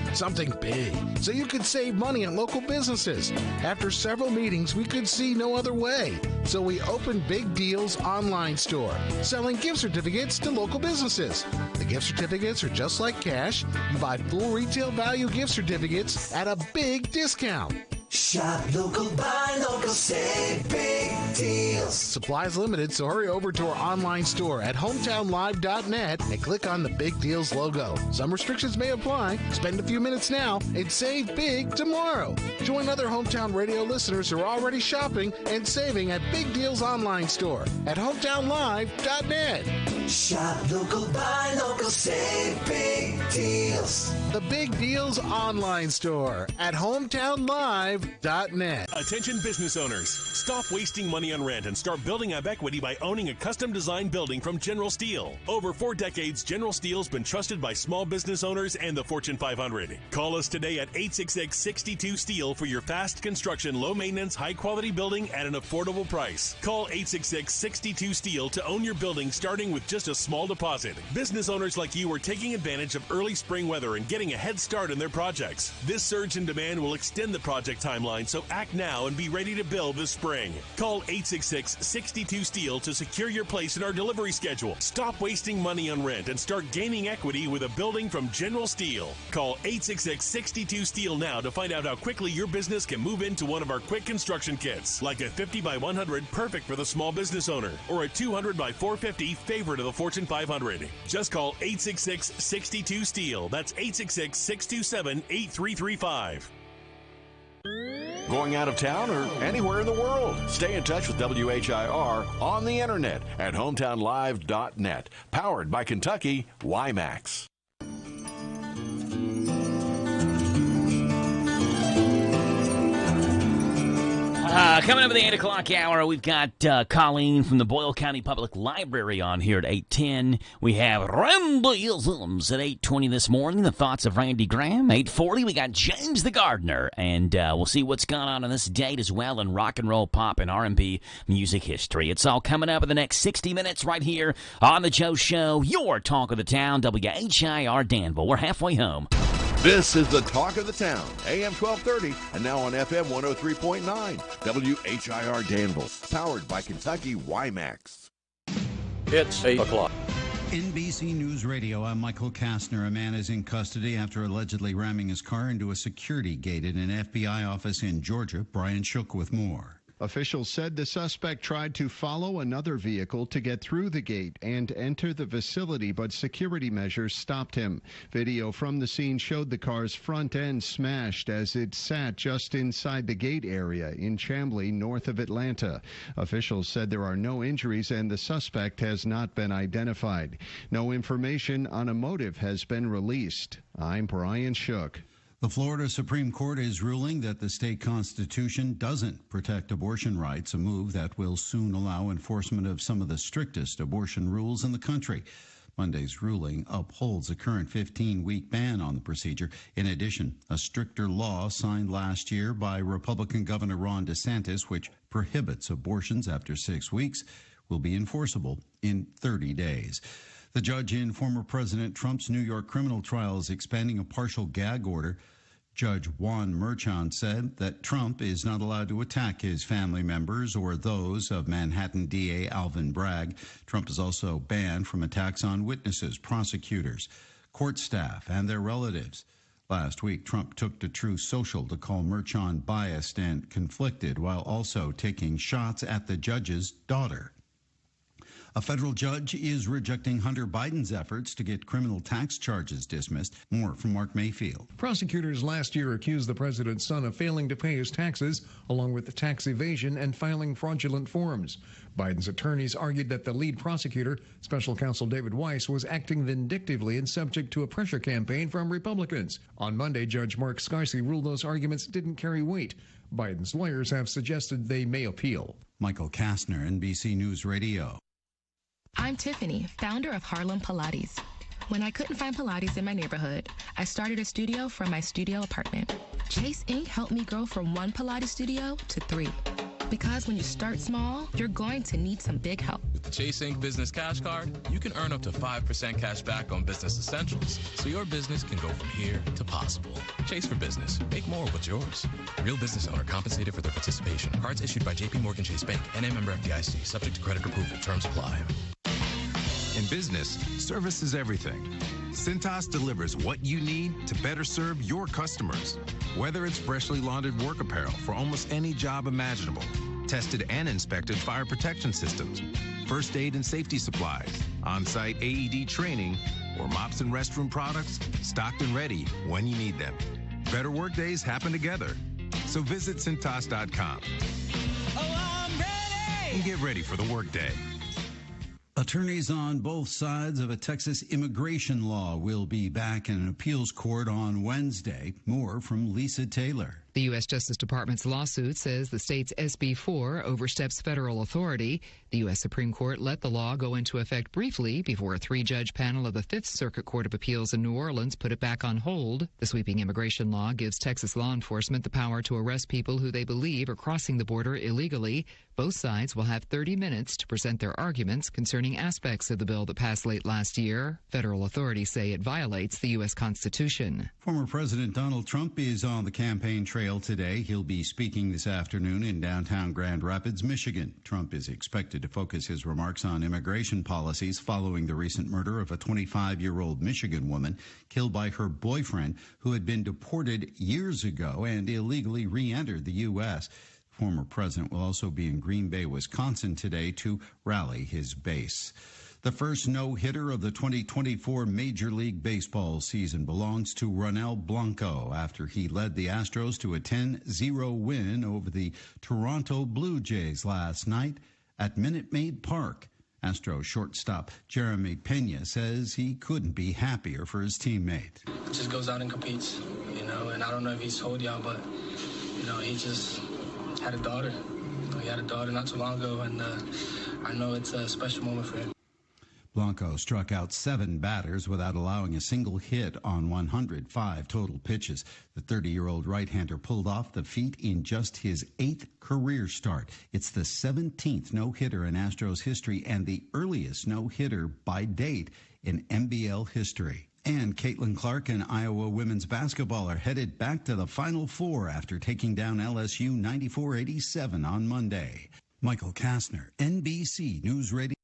big, so you could save money on local businesses. After several meetings, we could see no other way, so we opened Big Deals online store, selling gift certificates to local businesses. The gift certificates are just like cash. You buy full retail value gift certificates at a big discount. Shop local, buy local, save big deals. Supplies limited, so hurry over to our online store at hometownlive.net and click on the Big Deals logo. Some restrictions may apply. Spend a few minutes now and save big tomorrow. Join other Hometown Radio listeners who are already shopping and saving at Big Deals online store at hometownlive.net. Shop local, buy local, save big deals. The Big Deals online store at hometownlive.net. HomeTownLive.net. Attention business owners. Stop wasting money on rent and start building up equity by owning a custom designed building from General Steel. Over 4 decades, General Steel's been trusted by small business owners and the Fortune 500. Call us today at 866-62-STEEL for your fast construction, low maintenance, high quality building at an affordable price. Call 866-62-STEEL to own your building starting with just a small deposit. Business owners like you are taking advantage of early spring weather and getting a head start in their projects. This surge in demand will extend the project timeline, so act now and be ready to build this spring. Call 866-62-STEEL to secure your place in our delivery schedule. Stop wasting money on rent and start gaining equity with a building from General Steel. Call 866-62-STEEL now to find out how quickly your business can move into one of our quick construction kits, like a 50 by 100 perfect for the small business owner, or a 200 by 450 favorite of the Fortune 500. Just call 866-62-STEEL. That's 866-627-8335. Going out of town or anywhere in the world? Stay in touch with WHIR on the internet at HometownLive.net. Powered by Kentucky WiMAX. Coming up at the 8 o'clock hour, we've got Colleen from the Boyle County Public Library on here at 8:10. We have Randyisms at 8:20 this morning, the thoughts of Randy Graham. 8:40, we got James the Gardener, and we'll see what's going on this date as well in rock and roll, pop, and R&B music history. It's all coming up in the next 60 minutes right here on The Joe Show, your talk of the town, WHIR Danville. We're halfway home. This is the Talk of the Town, AM 1230, and now on FM 103.9, WHIR Danville, powered by Kentucky WiMAX. It's 8 o'clock. NBC News Radio, I'm Michael Kastner. A man is in custody after allegedly ramming his car into a security gate at an FBI office in Georgia. Brian Shook with more. Officials said the suspect tried to follow another vehicle to get through the gate and enter the facility, but security measures stopped him. Video from the scene showed the car's front end smashed as it sat just inside the gate area in Chamblee, north of Atlanta. Officials said there are no injuries and the suspect has not been identified. No information on a motive has been released. I'm Brian Shook. The Florida Supreme Court is ruling that the state constitution doesn't protect abortion rights, a move that will soon allow enforcement of some of the strictest abortion rules in the country. Monday's ruling upholds a current 15-week ban on the procedure. In addition, a stricter law signed last year by Republican Governor Ron DeSantis, which prohibits abortions after 6 weeks, will be enforceable in 30 days. The judge in former President Trump's New York criminal trial is expanding a partial gag order. Judge Juan Merchan said that Trump is not allowed to attack his family members or those of Manhattan DA Alvin Bragg. Trump is also banned from attacks on witnesses, prosecutors, court staff, and their relatives. Last week, Trump took to Truth Social to call Merchan biased and conflicted, while also taking shots at the judge's daughter. A federal judge is rejecting Hunter Biden's efforts to get criminal tax charges dismissed. More from Mark Mayfield. Prosecutors last year accused the president's son of failing to pay his taxes, along with the tax evasion and filing fraudulent forms. Biden's attorneys argued that the lead prosecutor, special counsel David Weiss, was acting vindictively and subject to a pressure campaign from Republicans. On Monday, Judge Mark Scarcy ruled those arguments didn't carry weight. Biden's lawyers have suggested they may appeal. Michael Kastner, NBC News Radio. I'm Tiffany, founder of Harlem Pilates. When I couldn't find Pilates in my neighborhood, I started a studio from my studio apartment. Chase Inc. helped me grow from 1 Pilates studio to 3. Because when you start small, you're going to need some big help. With the Chase Inc. Business Cash Card, you can earn up to 5% cash back on business essentials, so your business can go from here to possible. Chase for business. Make more what's yours. Real business owner compensated for their participation. Cards issued by JP Morgan Chase Bank, NA member FDIC, subject to credit approval. Terms apply. In business, service is everything. Cintas delivers what you need to better serve your customers. Whether it's freshly laundered work apparel for almost any job imaginable, tested and inspected fire protection systems, first aid and safety supplies, on-site AED training, or mops and restroom products, stocked and ready when you need them. Better work days happen together. So visit Cintas.com. Oh, I'm ready! And get ready for the workday. Attorneys on both sides of a Texas immigration law will be back in an appeals court on Wednesday. More from Lisa Taylor. The U.S. Justice Department's lawsuit says the state's SB 4 oversteps federal authority. The U.S. Supreme Court let the law go into effect briefly before a 3-judge panel of the Fifth Circuit Court of Appeals in New Orleans put it back on hold. The sweeping immigration law gives Texas law enforcement the power to arrest people who they believe are crossing the border illegally. Both sides will have 30 minutes to present their arguments concerning aspects of the bill that passed late last year. Federal authorities say it violates the U.S. Constitution. Former President Donald Trump is on the campaign trail today. He'll be speaking this afternoon in downtown Grand Rapids, Michigan. Trump is expected to focus his remarks on immigration policies following the recent murder of a 25-year-old Michigan woman killed by her boyfriend, who had been deported years ago and illegally re-entered the U.S. Former president will also be in Green Bay, Wisconsin today to rally his base. The first no-hitter of the 2024 Major League Baseball season belongs to Ronel Blanco after he led the Astros to a 10-0 win over the Toronto Blue Jays last night at Minute Maid Park. Astros shortstop Jeremy Pena says he couldn't be happier for his teammate. Just goes out and competes, and I don't know if he's told y'all, but, he just had a daughter. He had a daughter not too long ago, and I know it's a special moment for him. Blanco struck out 7 batters without allowing a single hit on 105 total pitches. The 30-year-old right-hander pulled off the feat in just his 8th career start. It's the 17th no-hitter in Astros history and the earliest no-hitter by date in NBL history. And Caitlin Clark and Iowa women's basketball are headed back to the Final Four after taking down LSU 94-87 on Monday. Michael Kastner, NBC News Radio.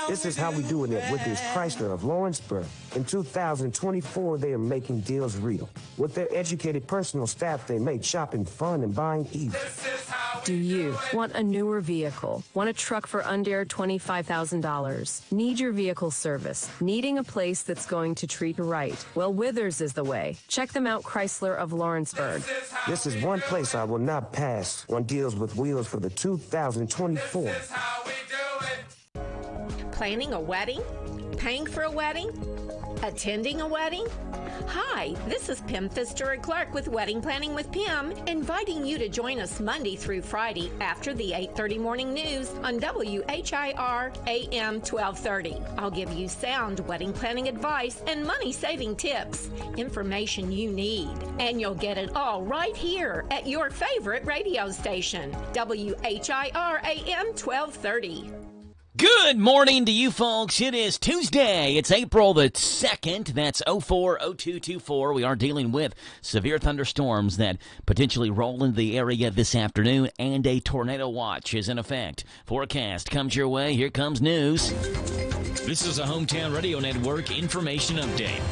This is how we do it at Withers Chrysler of Lawrenceburg. In 2024, they are making deals real. With their educated personal staff, they make shopping fun and buying easy. Do you want a newer vehicle? Want a truck for under $25,000? Need your vehicle service? Needing a place that's going to treat you right? Well, Withers is the way. Check them out, Chrysler of Lawrenceburg. This is one place I will not pass on deals with wheels for the 2024. Planning a wedding? Paying for a wedding? Attending a wedding? Hi, this is Pim Pfister Clark with Wedding Planning with Pim, inviting you to join us Monday through Friday after the 8:30 morning news on WHIR AM 1230. I'll give you sound wedding planning advice and money-saving tips, information you need, and you'll get it all right here at your favorite radio station, WHIR AM 1230. Good morning to you folks. It is Tuesday. It's April the 2nd. That's 040224. We are dealing with severe thunderstorms that potentially roll into the area this afternoon, and a tornado watch is in effect. Forecast comes your way. Here comes news. This is a Hometown Radio Network information update.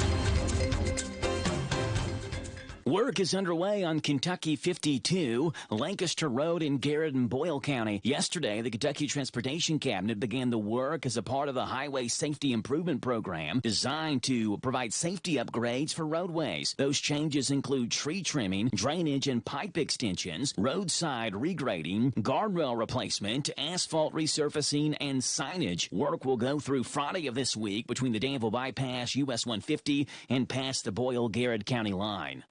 Work is underway on Kentucky 52, Lancaster Road in Garrett and Boyle County. Yesterday, the Kentucky Transportation Cabinet began the work as a part of the Highway Safety Improvement Program designed to provide safety upgrades for roadways. Those changes include tree trimming, drainage and pipe extensions, roadside regrading, guardrail replacement, asphalt resurfacing, and signage. Work will go through Friday of this week between the Danville Bypass, US 150, and past the Boyle-Garrett County line.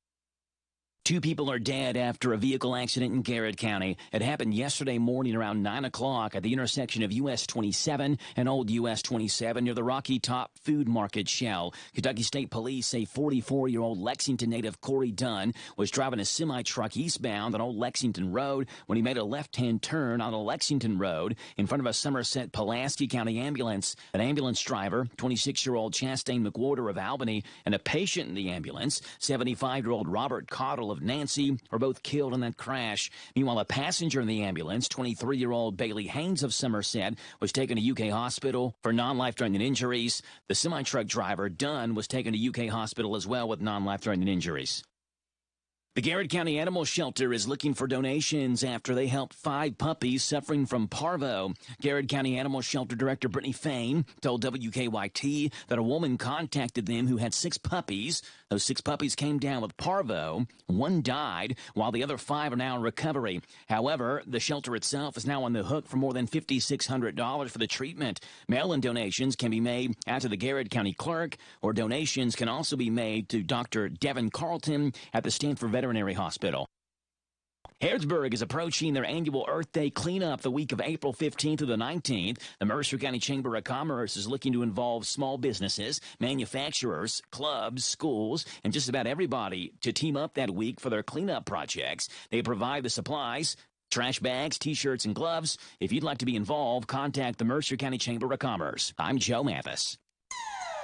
2 people are dead after a vehicle accident in Garrett County. It happened yesterday morning around 9 o'clock at the intersection of US 27 and Old US 27 near the Rocky Top Food Market Shell. Kentucky State Police say 44-year-old Lexington native Corey Dunn was driving a semi-truck eastbound on Old Lexington Road when he made a left-hand turn on a Lexington Road in front of a Somerset Pulaski County ambulance. An ambulance driver, 26-year-old Chastain McWhorter of Albany, and a patient in the ambulance, 75-year-old Robert Cottle of Nancy, were both killed in that crash. Meanwhile, a passenger in the ambulance, 23-year-old Bailey Haynes of Somerset, was taken to UK Hospital for non-life-threatening injuries. The semi-truck driver, Dunn, was taken to UK Hospital as well with non-life-threatening injuries. The Garrett County Animal Shelter is looking for donations after they helped 5 puppies suffering from parvo. Garrett County Animal Shelter Director Brittany Fain told WKYT that a woman contacted them who had 6 puppies. Those 6 puppies came down with parvo. 1 died, while the other 5 are now in recovery. However, the shelter itself is now on the hook for more than $5,600 for the treatment. Mail-in donations can be made out to the Garrett County Clerk, or donations can also be made to Dr. Devin Carlton at the Stanford Veterinary Veterinary Hospital. Harrodsburg is approaching their annual Earth Day cleanup the week of April 15th to the 19th. The Mercer County Chamber of Commerce is looking to involve small businesses, manufacturers, clubs, schools, and just about everybody to team up that week for their cleanup projects. They provide the supplies, trash bags, T-shirts, and gloves. If you'd like to be involved, contact the Mercer County Chamber of Commerce. I'm Joe Mathis.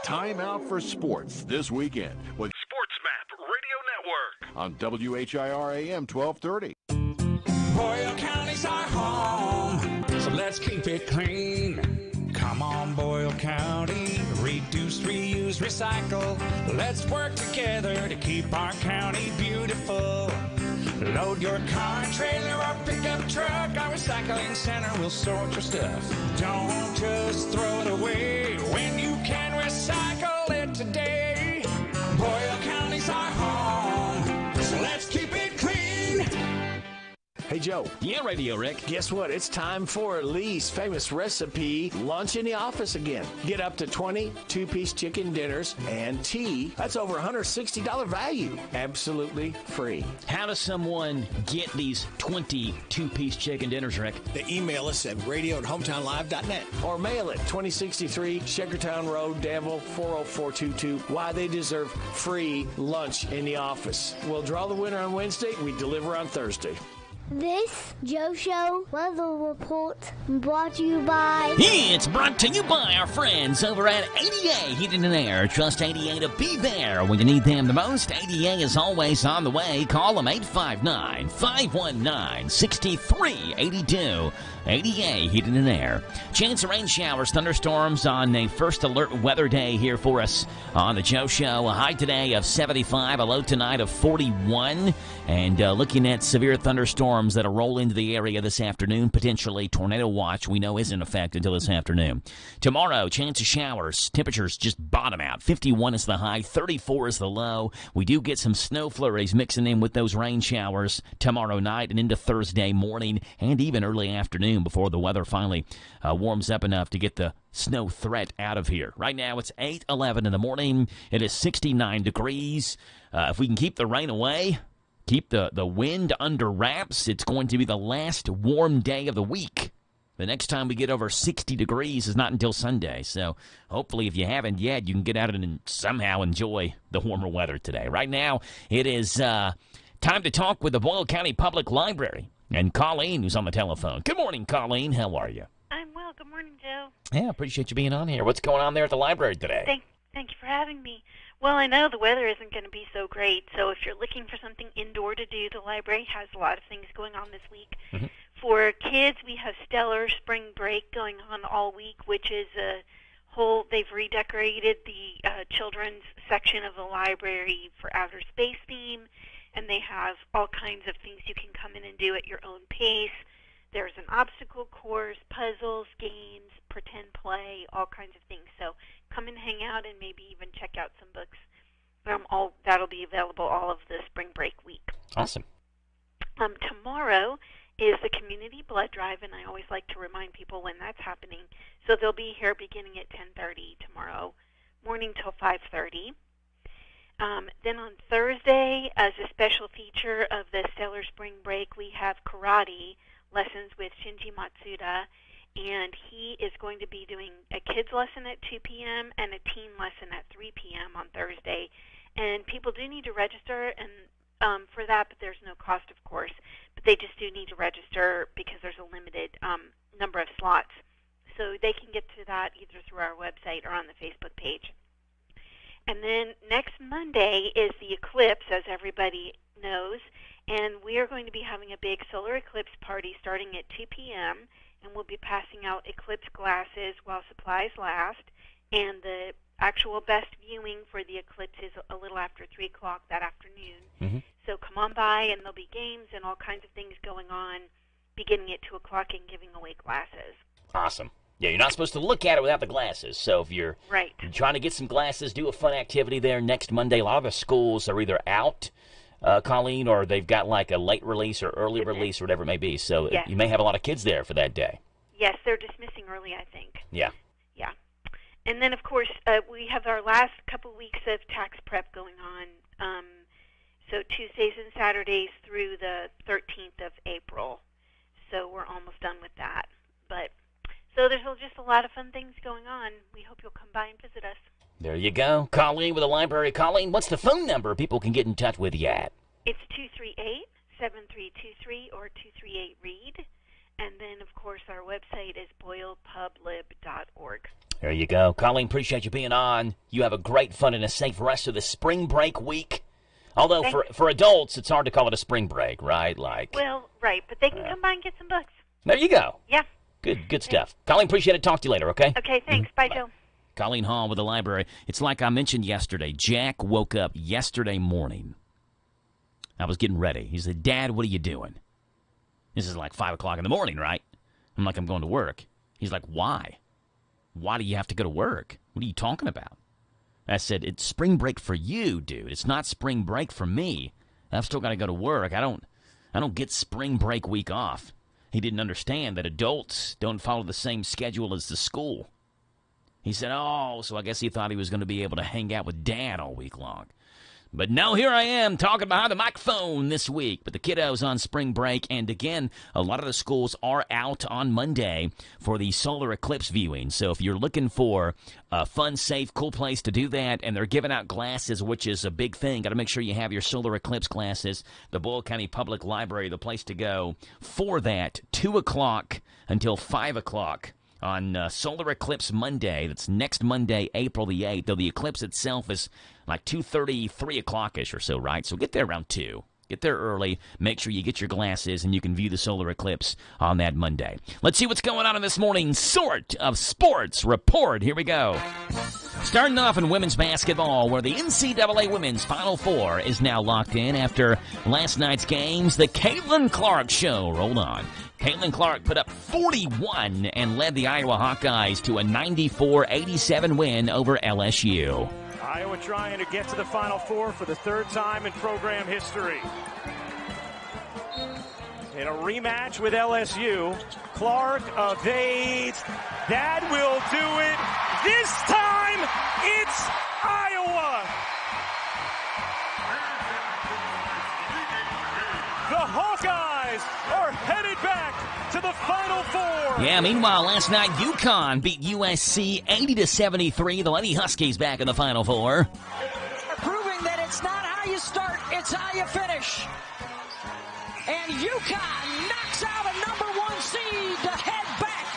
Time out for sports this weekend with SportsMap Radio Network on WHIR AM 1230. Boyle County's our home, so let's keep it clean. Come on, Boyle County, reduce, reuse, recycle. Let's work together to keep our county beautiful. Load your car, trailer, or pickup truck. Our recycling center will sort your stuff. Don't just throw it away when you can recycle it today. Boyle County's our home, so let's keep it clean. Hey, Joe. Yeah, Radio Rick. Guess what? It's time for Lee's famous recipe, lunch in the office again. Get up to 20 two-piece chicken dinners and tea. That's over $160 value. Absolutely free. How does someone get these 20 two-piece chicken dinners, Rick? They email us at radio@hometownlive.net or mail it 2063 Shakertown Road, Danville 40422. Why they deserve free lunch in the office. We'll draw the winner on Wednesday. We deliver on Thursday. This Joe Show weather report brought to you by... It's brought to you by our friends over at ADA Heating and Air. Trust ADA to be there when you need them the most. ADA is always on the way. Call them 859-519-6382. ADA Heating and Air. Chance of rain showers, thunderstorms on a first alert weather day here for us on the Joe Show. A high today of 75, a low tonight of 41. And looking at severe thunderstorms that'll roll into the area this afternoon. Potentially tornado watch we know is in effect until this afternoon. Tomorrow, chance of showers. Temperatures just bottom out. 51 is the high, 34 is the low. We do get some snow flurries mixing in with those rain showers tomorrow night and into Thursday morning and even early afternoon before the weather finally warms up enough to get the snow threat out of here. Right now, it's 8:11 in the morning. It is 69 degrees. If we can keep the rain away, keep the wind under wraps, it's going to be the last warm day of the week. The next time we get over 60 degrees is not until Sunday. So hopefully if you haven't yet, you can get out and somehow enjoy the warmer weather today. Right now, it is time to talk with the Boyle County Public Library and Colleen, who's on the telephone. Good morning, Colleen. How are you? I'm well. Good morning, Joe. Yeah, appreciate you being on here. What's going on there at the library today? Thank you for having me. Well, I know the weather isn't going to be so great, so if you're looking for something indoor to do, the library has a lot of things going on this week. Mm-hmm. For kids, we have Stellar Spring Break going on all week, which is they've redecorated the children's section of the library for outer space theme, and they have all kinds of things you can come in and do at your own pace. There's an obstacle course, puzzles, games, pretend play, all kinds of things. So come and hang out and maybe even check out some books. That'll be available all of the spring break week. Awesome. Tomorrow is the community blood drive, and I always like to remind people when that's happening. So they'll be here beginning at 10:30 tomorrow morning till 5:30. Then on Thursday, as a special feature of the Stellar Spring Break, we have karate lessons with Shinji Matsuda, and he is going to be doing a kids lesson at 2 p.m. and a teen lesson at 3 p.m. on Thursday. And people do need to register and for that, but there's no cost, of course. But they just do need to register because there's a limited number of slots. So they can get to that either through our website or on the Facebook page. And then next Monday is the eclipse, as everybody knows, and we are going to be having a big solar eclipse party starting at 2 p.m., and we'll be passing out eclipse glasses while supplies last, and the actual best viewing for the eclipse is a little after 3 o'clock that afternoon. Mm-hmm. So come on by, and there'll be games and all kinds of things going on beginning at 2 o'clock and giving away glasses. Awesome. Yeah, you're not supposed to look at it without the glasses. So if you're trying to get some glasses, do a fun activity there next Monday. A lot of the schools are either out, Colleen, or they've got like a late release or early release or whatever it may be. So you may have a lot of kids there for that day. Yes, they're dismissing early, I think. Yeah. Yeah. And then, of course, we have our last couple weeks of tax prep going on. So Tuesdays and Saturdays through the 13th of April. So we're almost done with that. But so there's just a lot of fun things going on. We hope you'll come by and visit us. There you go. Colleen with the library. Colleen, what's the phone number people can get in touch with you at? It's 238-7323 or 238-READ. And then, of course, our website is boylepublib.org. There you go. Colleen, appreciate you being on. You have a great fun and a safe rest of the spring break week. Although for adults, it's hard to call it a spring break, right? Well, right, but they can come by and get some books. There you go. Yeah. Good stuff. Colleen, appreciate it. Talk to you later, okay? Okay, thanks. Bye, Joe. Colleen Hall with the library. It's like I mentioned yesterday. Jack woke up yesterday morning. I was getting ready. He said, Dad, what are you doing? This is like 5 o'clock in the morning, right? I'm like, I'm going to work. He's like, why? Why do you have to go to work? What are you talking about? I said, it's spring break for you, dude. It's not spring break for me. I've still got to go to work. I don't get spring break week off. He didn't understand that adults don't follow the same schedule as the school. He said, oh, so I guess he thought he was going to be able to hang out with Dad all week long. But no, here I am talking behind the microphone this week. But the kiddos on spring break, and again, a lot of the schools are out on Monday for the solar eclipse viewing. So if you're looking for a fun, safe, cool place to do that, and they're giving out glasses, which is a big thing. Got to make sure you have your solar eclipse glasses. The Boyle County Public Library, the place to go for that, 2 o'clock until 5 o'clock. On Solar Eclipse Monday, that's next Monday, April the 8th, though the eclipse itself is like 2:30, 3 o'clock-ish or so, right? So get there around 2. Get there early. Make sure you get your glasses, and you can view the solar eclipse on that Monday. Let's see what's going on in this morning's Sort of Sports Report. Here we go. Starting off in women's basketball, where the NCAA Women's Final Four is now locked in after last night's games. The Caitlin Clark Show rolled on. Caitlin Clark put up 41 and led the Iowa Hawkeyes to a 94-87 win over LSU. Iowa trying to get to the Final Four for the third time in program history. In a rematch with LSU, Clark evades. That will do it. This time, it's Iowa. The Hawkeyes are headed back to the Final Four. Yeah, meanwhile, last night, UConn beat USC 80-73. The Lady Huskies back in the Final Four. Proving that it's not how you start, it's how you finish. And UConn knocks out a #1 seed to head back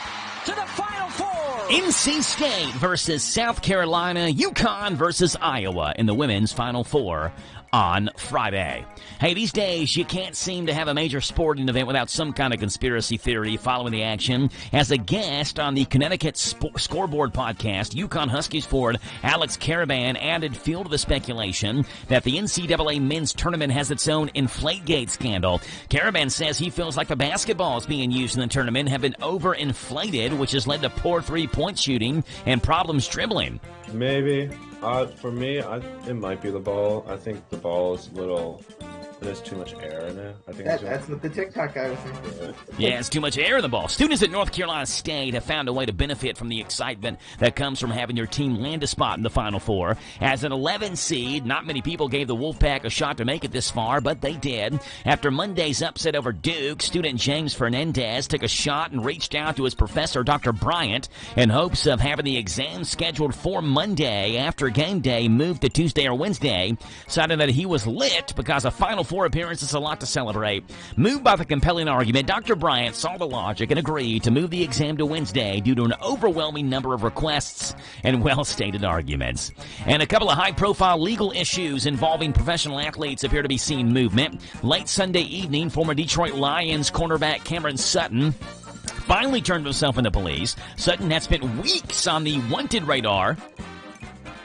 to the Final Four. NC State versus South Carolina, UConn versus Iowa in the women's Final Four on Friday. Hey, these days, you can't seem to have a major sporting event without some kind of conspiracy theory following the action. As a guest on the Connecticut Scoreboard podcast, UConn Huskies forward Alex Caravan added fuel to the speculation that the NCAA men's tournament has its own Inflategate scandal. Caravan says he feels like the basketballs being used in the tournament have been overinflated, which has led to poor three-point shooting and problems dribbling. Maybe. For me, it might be the ball. I think the ball is a little... There's too much air in it. I think that's what the TikTok guy was thinking. Yeah, it's too much air in the ball. Students at North Carolina State have found a way to benefit from the excitement that comes from having your team land a spot in the Final Four. As an 11 seed, not many people gave the Wolfpack a shot to make it this far, but they did. After Monday's upset over Duke, student James Fernandez took a shot and reached out to his professor, Dr. Bryant, in hopes of having the exam scheduled for Monday after game day moved to Tuesday or Wednesday, citing that he was lit because a Final Four appearance is a lot to celebrate. Moved by the compelling argument, Dr. Bryant saw the logic and agreed to move the exam to Wednesday due to an overwhelming number of requests and well-stated arguments. And a couple of high-profile legal issues involving professional athletes appear to be seeing movement. Late Sunday evening, former Detroit Lions cornerback Cameron Sutton finally turned himself into police. Sutton had spent weeks on the wanted radar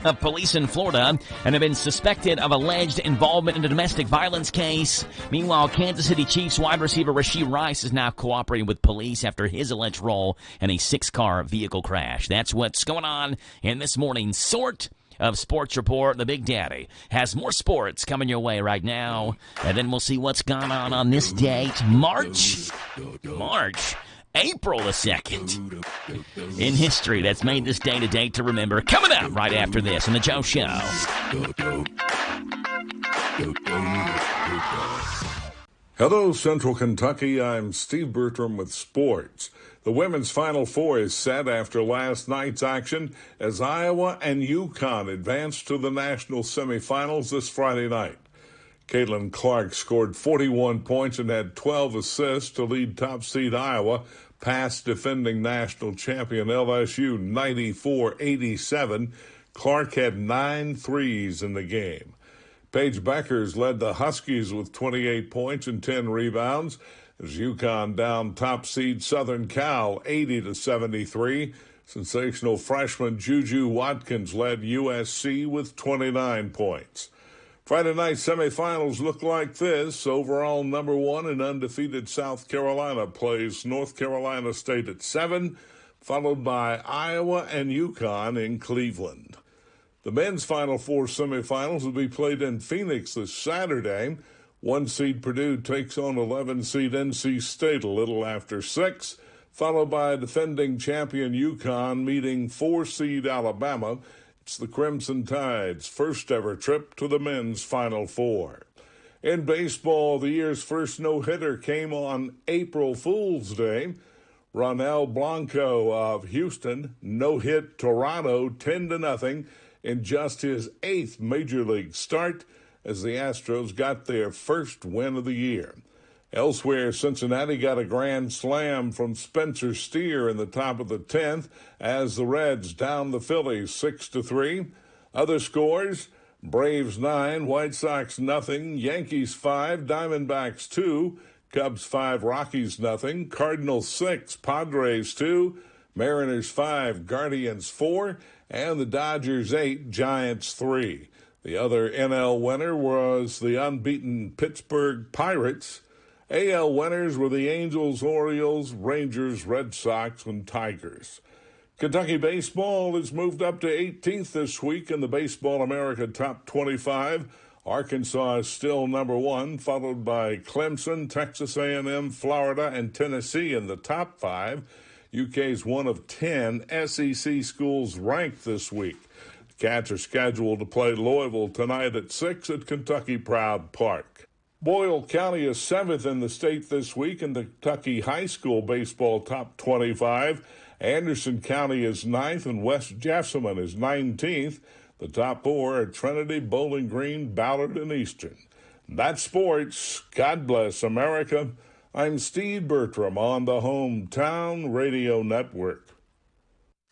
of police in Florida and have been suspected of alleged involvement in a domestic violence case. Meanwhile, Kansas City Chiefs wide receiver Rashee Rice is now cooperating with police after his alleged role in a 6-car vehicle crash. That's what's going on in this morning's Sort of Sports Report. The Big Daddy has more sports coming your way right now, and then we'll see what's gone on this date, April the 2nd. In history, that's made this day to date to remember. Coming up right after this on The Joe Show. Hello, Central Kentucky. I'm Steve Bertram with sports. The women's Final Four is set after last night's action as Iowa and UConn advanced to the national semifinals this Friday night. Caitlin Clark scored 41 points and had 12 assists to lead top seed Iowa past defending national champion LSU 94-87. Clark had 9 threes in the game. Paige Beckers led the Huskies with 28 points and 10 rebounds as UConn down top seed Southern Cal 80-73. Sensational freshman Juju Watkins led USC with 29 points. Friday night semifinals look like this. Overall number 1 and undefeated South Carolina plays North Carolina State at 7, followed by Iowa and UConn in Cleveland. The men's Final Four semifinals will be played in Phoenix this Saturday. 1 seed Purdue takes on 11 seed NC State a little after 6, followed by defending champion UConn meeting 4 seed Alabama. It's the Crimson Tide's first ever trip to the men's Final Four. In baseball, the year's first no-hitter came on April Fool's Day. Ronel Blanco of Houston no-hit Toronto 10-0 in just his 8th Major League start as the Astros got their first win of the year. Elsewhere, Cincinnati got a grand slam from Spencer Steer in the top of the 10th as the Reds downed the Phillies 6-3. Other scores, Braves 9, White Sox 0, Yankees 5, Diamondbacks 2, Cubs 5, Rockies 0, Cardinals 6, Padres 2, Mariners 5, Guardians 4, and the Dodgers 8, Giants 3. The other NL winner was the unbeaten Pittsburgh Pirates. AL winners were the Angels, Orioles, Rangers, Red Sox, and Tigers. Kentucky baseball has moved up to 18th this week in the Baseball America Top 25. Arkansas is still number 1, followed by Clemson, Texas A&M, Florida, and Tennessee in the top 5. UK's one of 10 SEC schools ranked this week. The Cats are scheduled to play Louisville tonight at 6 at Kentucky Proud Park. Boyle County is 7th in the state this week in the Kentucky High School Baseball Top 25. Anderson County is 9th and West Jessamine is 19th. The top 4 are Trinity, Bowling Green, Ballard, and Eastern. That's sports. God bless America. I'm Steve Bertram on the Hometown Radio Network.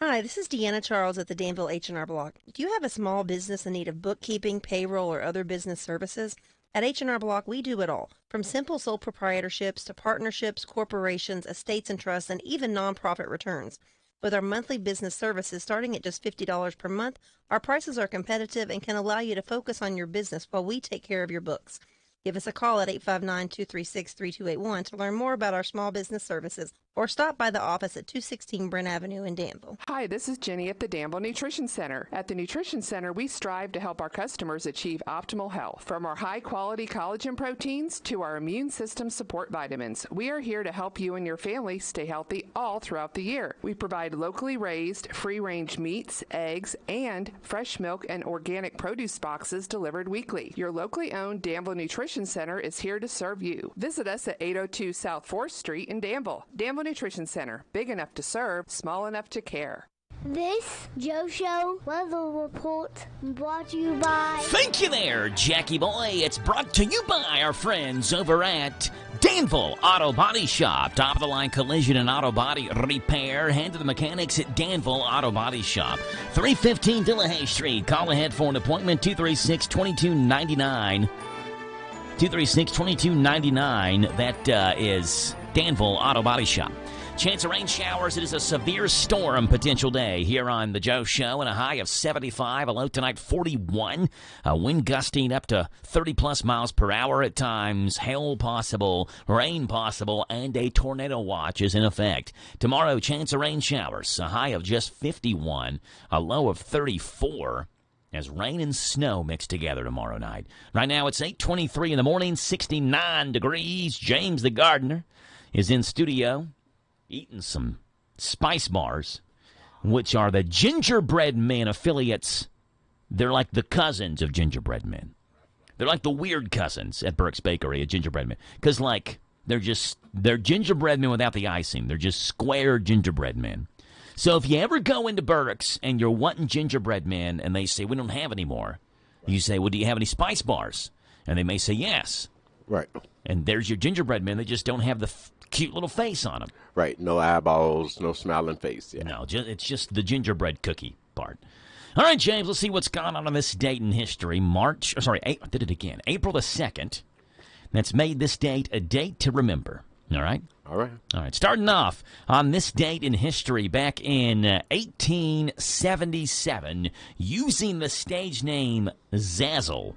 Hi, this is Deanna Charles at the Danville H&R Block. Do you have a small business in need of bookkeeping, payroll, or other business services? At H&R Block, we do it all, from simple sole proprietorships to partnerships, corporations, estates and trusts, and even nonprofit returns. With our monthly business services starting at just $50 per month, our prices are competitive and can allow you to focus on your business while we take care of your books. Give us a call at 859-236-3281 to learn more about our small business services, or stop by the office at 216 Brent Avenue in Danville. Hi, this is Jenny at the Danville Nutrition Center. At the Nutrition Center, we strive to help our customers achieve optimal health. From our high-quality collagen proteins to our immune system support vitamins, we are here to help you and your family stay healthy all throughout the year. We provide locally raised, free-range meats, eggs, and fresh milk and organic produce boxes delivered weekly. Your locally owned Danville Nutrition Center is here to serve you. Visit us at 802 South 4th Street in Danville. Danville Nutrition Center, big enough to serve, small enough to care. This Joe Show weather report brought to you by... Thank you there, Jackie Boy. It's brought to you by our friends over at Danville Auto Body Shop. Top-of-the-line collision and auto body repair. Hand to the mechanics at Danville Auto Body Shop. 315 Delahaye Street. Call ahead for an appointment, 236-2299. 236-2299. That is Danville Auto Body Shop. Chance of rain showers. It is a severe storm potential day here on the Joe Show, and a high of 75. A low tonight 41. Wind gusting up to 30-plus miles per hour at times. Hail possible, rain possible, and a tornado watch is in effect. Tomorrow, chance of rain showers. A high of just 51. A low of 34. As rain and snow mix together tomorrow night. Right now, it's 8:23 in the morning, 69 degrees. James the gardener is in studio eating some spice bars, which are the Gingerbread Men affiliates. They're like the cousins of Gingerbread Men. They're like the weird cousins at Burke's Bakery, a gingerbread men. Because, like, they're gingerbread men without the icing. They're just square gingerbread men. So if you ever go into Burke's and you're wanting gingerbread men and they say, we don't have any more, you say, well, do you have any spice bars? And they may say yes. Right. And there's your gingerbread men. They just don't have the cute little face on them. Right. No eyeballs, no smiling face. Yeah. No, it's just the gingerbread cookie part. All right, James, let's see what's gone on this date in history. I did it again. April the 2nd. That's made this date a date to remember. All right? All right. All right. Starting off on this date in history back in 1877, using the stage name Zazzle,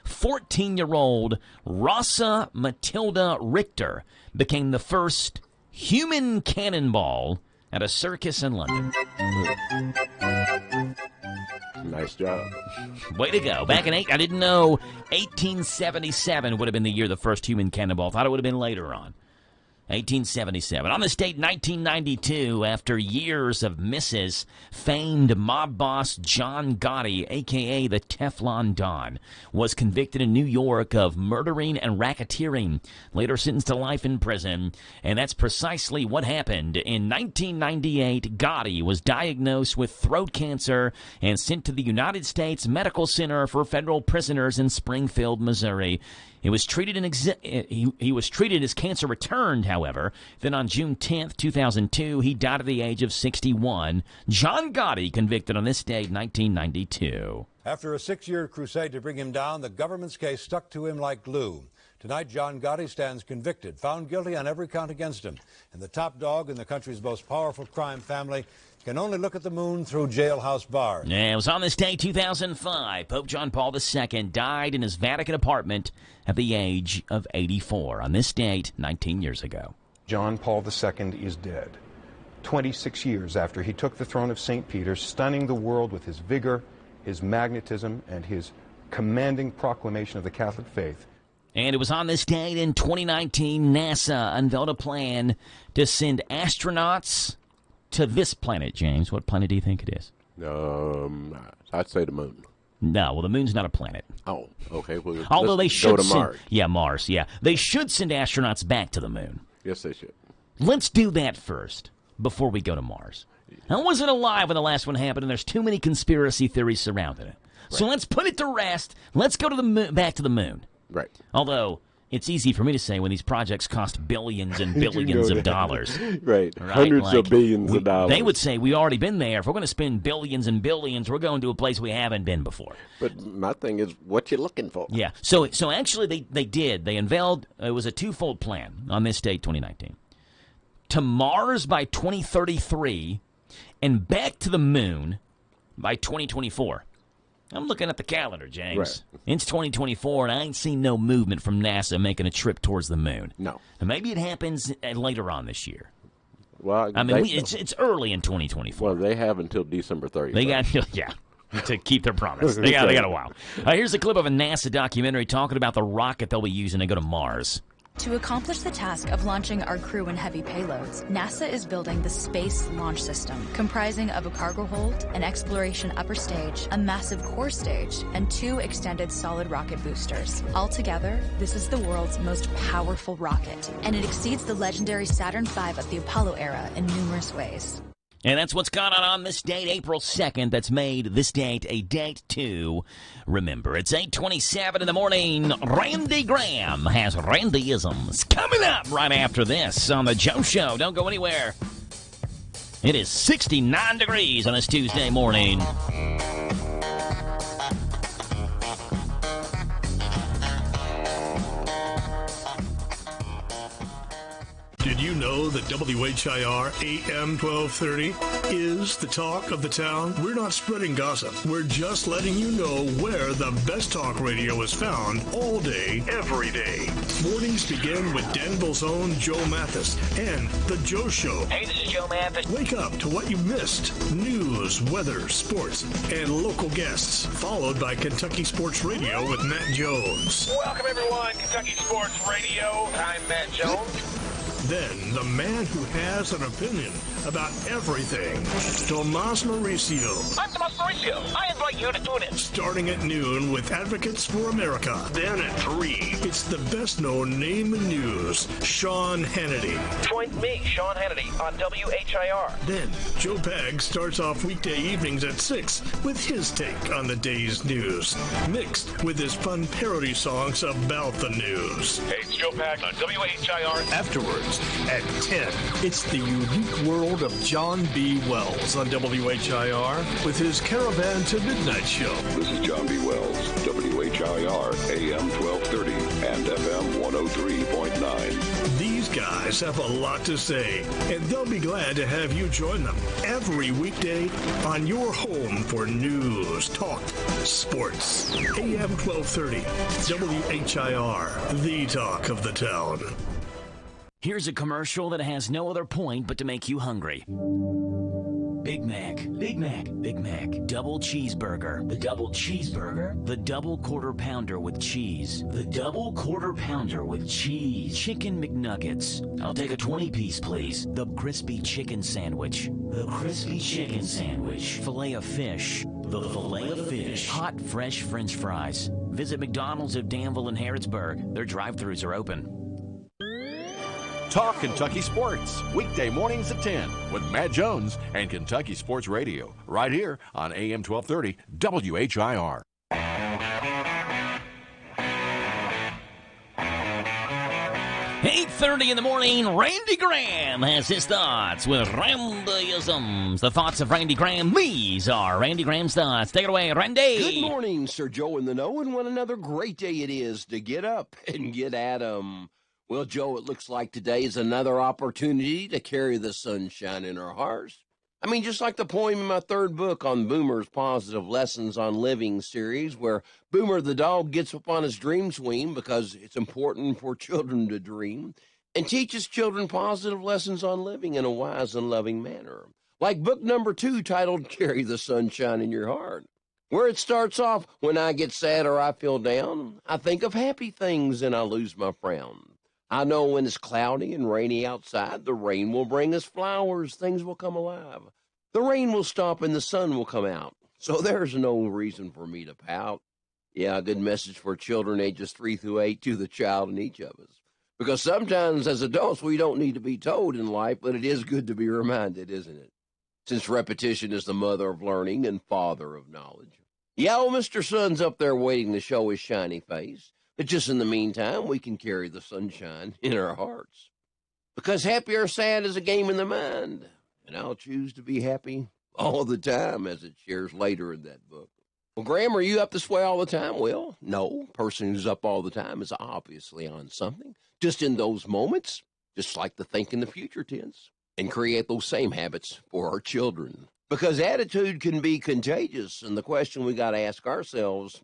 14-year-old Rosa Matilda Richter became the first human cannonball at a circus in London. Nice job. Way to go. Back in I didn't know 1877 would have been the year the first human cannonball. Thought it would have been later on. 1877. On this date, 1992, after years of misses, famed mob boss John Gotti, a.k.a. the Teflon Don, was convicted in New York of murdering and racketeering, later sentenced to life in prison. And that's precisely what happened. In 1998, Gotti was diagnosed with throat cancer and sent to the United States Medical Center for Federal Prisoners in Springfield, Missouri. He was treated his cancer returned, however. Then on June 10th, 2002, he died at the age of 61. John Gotti convicted on this date, 1992. After a 6-year crusade to bring him down, the government's case stuck to him like glue. Tonight, John Gotti stands convicted, found guilty on every count against him. And the top dog in the country's most powerful crime family can only look at the moon through jailhouse bars. Yeah, it was on this day, 2005. Pope John Paul II died in his Vatican apartment at the age of 84. On this date, 19 years ago. John Paul II is dead. 26 years after he took the throne of St. Peter, stunning the world with his vigor, his magnetism, and his commanding proclamation of the Catholic faith. And it was on this date in 2019, NASA unveiled a plan to send astronauts to this planet, James. What planet do you think it is? I'd say the moon. No, well, the moon's not a planet. Oh, okay. Well, although they should go to Mars. Mars. Yeah, they should send astronauts back to the moon. Yes, they should. Let's do that first before we go to Mars. I wasn't alive when the last one happened, and there's too many conspiracy theories surrounding it. Right. So let's put it to rest. Let's go to the moon, back to the moon. Right. Although it's easy for me to say when these projects cost billions and billions of dollars. Right. Hundreds of billions of dollars. They would say, we've already been there. If we're going to spend billions and billions, we're going to a place we haven't been before. But my thing is, what you looking for? Yeah. So actually they did. They unveiled, it was a twofold plan on this date, 2019. To Mars by 2033 and back to the moon by 2024. I'm looking at the calendar, James. Right. It's 2024, and I ain't seen no movement from NASA making a trip towards the moon. No. And maybe it happens later on this year. Well, I mean, it's early in 2024. Well, they have until December 30th. They got, to keep their promise. They got a while. Here's a clip of a NASA documentary talking about the rocket they'll be using to go to Mars. To accomplish the task of launching our crew and heavy payloads, NASA is building the Space Launch System, comprising of a cargo hold, an exploration upper stage, a massive core stage, and 2 extended solid rocket boosters. Altogether, this is the world's most powerful rocket, and it exceeds the legendary Saturn V of the Apollo era in numerous ways. And that's what's gone on this date, April 2nd. That's made this date a date to remember. It's 8:27 in the morning. Randy Graham has Randyisms coming up right after this on The Joe Show. Don't go anywhere. It is 69 degrees on this Tuesday morning. Did you know that WHIR AM 1230 is the talk of the town? We're not spreading gossip. We're just letting you know where the best talk radio is found all day, every day. Mornings begin with Danville's own Joe Mathis and The Joe Show. Hey, this is Joe Mathis. Wake up to what you missed. News, weather, sports, and local guests. Followed by Kentucky Sports Radio with Matt Jones. Welcome, everyone. Kentucky Sports Radio. I'm Matt Jones. Then, the man who has an opinion about everything. Tomas Mauricio. I'm Tomas Mauricio. I invite you to tune in. Starting at noon with Advocates for America. Then at 3. It's the best-known name in news, Sean Hannity. Join me, Sean Hannity, on WHIR. Then Joe Pag starts off weekday evenings at 6 with his take on the day's news, mixed with his fun parody songs about the news. Hey, it's Joe Pag on WHIR. Afterwards, at 10, it's the unique world of John B. Wells on WHIR with his Caravan to Midnight show. This is John B. Wells, WHIR, AM 1230 and FM 103.9. These guys have a lot to say, and they'll be glad to have you join them every weekday on your home for news, talk, sports. AM 1230, WHIR, the talk of the town. Here's a commercial that has no other point but to make you hungry. Big Mac, Big Mac, Big Mac, double cheeseburger, the double cheeseburger, the double quarter pounder with cheese, the double quarter pounder with cheese, chicken McNuggets. I'll take a 20-piece, please. The crispy chicken sandwich, the crispy chicken sandwich, filet of fish, the filet of fish, hot fresh French fries. Visit McDonald's of Danville and Harrodsburg. Their drive-thrus are open. Talk Kentucky Sports, weekday mornings at 10 with Matt Jones and Kentucky Sports Radio, right here on AM 1230 WHIR. 8:30 in the morning, Randy Graham has his thoughts with Randyisms. The thoughts of Randy Graham. These are Randy Graham's thoughts. Take it away, Randy. Good morning, Sir Joe in the Know, and what another great day it is to get up and get at 'em. Well, Joe, it looks like today is another opportunity to carry the sunshine in our hearts. I mean, just like the poem in my third book on Boomer's Positive Lessons on Living series, where Boomer the dog gets up on his dream swing because it's important for children to dream, and teaches children positive lessons on living in a wise and loving manner. Like book number 2, titled Carry the Sunshine in Your Heart, where it starts off, when I get sad or I feel down, I think of happy things and I lose my frown. I know when it's cloudy and rainy outside, the rain will bring us flowers, things will come alive. The rain will stop and the sun will come out. So there's no reason for me to pout. Yeah, a good message for children ages 3 through 8 to the child in each of us. Because sometimes as adults, we don't need to be told in life, but it is good to be reminded, isn't it? Since repetition is the mother of learning and father of knowledge. Yeah, well, Mr. Sun's up there waiting to show his shiny face. But just in the meantime, we can carry the sunshine in our hearts. Because happy or sad is a game in the mind. And I'll choose to be happy all the time, as it shares later in that book. Well, Graham, are you up this way all the time? Well, no. Person who's up all the time is obviously on something. Just in those moments, just like to think in the future tense. And create those same habits for our children. Because attitude can be contagious. And the question we got to ask ourselves,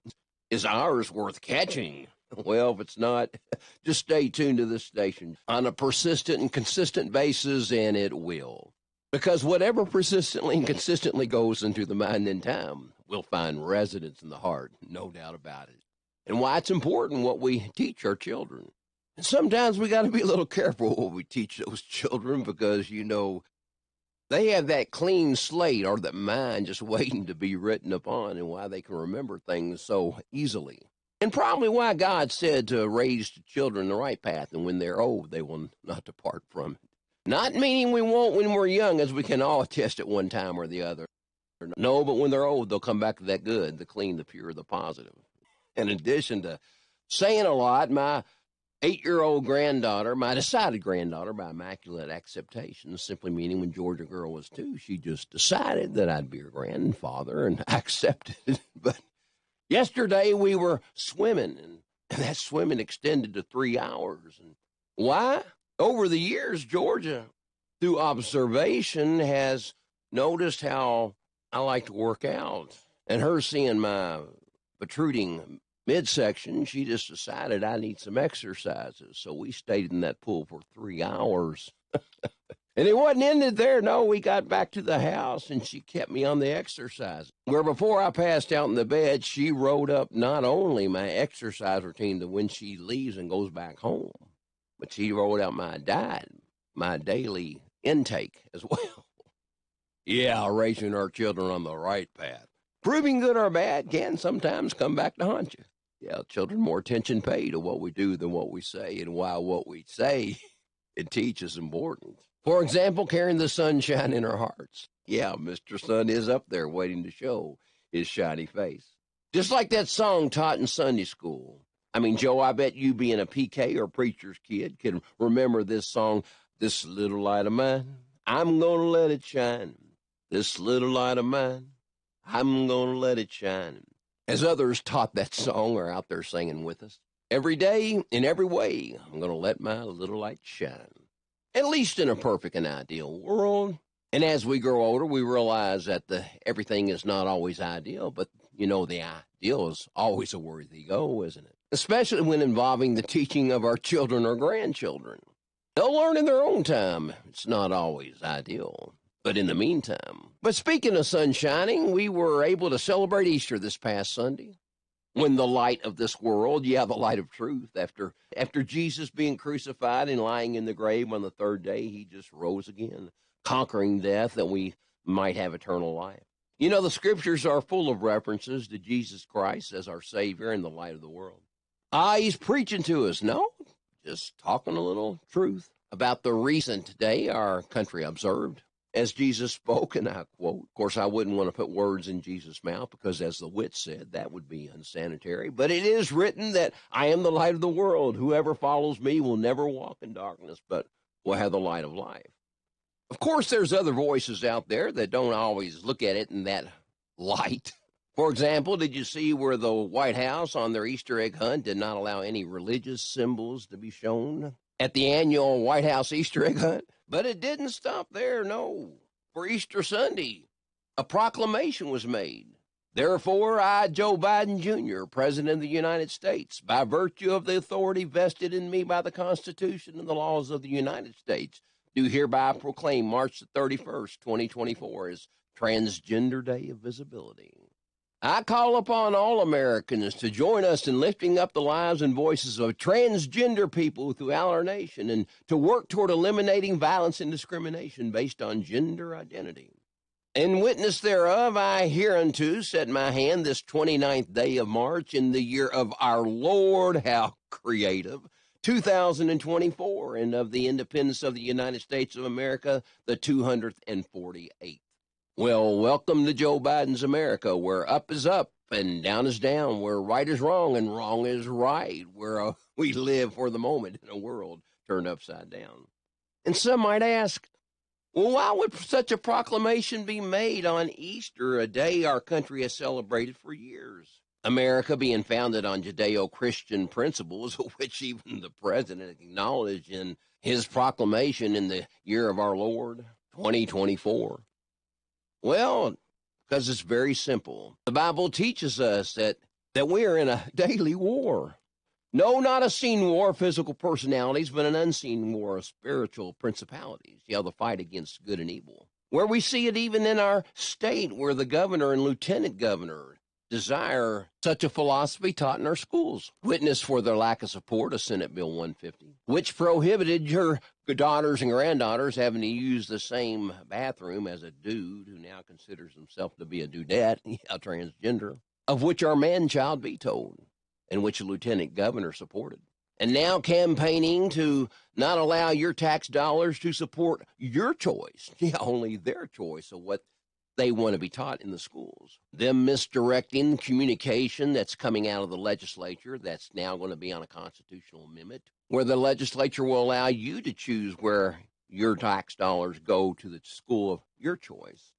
is ours worth catching? Well, if it's not, just stay tuned to this station on a persistent and consistent basis, and it will. Because whatever persistently and consistently goes into the mind in time will find residence in the heart, no doubt about it. And why it's important what we teach our children. And sometimes we got to be a little careful what we teach those children because, you know, they have that clean slate or that mind just waiting to be written upon, and why they can remember things so easily. And probably why God said to raise children the right path, and when they're old, they will not depart from it. Not meaning we won't when we're young, as we can all attest at one time or the other. No, but when they're old, they'll come back to that good, the clean, the pure, the positive. In addition to saying a lot, my 8-year-old granddaughter, my decided granddaughter by immaculate acceptation, simply meaning when Georgia girl was 2, she just decided that I'd be her grandfather, and I accepted it. But yesterday we were swimming, and that swimming extended to 3 hours. And why? Over the years, Georgia, through observation, has noticed how I like to work out. And her seeing my protruding midsection, she just decided I need some exercises. So we stayed in that pool for 3 hours. And it wasn't ended there. No, we got back to the house, and she kept me on the exercise. Where before I passed out in the bed, she wrote up not only my exercise routine to when she leaves and goes back home, but she wrote out my diet, my daily intake as well. Yeah, raising our children on the right path. Proving good or bad can sometimes come back to haunt you. Yeah, children, more attention paid to what we do than what we say, and while what we say and teach is important. For example, carrying the sunshine in our hearts. Yeah, Mr. Sun is up there waiting to show his shiny face. Just like that song taught in Sunday school. I mean, Joe, I bet you being a PK or preacher's kid can remember this song, "This little light of mine, I'm going to let it shine. This little light of mine, I'm going to let it shine." As others taught that song are out there singing with us. Every day, in every way, I'm going to let my little light shine. At least in a perfect and ideal world. And as we grow older, we realize that everything is not always ideal, but, the ideal is always a worthy goal, isn't it? Especially when involving the teaching of our children or grandchildren. They'll learn in their own time. It's not always ideal, but in the meantime. But speaking of sun shining, we were able to celebrate Easter this past Sunday. When the light of this world, the light of truth, after Jesus being crucified and lying in the grave on the third day, he just rose again, conquering death that we might have eternal life. The scriptures are full of references to Jesus Christ as our Savior and the light of the world. He's preaching to us. No, just talking a little truth about the recent day our country observed. As Jesus spoke, and I quote, of course, I wouldn't want to put words in Jesus' mouth because, as the wit said, that would be unsanitary. But it is written that I am the light of the world. Whoever follows me will never walk in darkness, but will have the light of life. Of course, there's other voices out there that don't always look at it in that light. For example, did you see where the White House on their Easter egg hunt did not allow any religious symbols to be shown at the annual White House Easter egg hunt? But it didn't stop there, no. For Easter Sunday, a proclamation was made. Therefore, I, Joe Biden Jr., President of the United States, by virtue of the authority vested in me by the Constitution and the laws of the United States, do hereby proclaim March the 31st, 2024 as Transgender Day of Visibility. I call upon all Americans to join us in lifting up the lives and voices of transgender people throughout our nation and to work toward eliminating violence and discrimination based on gender identity. In witness thereof, I hereunto set my hand this 29th day of March in the year of our Lord, how creative, 2024, and of the independence of the United States of America, the 248th. Well, welcome to Joe Biden's America, where up is up and down is down, where right is wrong and wrong is right, where we live for the moment in a world turned upside down. And some might ask, well, why would such a proclamation be made on Easter, a day our country has celebrated for years? America being founded on Judeo-Christian principles, which even the president acknowledged in his proclamation in the year of our Lord, 2024. Well, because it's very simple. The Bible teaches us that we are in a daily war. No, not a seen war of physical personalities, but an unseen war of spiritual principalities. The fight against good and evil. Where we see it even in our state, where the governor and lieutenant governor desire such a philosophy taught in our schools. Witness for their lack of support of Senate Bill 150, which prohibited your daughters and granddaughters having to use the same bathroom as a dude who now considers himself to be a dudette, a transgender, of which our man-child vetoed, and which the lieutenant governor supported. And now campaigning to not allow your tax dollars to support your choice, only their choice of what they want to be taught in the schools. Them misdirecting communication that's coming out of the legislature that's now going to be on a constitutional amendment, where the legislature will allow you to choose where your tax dollars go to the school of your choice.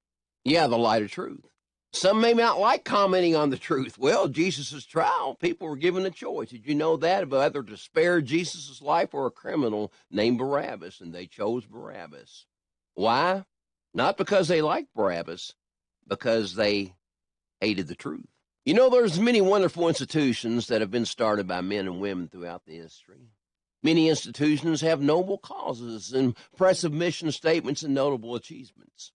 The light of truth. Some may not like commenting on the truth. Well, Jesus' trial, people were given a choice. Did you know that? Whether to spare Jesus' life or a criminal named Barabbas, and they chose Barabbas. Why? Not because they liked Barabbas, because they hated the truth. There's many wonderful institutions that have been started by men and women throughout the history. Many institutions have noble causes, impressive mission statements, and notable achievements.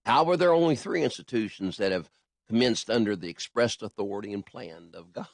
However, there are only 3 institutions that have commenced under the expressed authority and plan of God.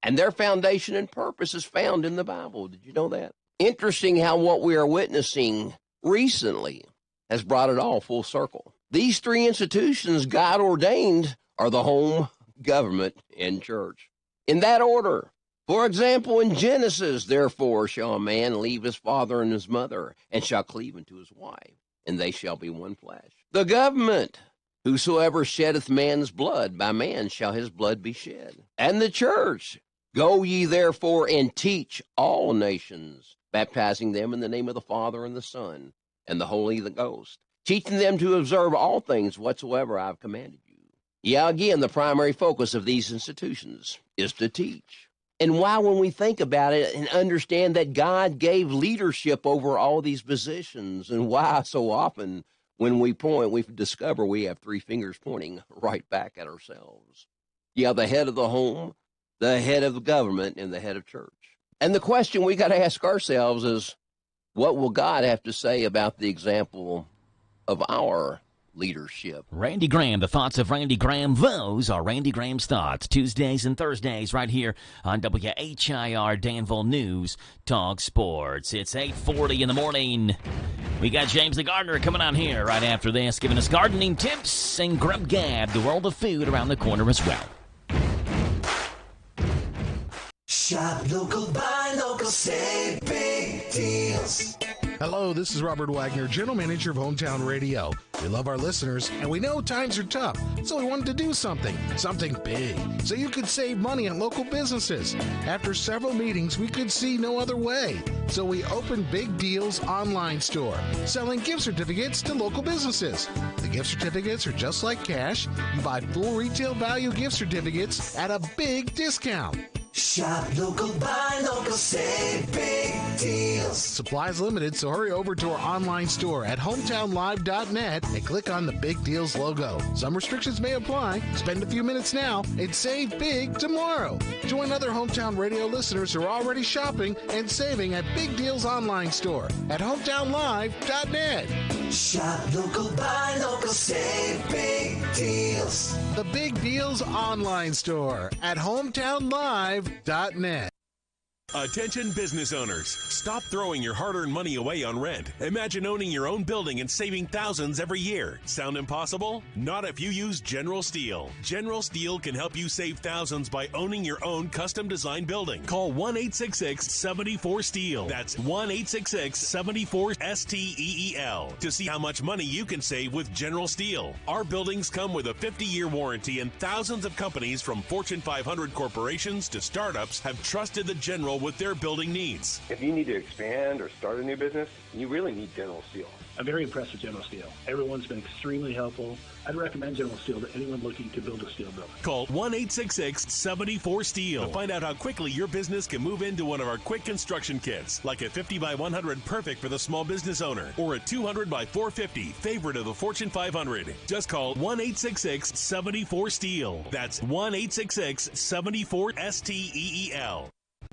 And their foundation and purpose is found in the Bible. Did you know that? Interesting how what we are witnessing recently has brought it all full circle. These three institutions God ordained are the home, government, and church. In that order. For example, in Genesis, therefore shall a man leave his father and his mother, and shall cleave unto his wife, and they shall be one flesh. The government, whosoever sheddeth man's blood, by man shall his blood be shed. And the church, go ye therefore and teach all nations, baptizing them in the name of the Father and the Son and the Holy Ghost, teaching them to observe all things whatsoever I have commanded you. Yeah, again, the primary focus of these institutions is to teach. And why, when we think about it and understand that God gave leadership over all these positions, and why so often when we point, we discover we have three fingers pointing right back at ourselves. Yeah, the head of the home, the head of the government, and the head of church. And the question we got to ask ourselves is, what will God have to say about the example of our leadership? Randy Graham, the thoughts of Randy Graham. Those are Randy Graham's thoughts. Tuesdays and Thursdays right here on WHIR Danville News Talk Sports. It's 8:40 in the morning. We got James the Gardener coming on here right after this, giving us gardening tips and grub gab, the world of food around the corner as well. Shop local, buy local, save big deals. Hello, this is Robert Wagner, General Manager of Hometown Radio. We love our listeners, and we know times are tough, so we wanted to do something big, so you could save money on local businesses. After several meetings, we could see no other way, so we opened Big Deals online store, selling gift certificates to local businesses. The gift certificates are just like cash. You buy full retail value gift certificates at a big discount. Shop local, buy local, save big deals. Supplies limited, so hurry over to our online store at hometownlive.net and click on the Big Deals logo. Some restrictions may apply. Spend a few minutes now and save big tomorrow. Join other Hometown Radio listeners who are already shopping and saving at Big Deals online store at hometownlive.net. Shop local, buy local, save big deals. The Big Deals online store at hometownlive.net. Attention business owners. Stop throwing your hard-earned money away on rent. Imagine owning your own building and saving thousands every year. Sound impossible? Not if you use General Steel. General Steel can help you save thousands by owning your own custom-designed building. Call 1-866-74-STEEL. That's 1-866-74-STEEL to see how much money you can save with General Steel. Our buildings come with a 50-year warranty, and thousands of companies from Fortune 500 corporations to startups have trusted the General with their building needs. If you need to expand or start a new business, you really need General Steel. I'm very impressed with General Steel. Everyone's been extremely helpful. I'd recommend General Steel to anyone looking to build a steel building. Call 1-866-74-STEEL to find out how quickly your business can move into one of our quick construction kits, like a 50 by 100 perfect for the small business owner, or a 200 by 450 favorite of the Fortune 500. Just call 1-866-74-STEEL. That's 1-866-74-STEEL.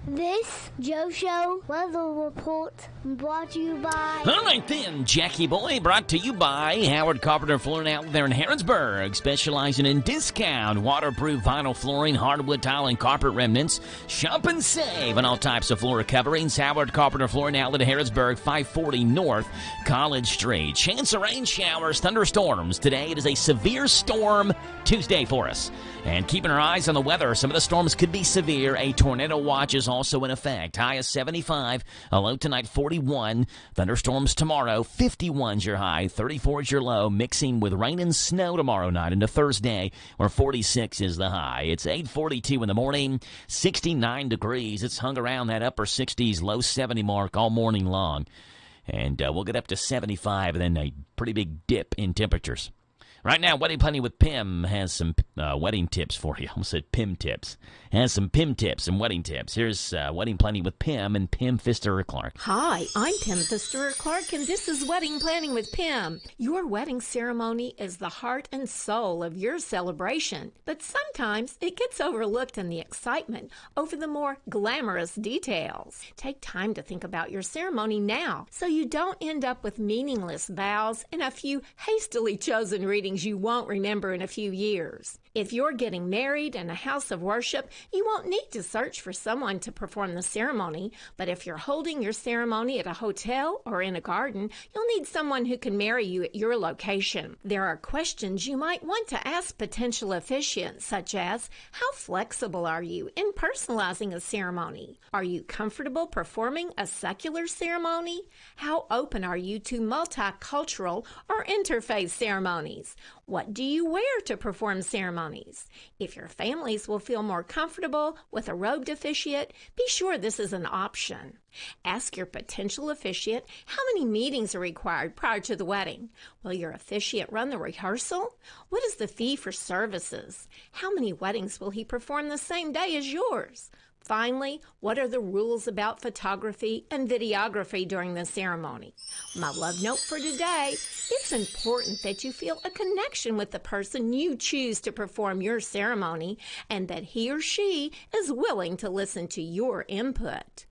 This Joe Show weather report brought to you by... All right then, Jackie Boy, brought to you by Howard Carpenter Flooring out there in Harrodsburg, specializing in discount waterproof vinyl flooring, hardwood tile, and carpet remnants. Shop and save on all types of floor coverings. Howard Carpenter Flooring outlet in Harrodsburg, 540 North College Street. Chance of rain showers, thunderstorms. Today it is a severe storm Tuesday for us. And keeping our eyes on the weather, some of the storms could be severe. A tornado watch is also in effect. High is 75, a low tonight 41. Thunderstorms tomorrow, 51's your high, 34 is your low, mixing with rain and snow tomorrow night into Thursday, where 46 is the high. It's 8:42 in the morning, 69 degrees. It's hung around that upper 60s, low 70 mark all morning long. And we'll get up to 75 and then a pretty big dip in temperatures. Right now, Wedding Plenty with Pim has some wedding tips for you. I almost said Pim tips. Has some Pim tips and wedding tips. Here's Wedding Plenty with Pim and Pim Pfister-Clark. Hi, I'm Pim Pfister-Clark, and this is Wedding Planning with Pim. Your wedding ceremony is the heart and soul of your celebration, but sometimes it gets overlooked in the excitement over the more glamorous details. Take time to think about your ceremony now so you don't end up with meaningless vows and a few hastily chosen readings you won't remember in a few years. If you're getting married in a house of worship, you won't need to search for someone to perform the ceremony. But if you're holding your ceremony at a hotel or in a garden, you'll need someone who can marry you at your location. There are questions you might want to ask potential officiants, such as, how flexible are you in personalizing a ceremony? Are you comfortable performing a secular ceremony? How open are you to multicultural or interfaith ceremonies? What do you wear to perform ceremonies? If your families will feel more comfortable with a robed officiant, be sure this is an option. Ask your potential officiant how many meetings are required prior to the wedding. Will your officiant run the rehearsal? What is the fee for services? How many weddings will he perform the same day as yours? Finally, what are the rules about photography and videography during the ceremony? My love note for today, it's important that you feel a connection with the person you choose to perform your ceremony and that he or she is willing to listen to your input.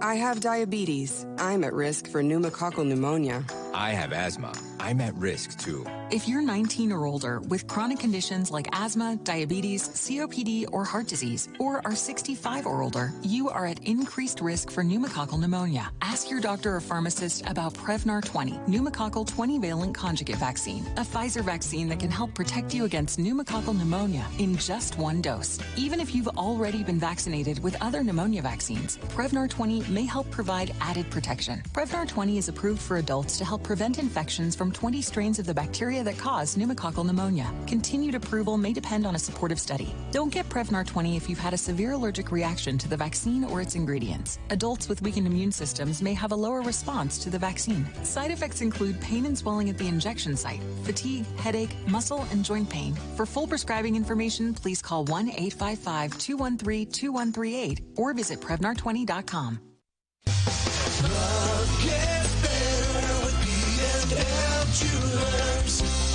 I have diabetes. I'm at risk for pneumococcal pneumonia. I have asthma. I'm at risk too. If you're 19 or older with chronic conditions like asthma, diabetes, COPD, or heart disease, or are 65 or older, you are at increased risk for pneumococcal pneumonia. Ask your doctor or pharmacist about Prevnar 20, pneumococcal 20-valent conjugate vaccine, a Pfizer vaccine that can help protect you against pneumococcal pneumonia in just one dose. Even if you've already been vaccinated with other pneumonia vaccines, Prevnar 20 may help provide added protection. Prevnar 20 is approved for adults to help prevent infections from 20 strains of the bacteria that cause pneumococcal pneumonia. Continued approval may depend on a supportive study. Don't get Prevnar 20 if you've had a severe allergic reaction to the vaccine or its ingredients. Adults with weakened immune systems may have a lower response to the vaccine. Side effects include pain and swelling at the injection site, fatigue, headache, muscle, and joint pain. For full prescribing information, please call 1-855-213-2138 or visit Prevnar20.com.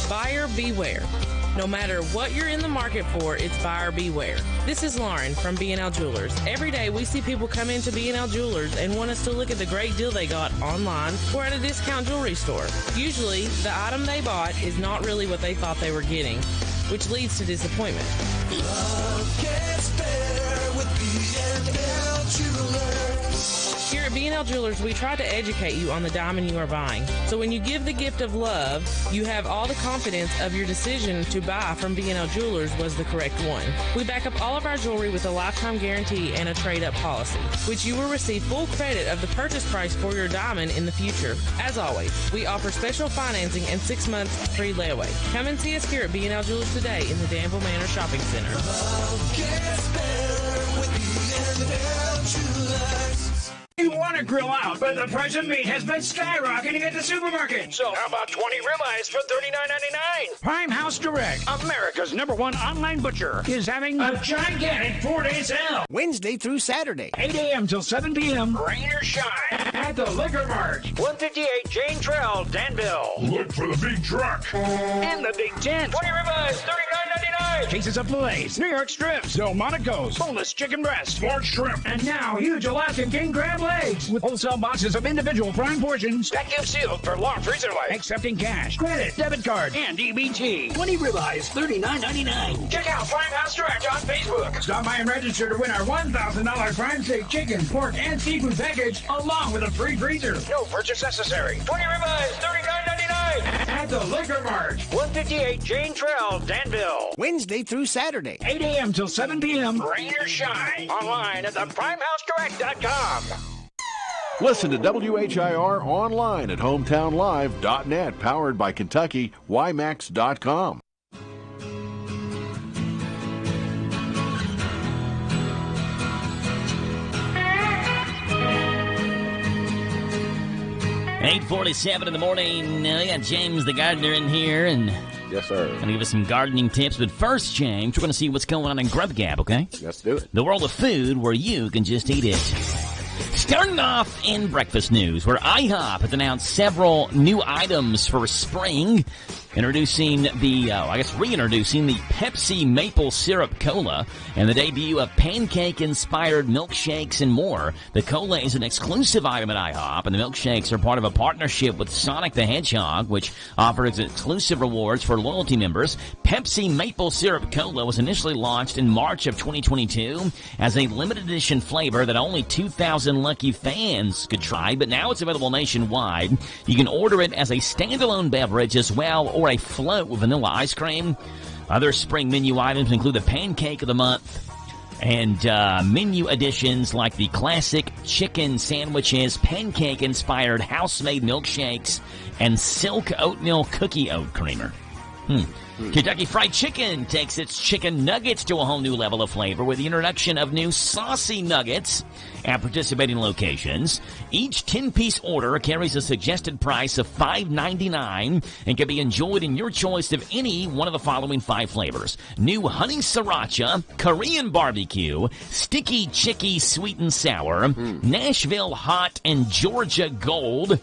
Buyer beware. No matter what you're in the market for, it's buyer beware. This is Lauren from B&L Jewelers. Every day we see people come into B&L Jewelers and want us to look at the great deal they got online or at a discount jewelry store. Usually, the item they bought is not really what they thought they were getting, which leads to disappointment. Love gets better with B&L Jewelers. Here at B&L Jewelers, we try to educate you on the diamond you are buying. So when you give the gift of love, you have all the confidence of your decision to buy from B&L Jewelers was the correct one. We back up all of our jewelry with a lifetime guarantee and a trade-up policy, which you will receive full credit of the purchase price for your diamond in the future. As always, we offer special financing and 6 months free layaway. Come and see us here at B&L Jewelers today in the Danville Manor Shopping Center. Love gets better with B&L Jewelers. You want to grill out, but the price of meat has been skyrocketing at the supermarket. So how about 20 ribeyes for $39.99? Prime House Direct, America's #1 online butcher, is having a gigantic 4-day sale. Wednesday through Saturday. 8 a.m. till 7 p.m. Rain or shine. At the Liquor Mart. 158 Jane Trail, Danville. Look for the big truck. And the big tent. 20 ribeyes, $39.99. Cases of fillets, New York strips, Delmonico's, boneless chicken breast, large shrimp, and now huge Alaskan king crab legs with wholesale boxes of individual prime portions. Vacuum sealed for long freezer life. Accepting cash, credit, debit card, and EBT. 20 ribeyes, $39.99. Check out Prime House Direct on Facebook. Stop by and register to win our $1,000 prime steak, chicken, pork, and seafood package, along with a free freezer. No purchase necessary. 20 ribeyes, $39.99. At the Liquor Mart. 158 Jane Trail, Danville. Wednesday through Saturday. 8 a.m. till 7 p.m. Rain or shine. Online at theprimehousedirect.com. Listen to WHIR online at hometownlive.net, powered by Kentucky, WIMAX.com. $8:47 in the morning. We got James the gardener in here, and yes, sir. Gonna give us some gardening tips. But first, James, we're gonna see what's going on in Grub Gab, okay? Let's do it. The world of food where you can just eat it. Starting off in breakfast news, where IHOP has announced several new items for spring. reintroducing the Pepsi Maple Syrup Cola and the debut of pancake-inspired milkshakes and more. The Cola is an exclusive item at IHOP, and the milkshakes are part of a partnership with Sonic the Hedgehog, which offers exclusive rewards for loyalty members. Pepsi Maple Syrup Cola was initially launched in March of 2022 as a limited edition flavor that only 2,000 lucky fans could try, but now it's available nationwide. You can order it as a standalone beverage as well, or a float with vanilla ice cream. Other spring menu items include the Pancake of the Month and menu additions like the classic chicken sandwiches, pancake-inspired house-made milkshakes, and silk oatmeal cookie oat creamer. Kentucky Fried Chicken takes its chicken nuggets to a whole new level of flavor with the introduction of new saucy nuggets at participating locations. Each 10-piece order carries a suggested price of $5.99 and can be enjoyed in your choice of any one of the following 5 flavors: new honey sriracha, Korean barbecue, sticky chicky sweet and sour, Nashville hot, and Georgia gold.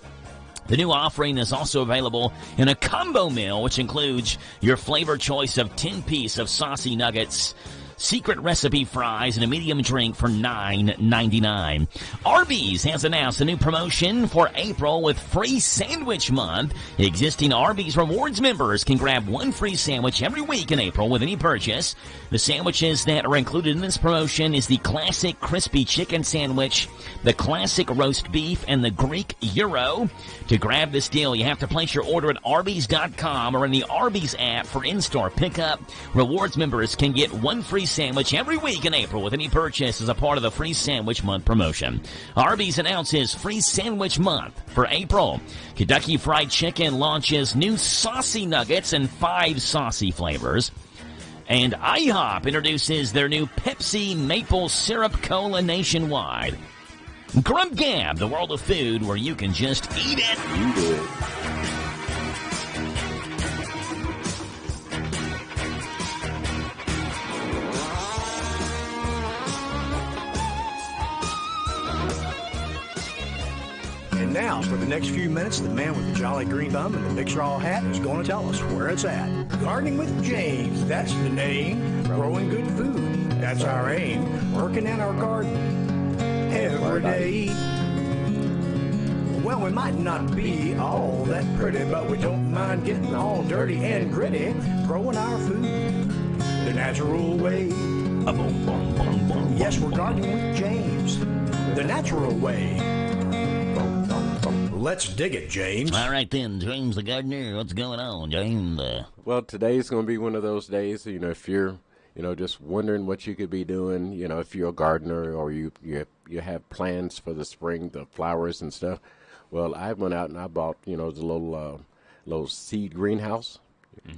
The new offering is also available in a combo meal, which includes your flavor choice of 10-piece of saucy nuggets, secret recipe fries, and a medium drink for $9.99. Arby's has announced a new promotion for April with Free Sandwich Month. Existing Arby's Rewards members can grab 1 free sandwich every week in April with any purchase. The sandwiches that are included in this promotion is the classic crispy chicken sandwich, the classic roast beef, and the Greek gyro. To grab this deal, you have to place your order at Arby's.com or in the Arby's app for in-store pickup. Rewards members can get 1 free sandwich every week in April with any purchase as a part of the Free Sandwich Month promotion. Arby's announces Free Sandwich Month for April. Kentucky Fried Chicken launches new saucy nuggets and 5 saucy flavors. And IHOP introduces their new Pepsi Maple Syrup Cola nationwide. Grub Gab, the world of food where you can just eat it. And now, for the next few minutes, the man with the jolly green thumb and the big straw hat is going to tell us where it's at. Gardening with James, that's the name. Growing good food, that's our aim. Working in our garden every day. Well, we might not be all that pretty, but we don't mind getting all dirty and gritty. Growing our food the natural way. Yes, we're gardening with James, the natural way. Let's dig it, James. All right then, James the gardener, what's going on, James? Well, today's going to be one of those days, if you're, just wondering what you could be doing, if you're a gardener or you have plans for the spring, the flowers and stuff. Well, I went out and I bought, the little seed greenhouse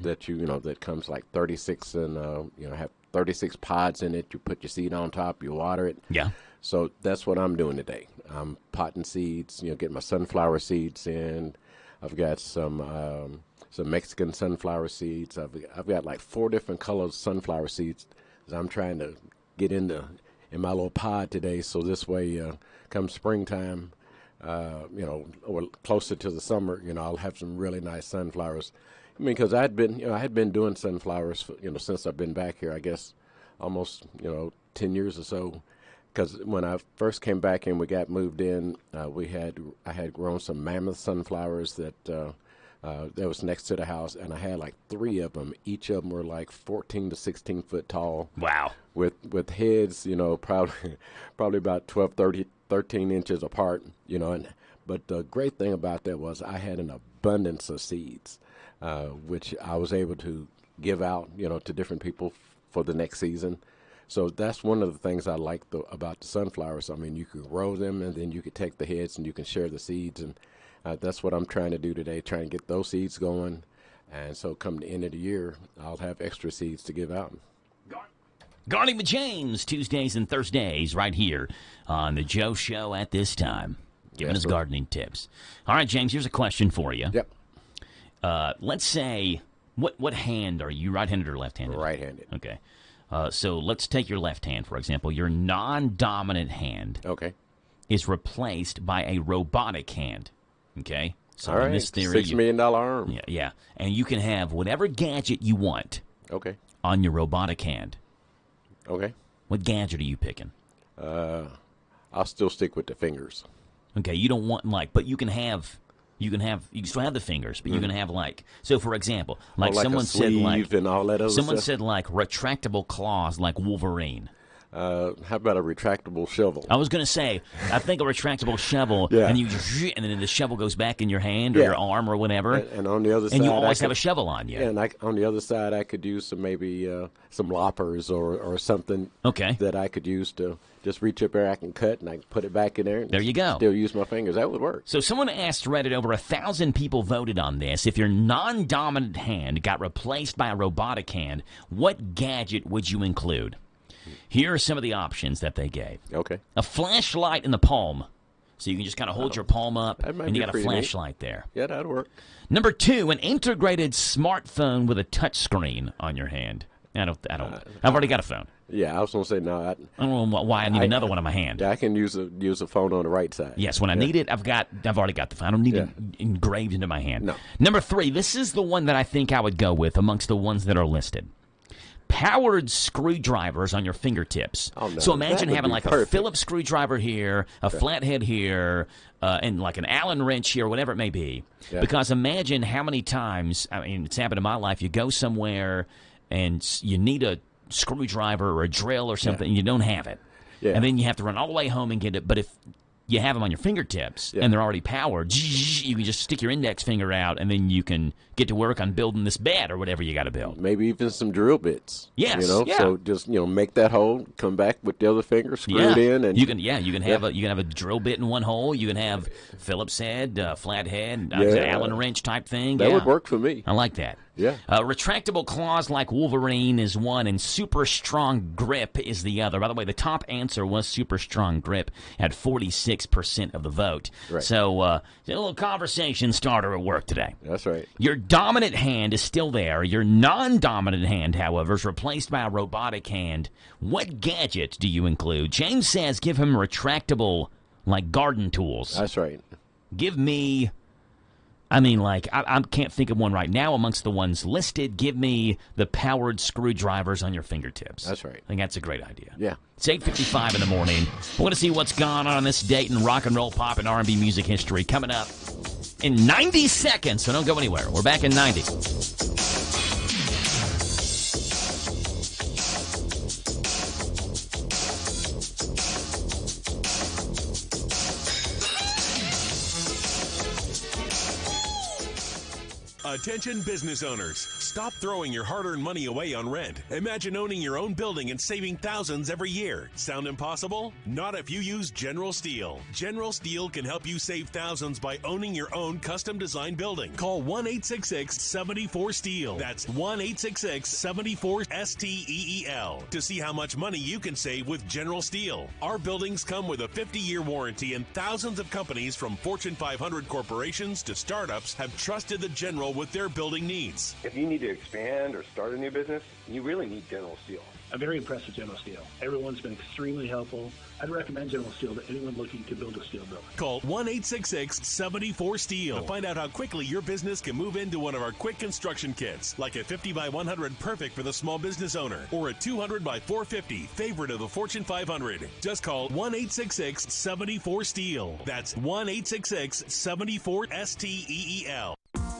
that that comes like 36 and, have 36 pods in it. You put your seed on top, you water it. Yeah. So that's what I'm doing today. I'm potting seeds, getting my sunflower seeds in. I've got some Mexican sunflower seeds. I've got like 4 different colors sunflower seeds that I'm trying to get in my little pod today. So this way, come springtime, or closer to the summer, I'll have some really nice sunflowers. I mean, because I had been doing sunflowers, since I've been back here. I guess almost 10 years or so. Because when I first came back and we got moved in, I had grown some mammoth sunflowers that was next to the house, and I had like 3 of them. Each of them were like 14 to 16 foot tall. Wow! With heads, probably about 12, 13 inches apart. But the great thing about that was I had an abundance of seeds, which I was able to give out, to different people for the next season. So that's one of the things I like about the sunflowers. I mean, you can grow them, and then you can take the heads and you can share the seeds. And that's what I'm trying to do today, trying to get those seeds going. And so come the end of the year, I'll have extra seeds to give out. Gardening with James, Tuesdays and Thursdays, right here on the Joe Show at this time, giving us gardening tips. All right, James, here's a question for you. Yep. Let's say, what hand are you, right-handed or left-handed? Right-handed. Okay. So let's take your left hand, for example. Your non-dominant hand is replaced by a robotic hand, okay? So All right. in this theory, $6 million arm. Yeah. And you can have whatever gadget you want on your robotic hand. Okay. What gadget are you picking? I'll still stick with the fingers. Okay, you don't want but you can still have the fingers, but you can have so for example, like someone a said sleeve and all that other someone stuff? said retractable claws like Wolverine. How about a retractable shovel? I was going to say, I think a retractable shovel, Yeah. and then the shovel goes back in your hand or your arm or whatever. And on the other side, and you always have a shovel on you. Yeah, and on the other side, I could use some loppers or something. That I could use to just reach up there. I can cut and I can put it back in there. There you go. Still use my fingers. That would work. So someone asked Reddit, over 1,000 people voted on this. If your non-dominant hand got replaced by a robotic hand, what gadget would you include? Here are some of the options that they gave. Okay. A flashlight in the palm. So you can just kind of hold your palm up, and you got a flashlight there. Yeah, that'd work. Number 2, an integrated smartphone with a touch screen on your hand. I don't. I've already got a phone. Yeah, I was going to say no. I don't know why I need another one on my hand. Yeah, I can use a phone on the right side. Yes, when I need it, I've already got the phone. I don't need it engraved into my hand. No. Number 3, this is the one that I think I would go with amongst the ones that are listed. Powered screwdrivers on your fingertips. Oh, no. So imagine having a Phillips screwdriver here, a flathead here, and an Allen wrench here, whatever it may be. Yeah. Because imagine how many times, it's happened in my life, you go somewhere and you need a screwdriver or a drill or something, and you don't have it. Yeah. And then you have to run all the way home and get it. But if you have them on your fingertips and they're already powered, you can just stick your index finger out and then you can get to work on building this bed or whatever you got to build. Maybe even some drill bits. Yes. So just make that hole, come back with the other finger, screw it in, and you can have a drill bit in one hole. You can have Phillips head, flat head, Allen wrench type thing. That would work for me. I like that. Yeah. Retractable claws like Wolverine is one, and super strong grip is the other. By the way, the top answer was super strong grip at 46% of the vote. Right. So a little conversation starter at work today. That's right. Your dominant hand is still there. Your non-dominant hand, however, is replaced by a robotic hand. What gadget do you include? James says give him retractable, garden tools. That's right. Give me... I can't think of one right now amongst the ones listed. Give me the powered screwdrivers on your fingertips. That's right. I think that's a great idea. Yeah. It's 8:55 in the morning. We're going to see what's gone on this date in rock and roll, pop, and R&B music history coming up in 90 seconds. So don't go anywhere. We're back in 90. Attention business owners, stop throwing your hard-earned money away on rent. Imagine owning your own building and saving thousands every year. Sound impossible? Not if you use General Steel. General Steel can help you save thousands by owning your own custom-designed building. Call 1-866-74-STEEL. That's 1-866-74-STEEL to see how much money you can save with General Steel. Our buildings come with a 50-year warranty, and thousands of companies from Fortune 500 corporations to startups have trusted the General with their building needs. If you need to expand or start a new business, you really need General Steel. I'm very impressed with General Steel. Everyone's been extremely helpful. I'd recommend General Steel to anyone looking to build a steel building. Call 1-866-74-STEEL to find out how quickly your business can move into one of our quick construction kits, like a 50 by 100 perfect for the small business owner, or a 200 by 450 favorite of the Fortune 500. Just call 1-866-74-STEEL. That's 1-866-74-STEEL.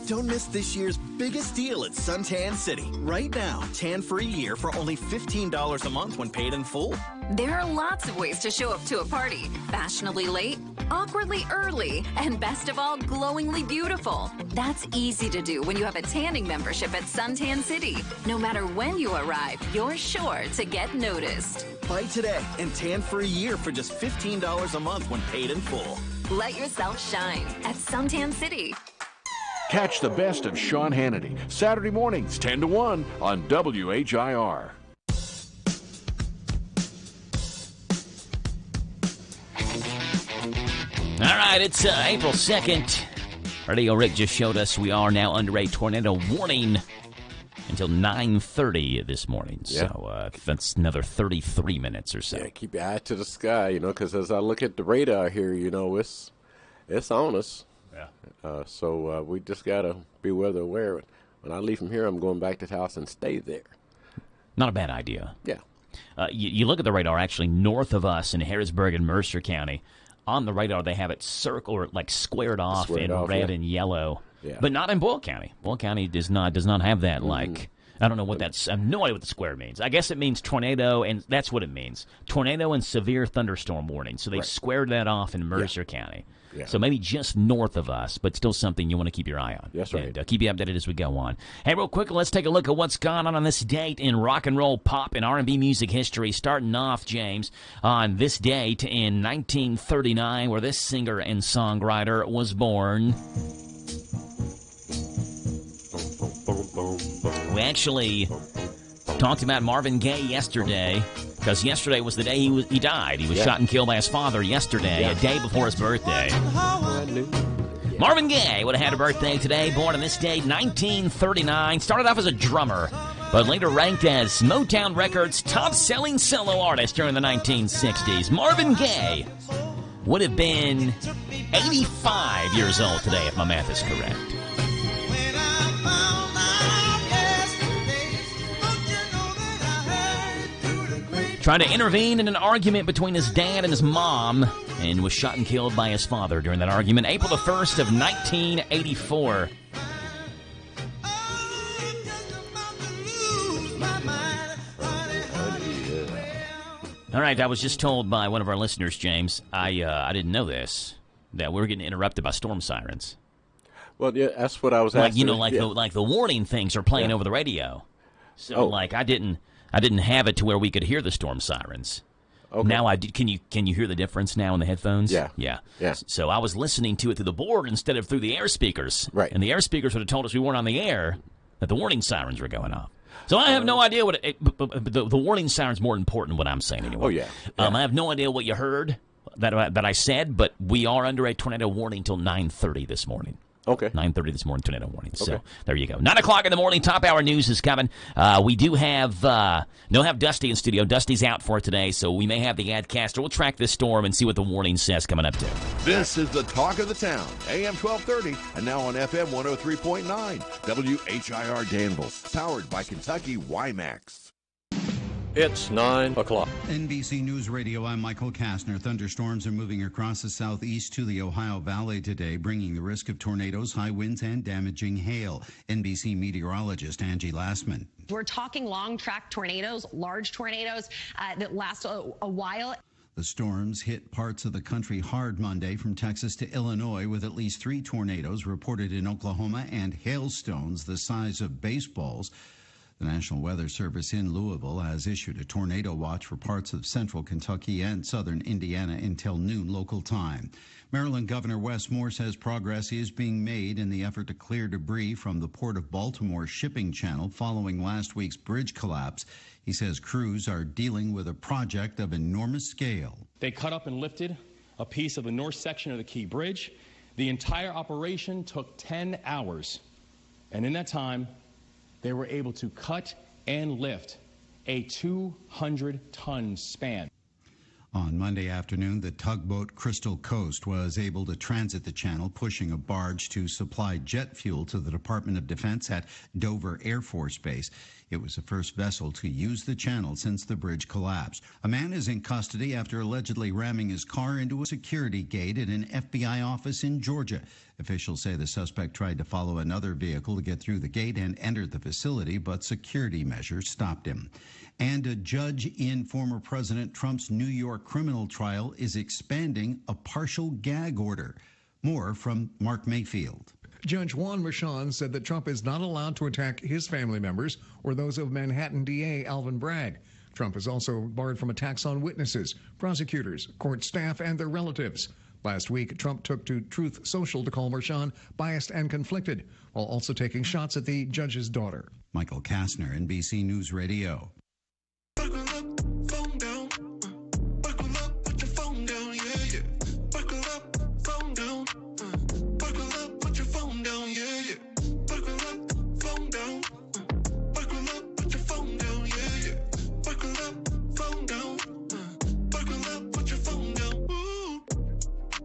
Don't miss this year's biggest deal at Suntan City. Right now, tan-free year for only $15 a month when paid in full. There are lots of ways to show up to a party. Fashionably late, awkwardly early, and best of all, glowingly beautiful. That's easy to do when you have a tanning membership at Suntan City. No matter when you arrive, you're sure to get noticed. Buy today and tan-free year for just $15 a month when paid in full. Let yourself shine at Suntan City. Catch the best of Sean Hannity, Saturday mornings, 10 to 1 on WHIR. All right, it's April 2nd. Radio Rick just showed us we are now under a tornado warning until 9:30 this morning. Yeah. So that's another 33 minutes or so. Yeah, keep your eye to the sky, because as I look at the radar here, it's on us. Yeah. So we just got to be weather aware. When I leave from here, I'm going back to the house and stay there. Not a bad idea. Yeah. You look at the radar, actually, north of us in Harrisburg and Mercer County. On the radar, they have it circled or like squared off in red and yellow. Yeah. But not in Boyle County. Boyle County does not have that. Like, I don't know what that's. I have no idea what the square means. I guess it means tornado, and that's what it means. Tornado and severe thunderstorm warning. So they squared that off in Mercer County. Yeah. So maybe just north of us, but still something you want to keep your eye on. That's right. And keep you updated as we go on. Hey, real quick, let's take a look at what's gone on this date in rock and roll, pop, and R&B music history. Starting off, James, on this date in 1939, where this singer and songwriter was born. We actually talked about Marvin Gaye yesterday, because yesterday was the day he died. He was shot and killed by his father yesterday, a day before his birthday. Marvin Gaye would have had a birthday today, born on this date, 1939. Started off as a drummer, but later ranked as Motown Records' top-selling solo artist during the 1960s. Marvin Gaye would have been 85 years old today, if my math is correct. Tried to intervene in an argument between his dad and his mom, and was shot and killed by his father during that argument, April the 1st of 1984. All right, I was just told by one of our listeners, James, I didn't know this, that we're getting interrupted by storm sirens. Well, yeah, that's what I was like, asking. Like the warning things are playing over the radio. So, I didn't have it to where we could hear the storm sirens. Okay. Now I do. Can you hear the difference now in the headphones? Yeah. So I was listening to it through the board instead of through the air speakers. Right. And the air speakers would have told us we weren't on the air, that the warning sirens were going off. So I have no idea what the warning siren's more important than what I'm saying anyway. Oh yeah. I have no idea what you heard that I said, but we are under a tornado warning till 9:30 this morning. Okay. 9:30 this morning, tornado warning. So there you go. 9 o'clock in the morning, top hour news is coming. We do have, don't have Dusty in studio. Dusty's out for today, so we may have the Adcaster. We'll track this storm and see what the warning says coming up to. This is the talk of the town, AM 1230, and now on FM 103.9, WHIR Danville, powered by Kentucky WIMAX. It's 9 o'clock. NBC News Radio, I'm Michael Kastner. Thunderstorms are moving across the southeast to the Ohio Valley today, bringing the risk of tornadoes, high winds, and damaging hail. NBC meteorologist Angie Lassman. We're talking long-track tornadoes, large tornadoes that last a while. The storms hit parts of the country hard Monday from Texas to Illinois, with at least 3 tornadoes reported in Oklahoma and hailstones the size of baseballs. The National Weather Service in Louisville has issued a tornado watch for parts of central Kentucky and southern Indiana until noon local time. Maryland Governor Wes Moore says progress is being made in the effort to clear debris from the Port of Baltimore shipping channel following last week's bridge collapse. He says crews are dealing with a project of enormous scale. They cut up and lifted a piece of the north section of the Key Bridge. The entire operation took 10 hours. And in that time, they were able to cut and lift a 200-ton span. On Monday afternoon, the tugboat Crystal Coast was able to transit the channel, pushing a barge to supply jet fuel to the Department of Defense at Dover Air Force Base. It was the first vessel to use the channel since the bridge collapsed. A man is in custody after allegedly ramming his car into a security gate at an FBI office in Georgia. Officials say the suspect tried to follow another vehicle to get through the gate and entered the facility, but security measures stopped him. And a judge in former President Trump's New York criminal trial is expanding a partial gag order. More from Mark Mayfield. Judge Juan Merchan said that Trump is not allowed to attack his family members or those of Manhattan DA Alvin Bragg. Trump is also barred from attacks on witnesses, prosecutors, court staff, and their relatives. Last week, Trump took to Truth Social to call Merchan biased and conflicted, while also taking shots at the judge's daughter. Michael Kastner, NBC News Radio.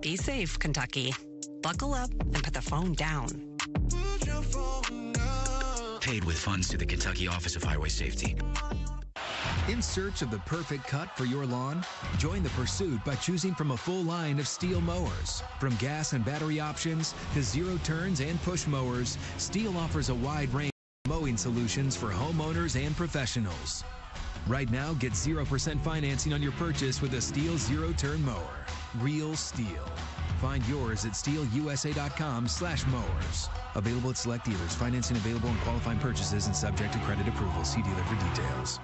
Be safe, Kentucky. Buckle up and put the phone down. Paid with funds to the Kentucky Office of Highway Safety. In search of the perfect cut for your lawn? Join the pursuit by choosing from a full line of Steel mowers. From gas and battery options to zero turns and push mowers, Steel offers a wide range of mowing solutions for homeowners and professionals. Right now, get 0% financing on your purchase with a Steel zero-turn mower. Real Steel. Find yours at steelusa.com/mowers. Available at select dealers. Financing available on qualifying purchases and subject to credit approval. See dealer for details.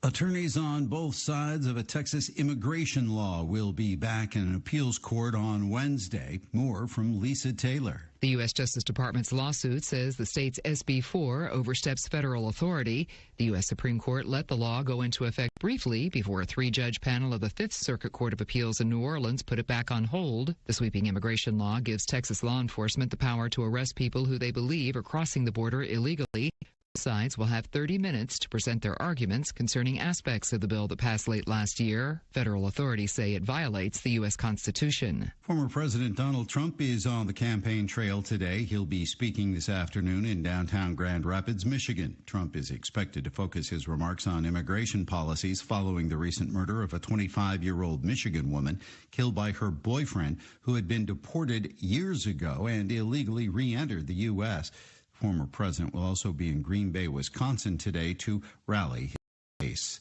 Attorneys on both sides of a Texas immigration law will be back in an appeals court on Wednesday. More from Lisa Taylor. The U.S. Justice Department's lawsuit says the state's SB 4 oversteps federal authority. The U.S. Supreme Court let the law go into effect briefly before a 3-judge panel of the Fifth Circuit Court of Appeals in New Orleans put it back on hold. The sweeping immigration law gives Texas law enforcement the power to arrest people who they believe are crossing the border illegally. Sides will have 30 minutes to present their arguments concerning aspects of the bill that passed late last year. Federal authorities say it violates the U.S. Constitution. Former President Donald Trump is on the campaign trail today. He'll be speaking this afternoon in downtown Grand Rapids, Michigan. Trump is expected to focus his remarks on immigration policies following the recent murder of a 25-year-old Michigan woman killed by her boyfriend, who had been deported years ago and illegally re-entered the U.S. Former president will also be in Green Bay, Wisconsin today to rally his base.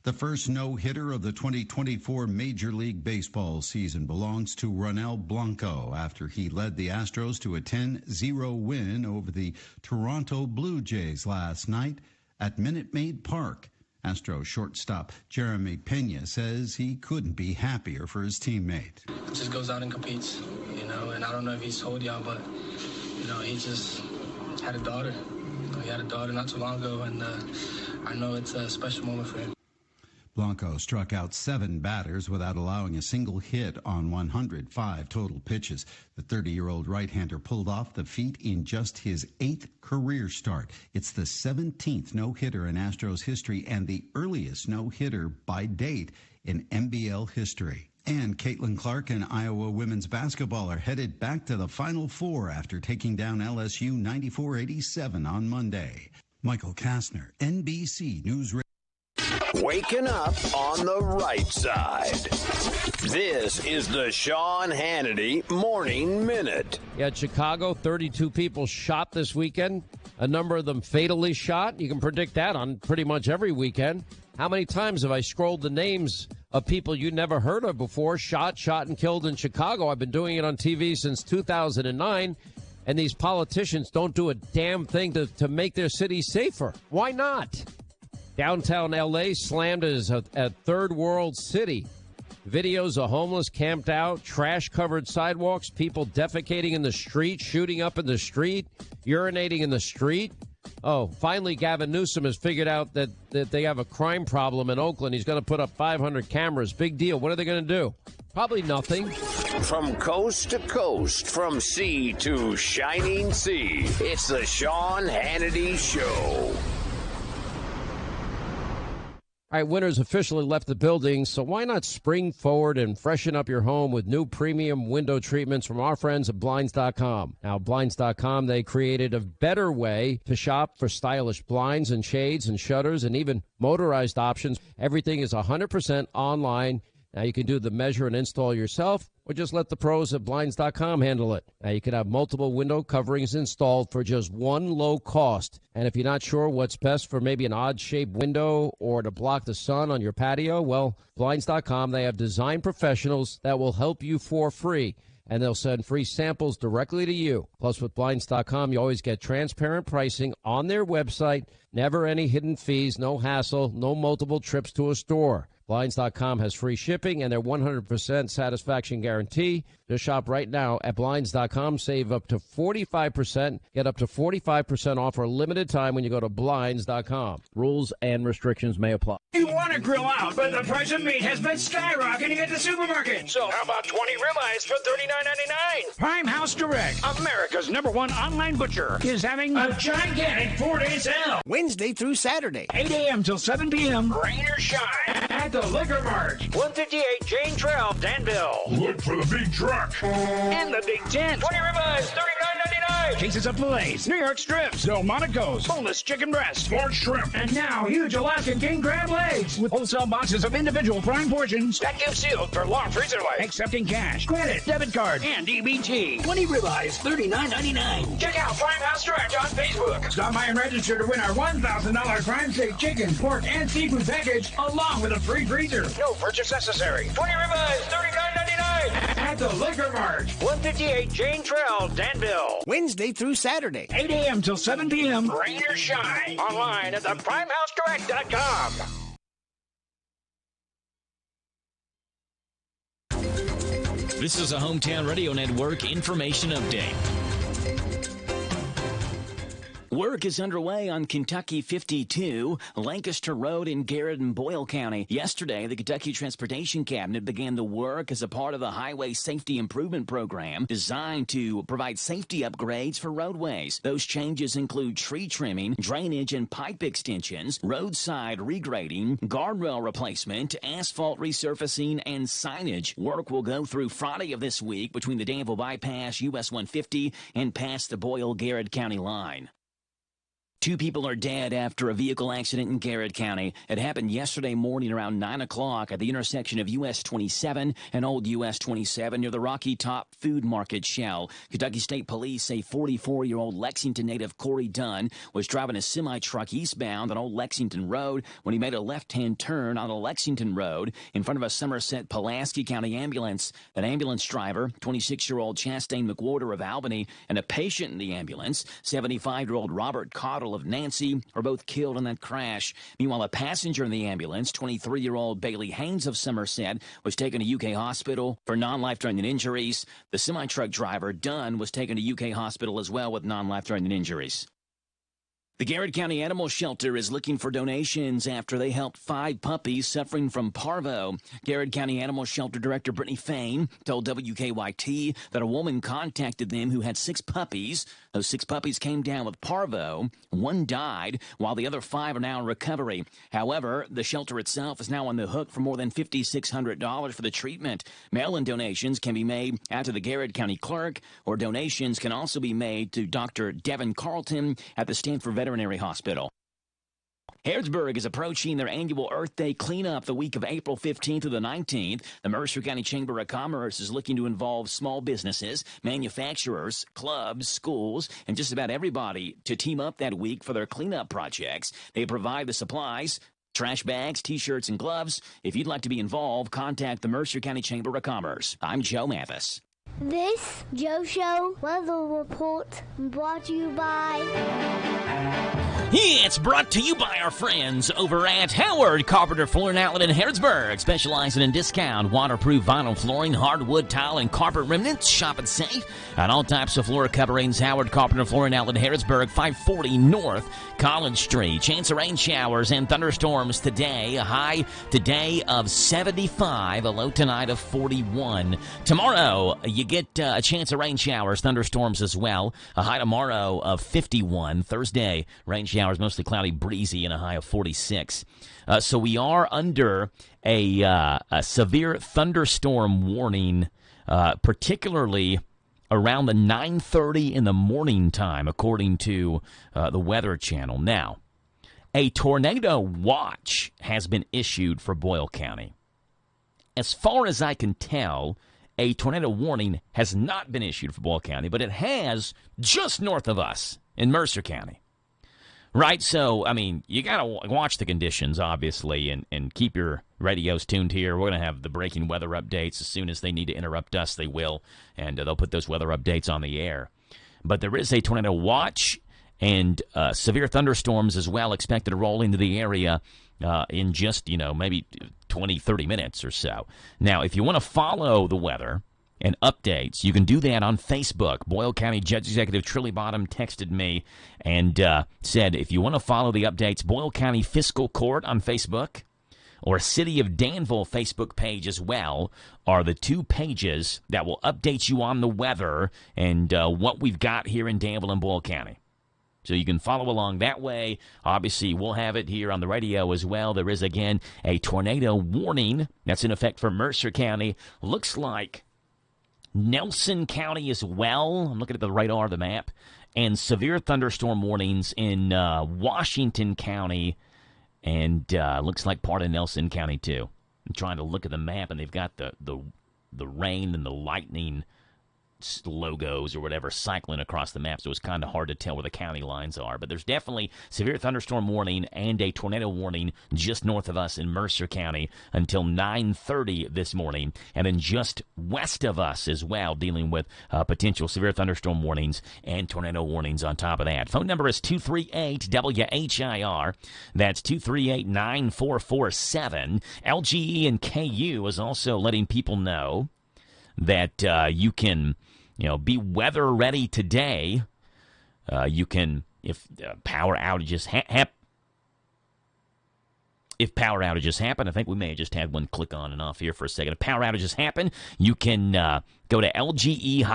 The first no-hitter of the 2024 Major League Baseball season belongs to Ronel Blanco after he led the Astros to a 10-0 win over the Toronto Blue Jays last night at Minute Maid Park. Astros shortstop Jeremy Pena says he couldn't be happier for his teammate. Just goes out and competes, and I don't know if he's told y'all, but, he just had a daughter. He had a daughter not too long ago, and I know it's a special moment for him. Blanco struck out 7 batters without allowing a single hit on 105 total pitches. The 30-year-old right-hander pulled off the feat in just his 8th career start. It's the 17th no-hitter in Astros history and the earliest no-hitter by date in NBL history. And Caitlin Clark and Iowa women's basketball are headed back to the Final Four after taking down LSU 94-87 on Monday. Michael Kastner, NBC News Radio. Waking up on the right side. This is the Sean Hannity Morning Minute. Yeah, Chicago, 32 people shot this weekend. A number of them fatally shot. You can predict that on pretty much every weekend. How many times have I scrolled the names of people you never heard of before, shot and killed in Chicago? I've been doing it on TV since 2009, and these politicians don't do a damn thing to make their city safer. Why not? Downtown L.A. slammed as a third world city. Videos of homeless camped out, trash-covered sidewalks, people defecating in the street, shooting up in the street, urinating in the street. Oh, finally, Gavin Newsom has figured out that they have a crime problem in Oakland. He's going to put up 500 cameras. Big deal. What are they going to do? Probably nothing. From coast to coast, from sea to shining sea, it's the Sean Hannity Show. All right, winter's officially left the building, so why not spring forward and freshen up your home with new premium window treatments from our friends at Blinds.com. Now, Blinds.com, they created a better way to shop for stylish blinds and shades and shutters and even motorized options. Everything is 100% online. Now, you can do the measure and install yourself, or just let the pros at Blinds.com handle it. Now, you can have multiple window coverings installed for just one low cost. And if you're not sure what's best for maybe an odd-shaped window or to block the sun on your patio, well, Blinds.com, they have design professionals that will help you for free. And they'll send free samples directly to you. Plus, with Blinds.com, you always get transparent pricing on their website, never any hidden fees, no hassle, no multiple trips to a store. Blinds.com has free shipping and their 100% satisfaction guarantee. Just shop right now at Blinds.com. Save up to 45%. Get up to 45% off for a limited time when you go to Blinds.com. Rules and restrictions may apply. You want to grill out, but the price of meat has been skyrocketing at the supermarket. So how about 20 ribeyes for $39.99? Prime House Direct, America's #1 online butcher, is having a gigantic 4-day sale. Wednesday through Saturday. 8 a.m. till 7 p.m. Rain or shine at the Liquor Mart. 158 Jane Trail, Danville. Look for the big truck. And the big tent. 20 ribeyes, $39.99. Cases of fillets, New York strips, Delmonico's, boneless chicken breast, large shrimp. and now huge Alaskan king crab legs with wholesale boxes of individual prime portions, vacuum sealed for long freezer life. Accepting cash, credit, debit card, and EBT. 20 ribeyes, $39.99. Check out Prime House Direct on Facebook. Stop by and register to win our $1,000 Prime Steak chicken, pork, and seafood package, along with a free freezer. No purchase necessary. 20 ribeyes, $39.99. At the Liquor Mart, 158 Jane Trail, Danville. Wednesday through Saturday. 8 a.m. till 7 p.m. Rain or shine. Online at theprimehousedirect.com. This is a Hometown Radio Network information update. Work is underway on Kentucky 52, Lancaster Road in Garrett and Boyle County. Yesterday, the Kentucky Transportation Cabinet began the work as a part of the Highway Safety Improvement Program designed to provide safety upgrades for roadways. Those changes include tree trimming, drainage and pipe extensions, roadside regrading, guardrail replacement, asphalt resurfacing, and signage. Work will go through Friday of this week between the Danville Bypass, US 150, and past the Boyle-Garrett County line. 2 people are dead after a vehicle accident in Garrett County. It happened yesterday morning around 9 o'clock at the intersection of US 27 and Old US 27 near the Rocky Top Food Market Shell. Kentucky State Police say 44-year-old Lexington native Corey Dunn was driving a semi-truck eastbound on Old Lexington Road when he made a left-hand turn on the Lexington Road in front of a Somerset Pulaski County ambulance. An ambulance driver, 26-year-old Chastain McWhorter of Albany, and a patient in the ambulance, 75-year-old Robert Cottle of Nancy, were both killed in that crash. Meanwhile, a passenger in the ambulance, 23-year-old Bailey Haynes of Somerset, was taken to UK hospital for non-life-threatening injuries. The semi-truck driver, Dunn, was taken to UK hospital as well with non-life-threatening injuries. The Garrett County Animal Shelter is looking for donations after they helped 5 puppies suffering from parvo. Garrett County Animal Shelter Director Brittany Fain told WKYT that a woman contacted them who had 6 puppies. Those 6 puppies came down with parvo. 1 died, while the other 5 are now in recovery. However, the shelter itself is now on the hook for more than $5,600 for the treatment. Mail-in donations can be made out to the Garrett County Clerk, or donations can also be made to Dr. Devin Carlton at the Stanford Veterinary Hospital. Harrodsburg is approaching their annual Earth Day cleanup the week of April 15th to the 19th. The Mercer County Chamber of Commerce is looking to involve small businesses, manufacturers, clubs, schools, and just about everybody to team up that week for their cleanup projects. They provide the supplies, trash bags, T-shirts, and gloves. If you'd like to be involved, contact the Mercer County Chamber of Commerce. I'm Joe Mathis. This Joe Show weather report brought to you by... It's brought to you by our friends over at Howard Carpenter Flooring Outlet in Harrodsburg, specializing in discount waterproof vinyl flooring, hardwood tile, and carpet remnants. Shop and save on all types of floor coverings. Howard Carpenter Flooring Outlet in Harrodsburg, 540 North College Street. Chance of rain showers and thunderstorms today. A high today of 75, a low tonight of 41. Tomorrow, you get a chance of rain showers, thunderstorms as well. A high tomorrow of 51. Thursday, rain showers, mostly cloudy, breezy, and a high of 46. So we are under a severe thunderstorm warning, particularly around the 9:30 in the morning time, according to the Weather Channel. Now, a tornado watch has been issued for Boyle County. As far as I can tell, a tornado warning has not been issued for Boyle County, but it has just north of us in Mercer County. Right, so, I mean, you got to watch the conditions, obviously, and keep your radios tuned here. We're going to have the breaking weather updates. As soon as they need to interrupt us, they will, and they'll put those weather updates on the air. But there is a tornado watch, and severe thunderstorms as well expected to roll into the area in just, maybe 20, 30 minutes or so. Now, if you want to follow the weather and updates, you can do that on Facebook. Boyle County Judge Executive Trilly Bottom texted me and said, if you want to follow the updates, Boyle County Fiscal Court on Facebook or City of Danville Facebook page as well are the 2 pages that will update you on the weather and what we've got here in Danville and Boyle County. So you can follow along that way. Obviously, we'll have it here on the radio as well. There is, again, a tornado warning that's in effect for Mercer County. Looks like Nelson County as well. I'm looking at the radar, the map. And severe thunderstorm warnings in Washington County. And looks like part of Nelson County, too. I'm trying to look at the map, and they've got the rain and the lightning logos or whatever cycling across the map, so it's kind of hard to tell where the county lines are. But there's definitely severe thunderstorm warning and a tornado warning just north of us in Mercer County until 9:30 this morning, and then just west of us as well, dealing with potential severe thunderstorm warnings and tornado warnings on top of that. Phone number is 238-WHIR. That's 238-9447. LGE and KU is also letting people know that you can, be weather ready today. You can, if power outages happen, I think we may have just had one click on and off here for a second. If power outages happen, you can go to lge-ku.com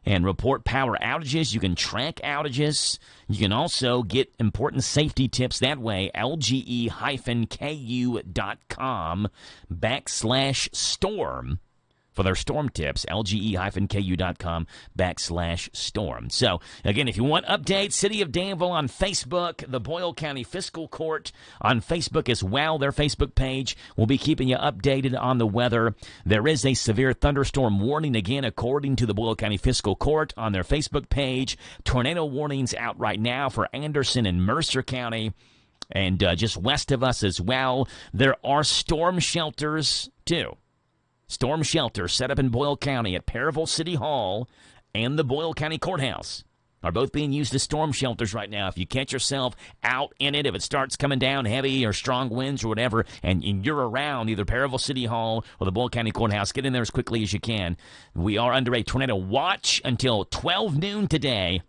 and report power outages. You can track outages. You can also get important safety tips that way. lge-ku.com/storm for their storm tips. lge-ku.com/storm. So, again, if you want updates, City of Danville on Facebook, the Boyle County Fiscal Court on Facebook as well, their Facebook page. We'll be keeping you updated on the weather. There is a severe thunderstorm warning, again, according to the Boyle County Fiscal Court on their Facebook page. Tornado warnings out right now for Anderson and Mercer County. And just west of us as well, there are storm shelters, too. Storm shelters set up in Boyle County at Perryville City Hall and the Boyle County Courthouse are both being used as storm shelters right now. If you catch yourself out in it, if it starts coming down heavy or strong winds or whatever, and you're around either Perryville City Hall or the Boyle County Courthouse, get in there as quickly as you can. We are under a tornado watch until 12 noon today.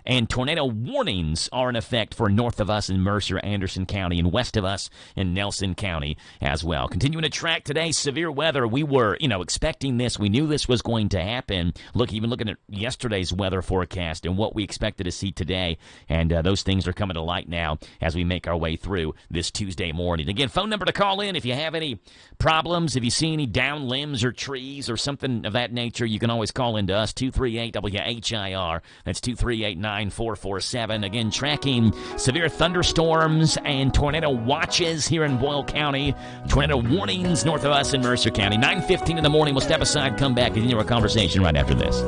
And tornado warnings are in effect for north of us in Mercer, Anderson County, and west of us in Nelson County as well. Continuing to track today's severe weather, we were, expecting this. We knew this was going to happen. Even looking at yesterday's weather forecast and what we expected to see today, and those things are coming to light now as we make our way through this Tuesday morning. Again, phone number to call in if you have any problems, if you see any down limbs or trees or something of that nature, you can always call into us, 238-WHIR. That's 238-9447. Again, tracking severe thunderstorms and tornado watches here in Boyle County. Tornado warnings north of us in Mercer County. 9:15 in the morning. We'll step aside, come back, and continue our conversation right after this.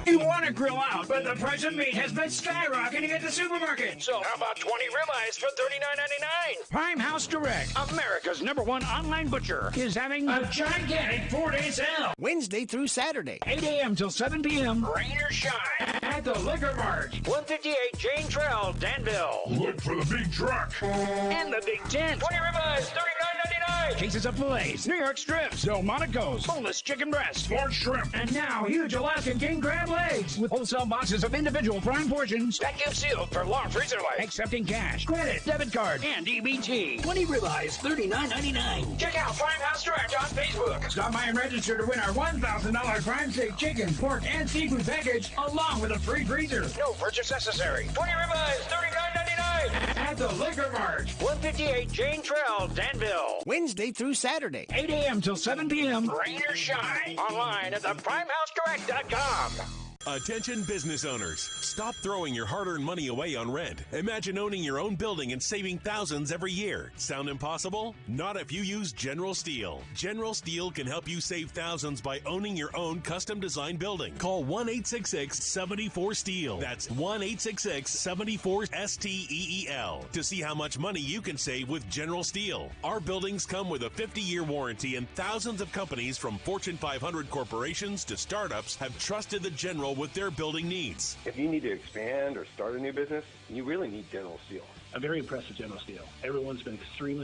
You want to grill out, but the price of meat has been skyrocketing at the supermarket. So how about 20 ribeyes for $39.99? Prime House Direct, America's #1 online butcher, is having a gigantic 4-day sale. Wednesday through Saturday. 8 a.m. till 7 p.m. Rain or shine. At the Liquor Mart. 158 Jane Trail, Danville. Look for the big truck. And the big tent. 20 ribeyes, $39.99. Cases of fillets, New York strips, Delmonico's, boneless chicken breast, large shrimp, and now huge Alaskan king crab legs with wholesale boxes of individual prime portions, vacuum sealed for long freezer life, accepting cash, credit, debit card, and EBT. 20 ribeyes, $39.99. Check out Prime House Direct on Facebook. Stop by and register to win our $1,000 Prime Steak chicken, pork, and seafood package, along with a free freezer. No purchase necessary. 20 ribeyes, $39.99. At the Liquor Mart. 158 Jane Trail, Danville. Wednesday through Saturday. 8 a.m. till 7 p.m. Rain or shine. Online at theprimehousedirect.com. Attention business owners, stop throwing your hard-earned money away on rent. Imagine owning your own building and saving thousands every year. Sound impossible? Not if you use General Steel. General Steel can help you save thousands by owning your own custom-designed building. Call 1-866-74-STEEL. That's 1-866-74-STEEL to see how much money you can save with General Steel. Our buildings come with a 50-year warranty, and thousands of companies from Fortune 500 corporations to startups have trusted the General with their building needs. If you need to expand or start a new business, you really need General Steel. A very impressive General Steel. Everyone's been extremely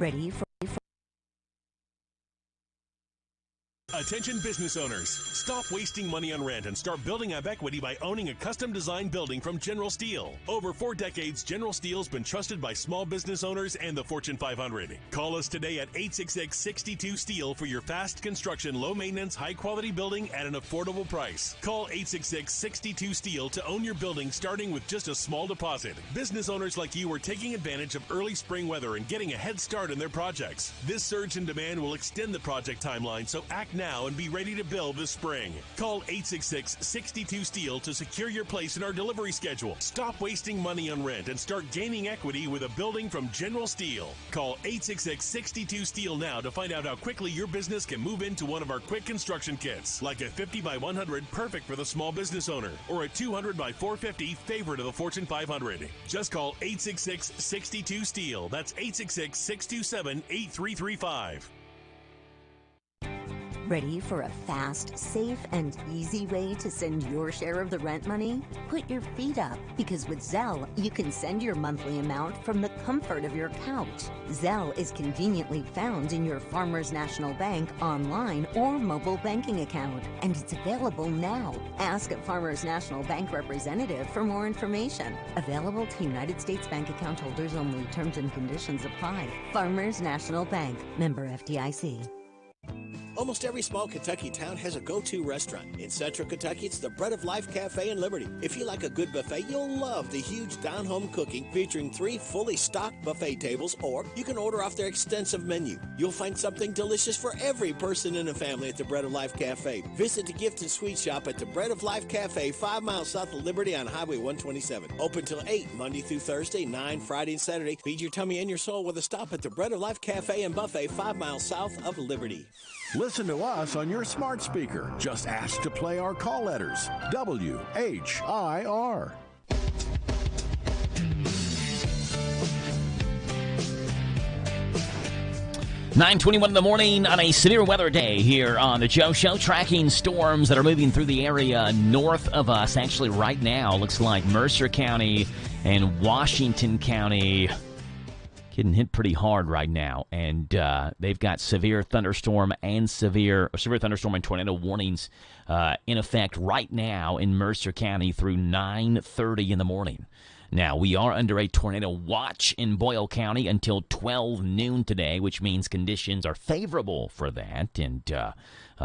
Ready for Attention business owners. Stop wasting money on rent and start building up equity by owning a custom-designed building from General Steel. Over 4 decades, General Steel's been trusted by small business owners and the Fortune 500. Call us today at 866-62-STEEL for your fast construction, low-maintenance, high-quality building at an affordable price. Call 866-62-STEEL to own your building starting with just a small deposit. Business owners like you are taking advantage of early spring weather and getting a head start in their projects. This surge in demand will extend the project timeline, so act now and be ready to build this spring. Call 866-62-STEEL to secure your place in our delivery schedule. Stop wasting money on rent and start gaining equity with a building from General Steel. Call 866-62-STEEL now to find out how quickly your business can move into one of our quick construction kits, like a 50 by 100 perfect for the small business owner, or a 200 by 450 favorite of the Fortune 500. Just call 866-62-STEEL. That's 866-627-8335. Ready for a fast, safe, and easy way to send your share of the rent money? Put your feet up, because with Zelle, you can send your monthly amount from the comfort of your couch. Zelle is conveniently found in your Farmers National Bank online or mobile banking account, and it's available now. Ask a Farmers National Bank representative for more information. Available to United States Bank account holders only. Terms and conditions apply. Farmers National Bank. Member FDIC. Almost every small Kentucky town has a go-to restaurant. In Central Kentucky, it's the Bread of Life Cafe in Liberty. If you like a good buffet, you'll love the huge down-home cooking featuring 3 fully stocked buffet tables, or you can order off their extensive menu. You'll find something delicious for every person in the family at the Bread of Life Cafe. Visit the gift and sweet shop at the Bread of Life Cafe, 5 miles south of Liberty on Highway 127. Open till 8, Monday through Thursday, 9 Friday and Saturday. Feed your tummy and your soul with a stop at the Bread of Life Cafe and Buffet, 5 miles south of Liberty. Listen to us on your smart speaker. Just ask to play our call letters. WHIR. 9:21 in the morning on a severe weather day here on the Joe Show, tracking storms that are moving through the area north of us. Actually, right now, looks like Mercer County and Washington County getting hit pretty hard right now, and they've got severe thunderstorm and tornado warnings in effect right now in Mercer County through 9:30 in the morning. Now, we are under a tornado watch in Boyle County until 12 noon today, which means conditions are favorable for that, and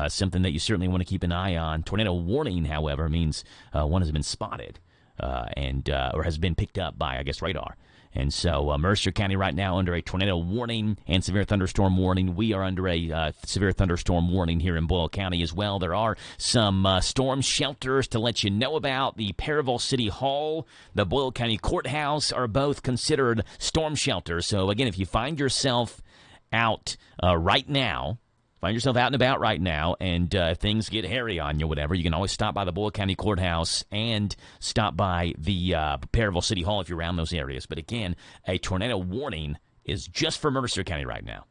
something that you certainly want to keep an eye on. Tornado warning, however, means one has been spotted or has been picked up by, I guess, radar. And so Mercer County right now under a tornado warning and severe thunderstorm warning. We are under a severe thunderstorm warning here in Boyle County as well. There are some storm shelters to let you know about. The Perryville City Hall, the Boyle County Courthouse are both considered storm shelters. So, again, if you find yourself out right now, and if things get hairy on you, whatever, you can always stop by the Boyle County Courthouse and stop by the Perryville City Hall if you're around those areas. But again, a tornado warning is just for Mercer County right now.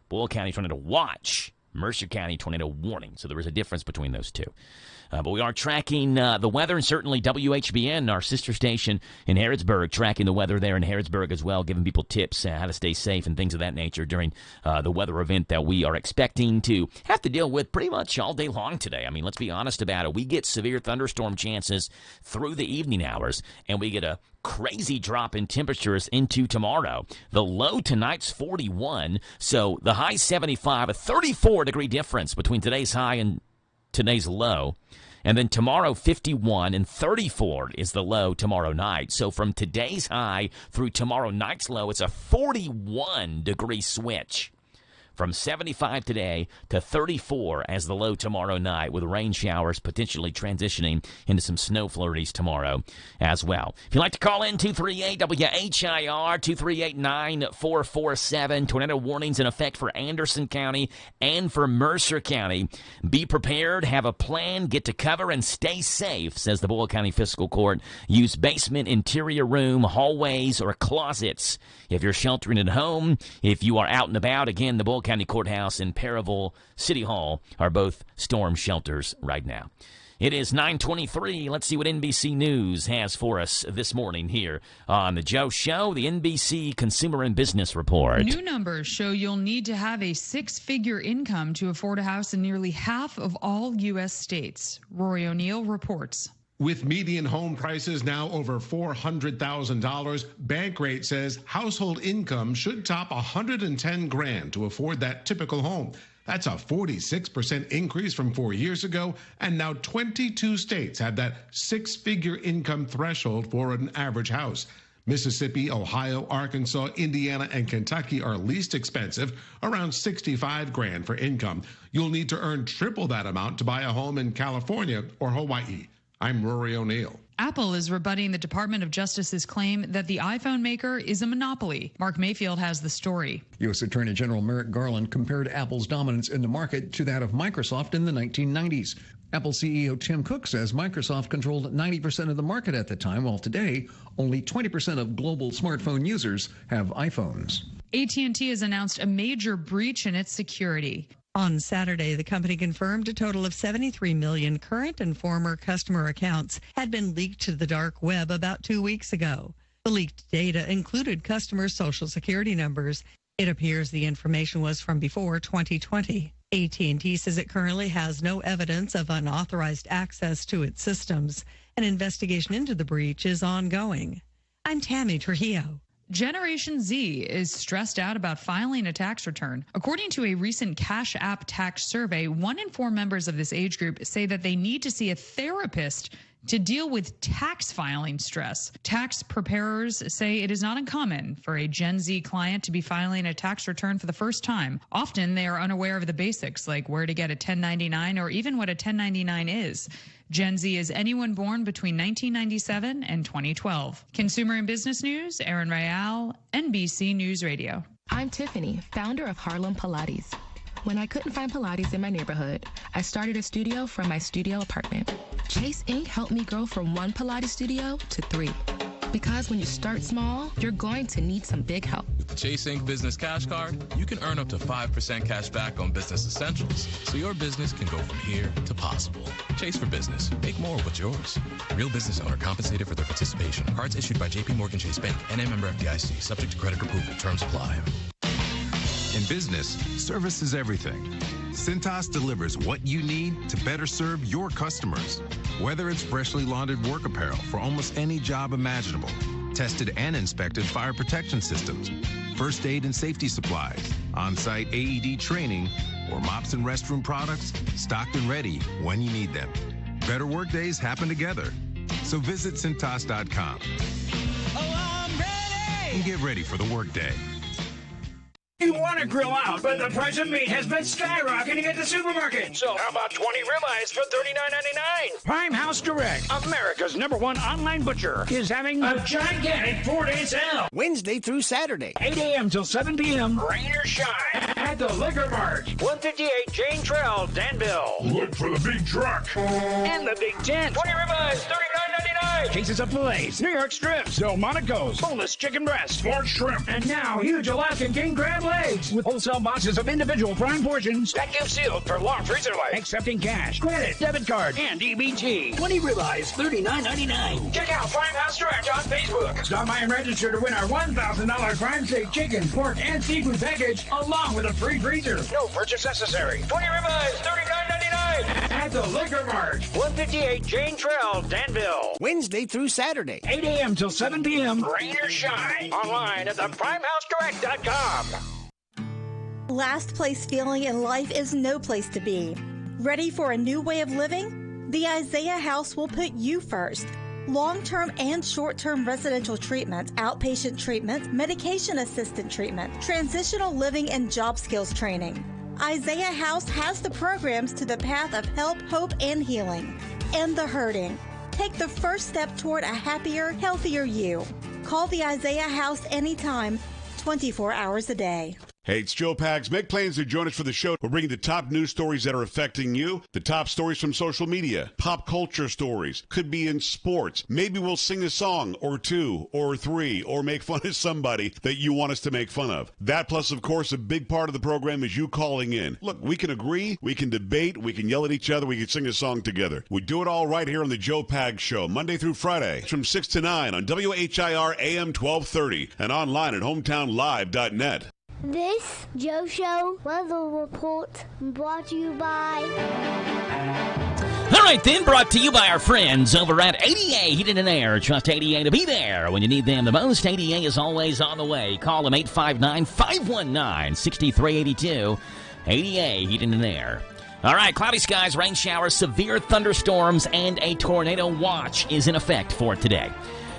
Boyle County tornado watch, Mercer County tornado warning. So there is a difference between those two. But we are tracking the weather, and certainly WHBN, our sister station in Harrodsburg, tracking the weather there in Harrodsburg as well, giving people tips how to stay safe and things of that nature during the weather event that we are expecting to have to deal with pretty much all day long today. I mean, let's be honest about it. We get severe thunderstorm chances through the evening hours, and we get a crazy drop in temperatures into tomorrow. The low tonight's 41, so the high 75, a 34-degree difference between today's high and today's low. And then tomorrow, 51 and 34 is the low tomorrow night. So from today's high through tomorrow night's low, it's a 41-degree switch. From 75 today to 34 as the low tomorrow night, with rain showers potentially transitioning into some snow flurries tomorrow as well. If you'd like to call in, 238-WHIR, 238-9447. Tornado warnings in effect for Anderson County and for Mercer County. Be prepared, have a plan, get to cover, and stay safe, says the Boyle County Fiscal Court. Use basement, interior room, hallways, or closets if you're sheltering at home. If you are out and about, again, the Boyle County Courthouse and Perryville City Hall are both storm shelters right now. It is 9:23. Let's see what NBC News has for us this morning here on The Joe Show, the NBC Consumer and Business Report. New numbers show you'll need to have a six-figure income to afford a house in nearly half of all U.S. states. Rory O'Neill reports. With median home prices now over $400,000, Bankrate says household income should top $110,000 to afford that typical home. That's a 46% increase from 4 years ago, and now 22 states have that six-figure income threshold for an average house. Mississippi, Ohio, Arkansas, Indiana, and Kentucky are least expensive, around $65,000 for income. You'll need to earn triple that amount to buy a home in California or Hawaii. I'm Rory O'Neill. Apple is rebutting the Department of Justice's claim that the iPhone maker is a monopoly. Mark Mayfield has the story. U.S. Attorney General Merrick Garland compared Apple's dominance in the market to that of Microsoft in the 1990s. Apple CEO Tim Cook says Microsoft controlled 90% of the market at the time, while today only 20% of global smartphone users have iPhones. AT&T has announced a major breach in its security. On Saturday, the company confirmed a total of 73 million current and former customer accounts had been leaked to the dark web about 2 weeks ago. The leaked data included customers' social security numbers. It appears the information was from before 2020. AT&T says it currently has no evidence of unauthorized access to its systems. An investigation into the breach is ongoing. I'm Tammy Trujillo. Generation Z is stressed out about filing a tax return. According to a recent Cash App tax survey, 1 in 4 members of this age group say that they need to see a therapist to deal with tax filing stress. Tax preparers say it is not uncommon for a Gen Z client to be filing a tax return for the first time. Often they are unaware of the basics, like where to get a 1099 or even what a 1099 is. Gen Z is anyone born between 1997 and 2012. Consumer and Business News, Aaron Real, NBC News Radio. I'm Tiffany, founder of Harlem Pilates. When I couldn't find Pilates in my neighborhood, I started a studio from my studio apartment. Chase Inc. helped me grow from 1 Pilates studio to 3. Because when you start small, you're going to need some big help. With the Chase Inc. Business Cash Card, you can earn up to 5% cash back on business essentials, so your business can go from here to possible. Chase for Business. Make more of what's yours. Real business owner compensated for their participation. Cards issued by J.P. Morgan Chase Bank, N.A. member FDIC, subject to credit approval. Terms apply. In business, service is everything. Cintas delivers what you need to better serve your customers. Whether it's freshly laundered work apparel for almost any job imaginable, tested and inspected fire protection systems, first aid and safety supplies, on-site AED training, or mops and restroom products, stocked and ready when you need them. Better work days happen together. So visit Cintas.com and get ready for the workday. You want to grill out, but the price of meat has been skyrocketing at the supermarket. So how about 20 ribeyes for $39.99? Prime House Direct, America's #1 online butcher, is having a gigantic 4-day sale. Wednesday through Saturday. 8 a.m. till 7 p.m. Rain or shine. At the Liquor Mart. 158 Jane Trail, Danville. Look for the big truck. And the big tent. 20 ribeyes, $39.99. Cases of fillets, New York strips, Delmonico's, boneless chicken breast, smart shrimp. And now huge Alaskan king crab legs with wholesale boxes of individual prime portions, vacuum sealed for long freezer life, accepting cash, credit, debit card, and EBT. 20 ribeyes, $39.99. Check out Prime House Direct on Facebook. Stop by and register to win our $1,000 prime steak, chicken, pork, and seafood package, along with a free freezer. No purchase necessary. 20 ribeyes, $39.99. At the Liquor Mart, 158 Jane Trail, Danville. Wednesday through Saturday. 8 a.m. till 7 p.m. Rain or shine. Online at theprimehousedirect.com. Last place feeling in life is no place to be. Ready for a new way of living? The Isaiah House will put you first. Long-term and short-term residential treatment, outpatient treatment, medication-assisted treatment, transitional living, and job skills training. Isaiah House has the programs to the path of help, hope, and healing. End the hurting. Take the first step toward a happier, healthier you. Call the Isaiah House anytime, 24 hours a day. Hey, it's Joe Pags. Make plans to join us for the show. We're bringing the top news stories that are affecting you, the top stories from social media, pop culture stories, could be in sports. Maybe we'll sing a song or two or three or make fun of somebody that you want us to make fun of. That plus, of course, a big part of the program is you calling in. Look, we can agree, we can debate, we can yell at each other, we can sing a song together. We do it all right here on the Joe Pags Show, Monday through Friday from 6 to 9 on WHIR AM 1230 and online at hometownlive.net. This Joe Show weather report brought to you by... All right, then, brought to you by our friends over at ADA Heating and Air. Trust ADA to be there when you need them the most. ADA is always on the way. Call them 859-519-6382. ADA Heating and Air. All right, cloudy skies, rain showers, severe thunderstorms, and a tornado watch is in effect for today.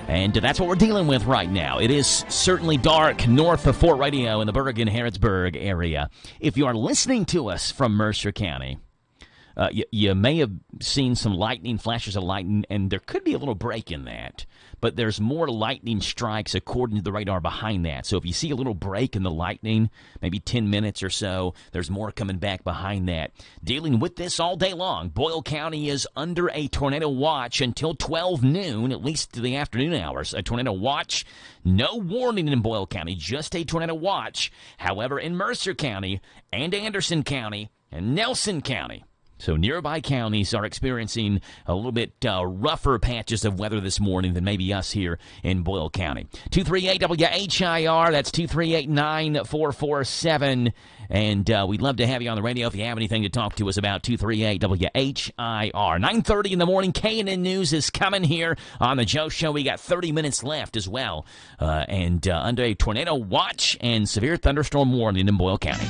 And that's what we're dealing with right now. It is certainly dark north of Fort Radio in the Bergen-Harrodsburg area. If you are listening to us from Mercer County, you may have seen some lightning, flashes of lightning, and there could be a little break in that. But there's more lightning strikes according to the radar behind that. So if you see a little break in the lightning, maybe 10 minutes or so, there's more coming back behind that. Dealing with this all day long. Boyle County is under a tornado watch until 12 noon, at least to the afternoon hours. A tornado watch, no warning in Boyle County, just a tornado watch. However, in Mercer County and Anderson County and Nelson County, so nearby counties are experiencing a little bit rougher patches of weather this morning than maybe us here in Boyle County. 238-WHIR, that's 238-9447. And we'd love to have you on the radio if you have anything to talk to us about. 238-WHIR. 9:30 in the morning, K&N News is coming here on the Joe Show. We got 30 minutes left as well. And under a tornado watch and severe thunderstorm warning in Boyle County.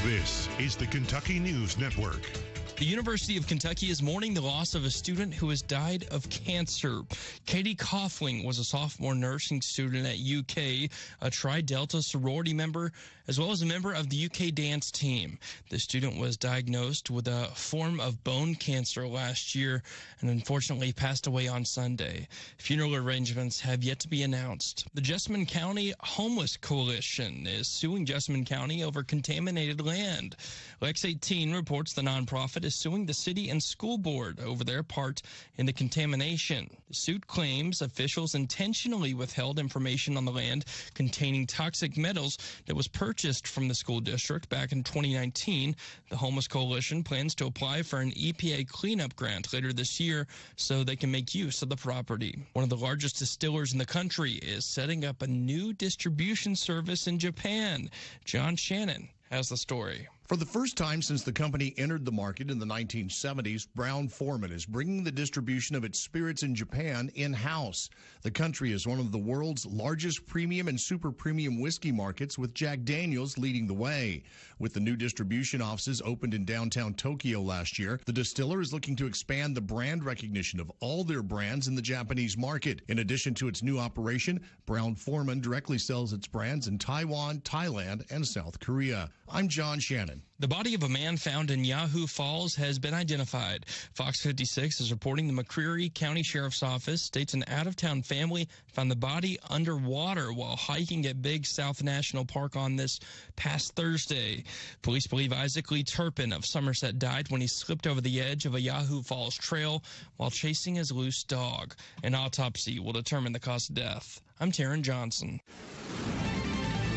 This is the Kentucky News Network. The University of Kentucky is mourning the loss of a student who has died of cancer. Katie Coughlin was a sophomore nursing student at UK, a Tri Delta sorority member, as well as a member of the UK dance team. The student was diagnosed with a form of bone cancer last year and unfortunately passed away on Sunday. Funeral arrangements have yet to be announced. The Jessamine County Homeless Coalition is suing Jessamine County over contaminated land. Lex 18 reports the nonprofit is suing the city and school board over their part in the contamination. The suit claims officials intentionally withheld information on the land containing toxic metals that was purchased from the school district back in 2019. The Homeless Coalition plans to apply for an EPA cleanup grant later this year so they can make use of the property. One of the largest distillers in the country is setting up a new distribution service in Japan. John Shannon has the story. For the first time since the company entered the market in the 1970s, Brown-Forman is bringing the distribution of its spirits in Japan in-house. The country is one of the world's largest premium and super premium whiskey markets, with Jack Daniel's leading the way. With the new distribution offices opened in downtown Tokyo last year, the distiller is looking to expand the brand recognition of all their brands in the Japanese market. In addition to its new operation, Brown-Forman directly sells its brands in Taiwan, Thailand, and South Korea. I'm John Shannon. The body of a man found in Yahoo Falls has been identified. Fox 56 is reporting the McCreary County Sheriff's Office states an out-of-town family found the body underwater while hiking at Big South National Park on this past Thursday. Police believe Isaac Lee Turpin of Somerset died when he slipped over the edge of a Yahoo Falls trail while chasing his loose dog. An autopsy will determine the cause of death. I'm Taryn Johnson.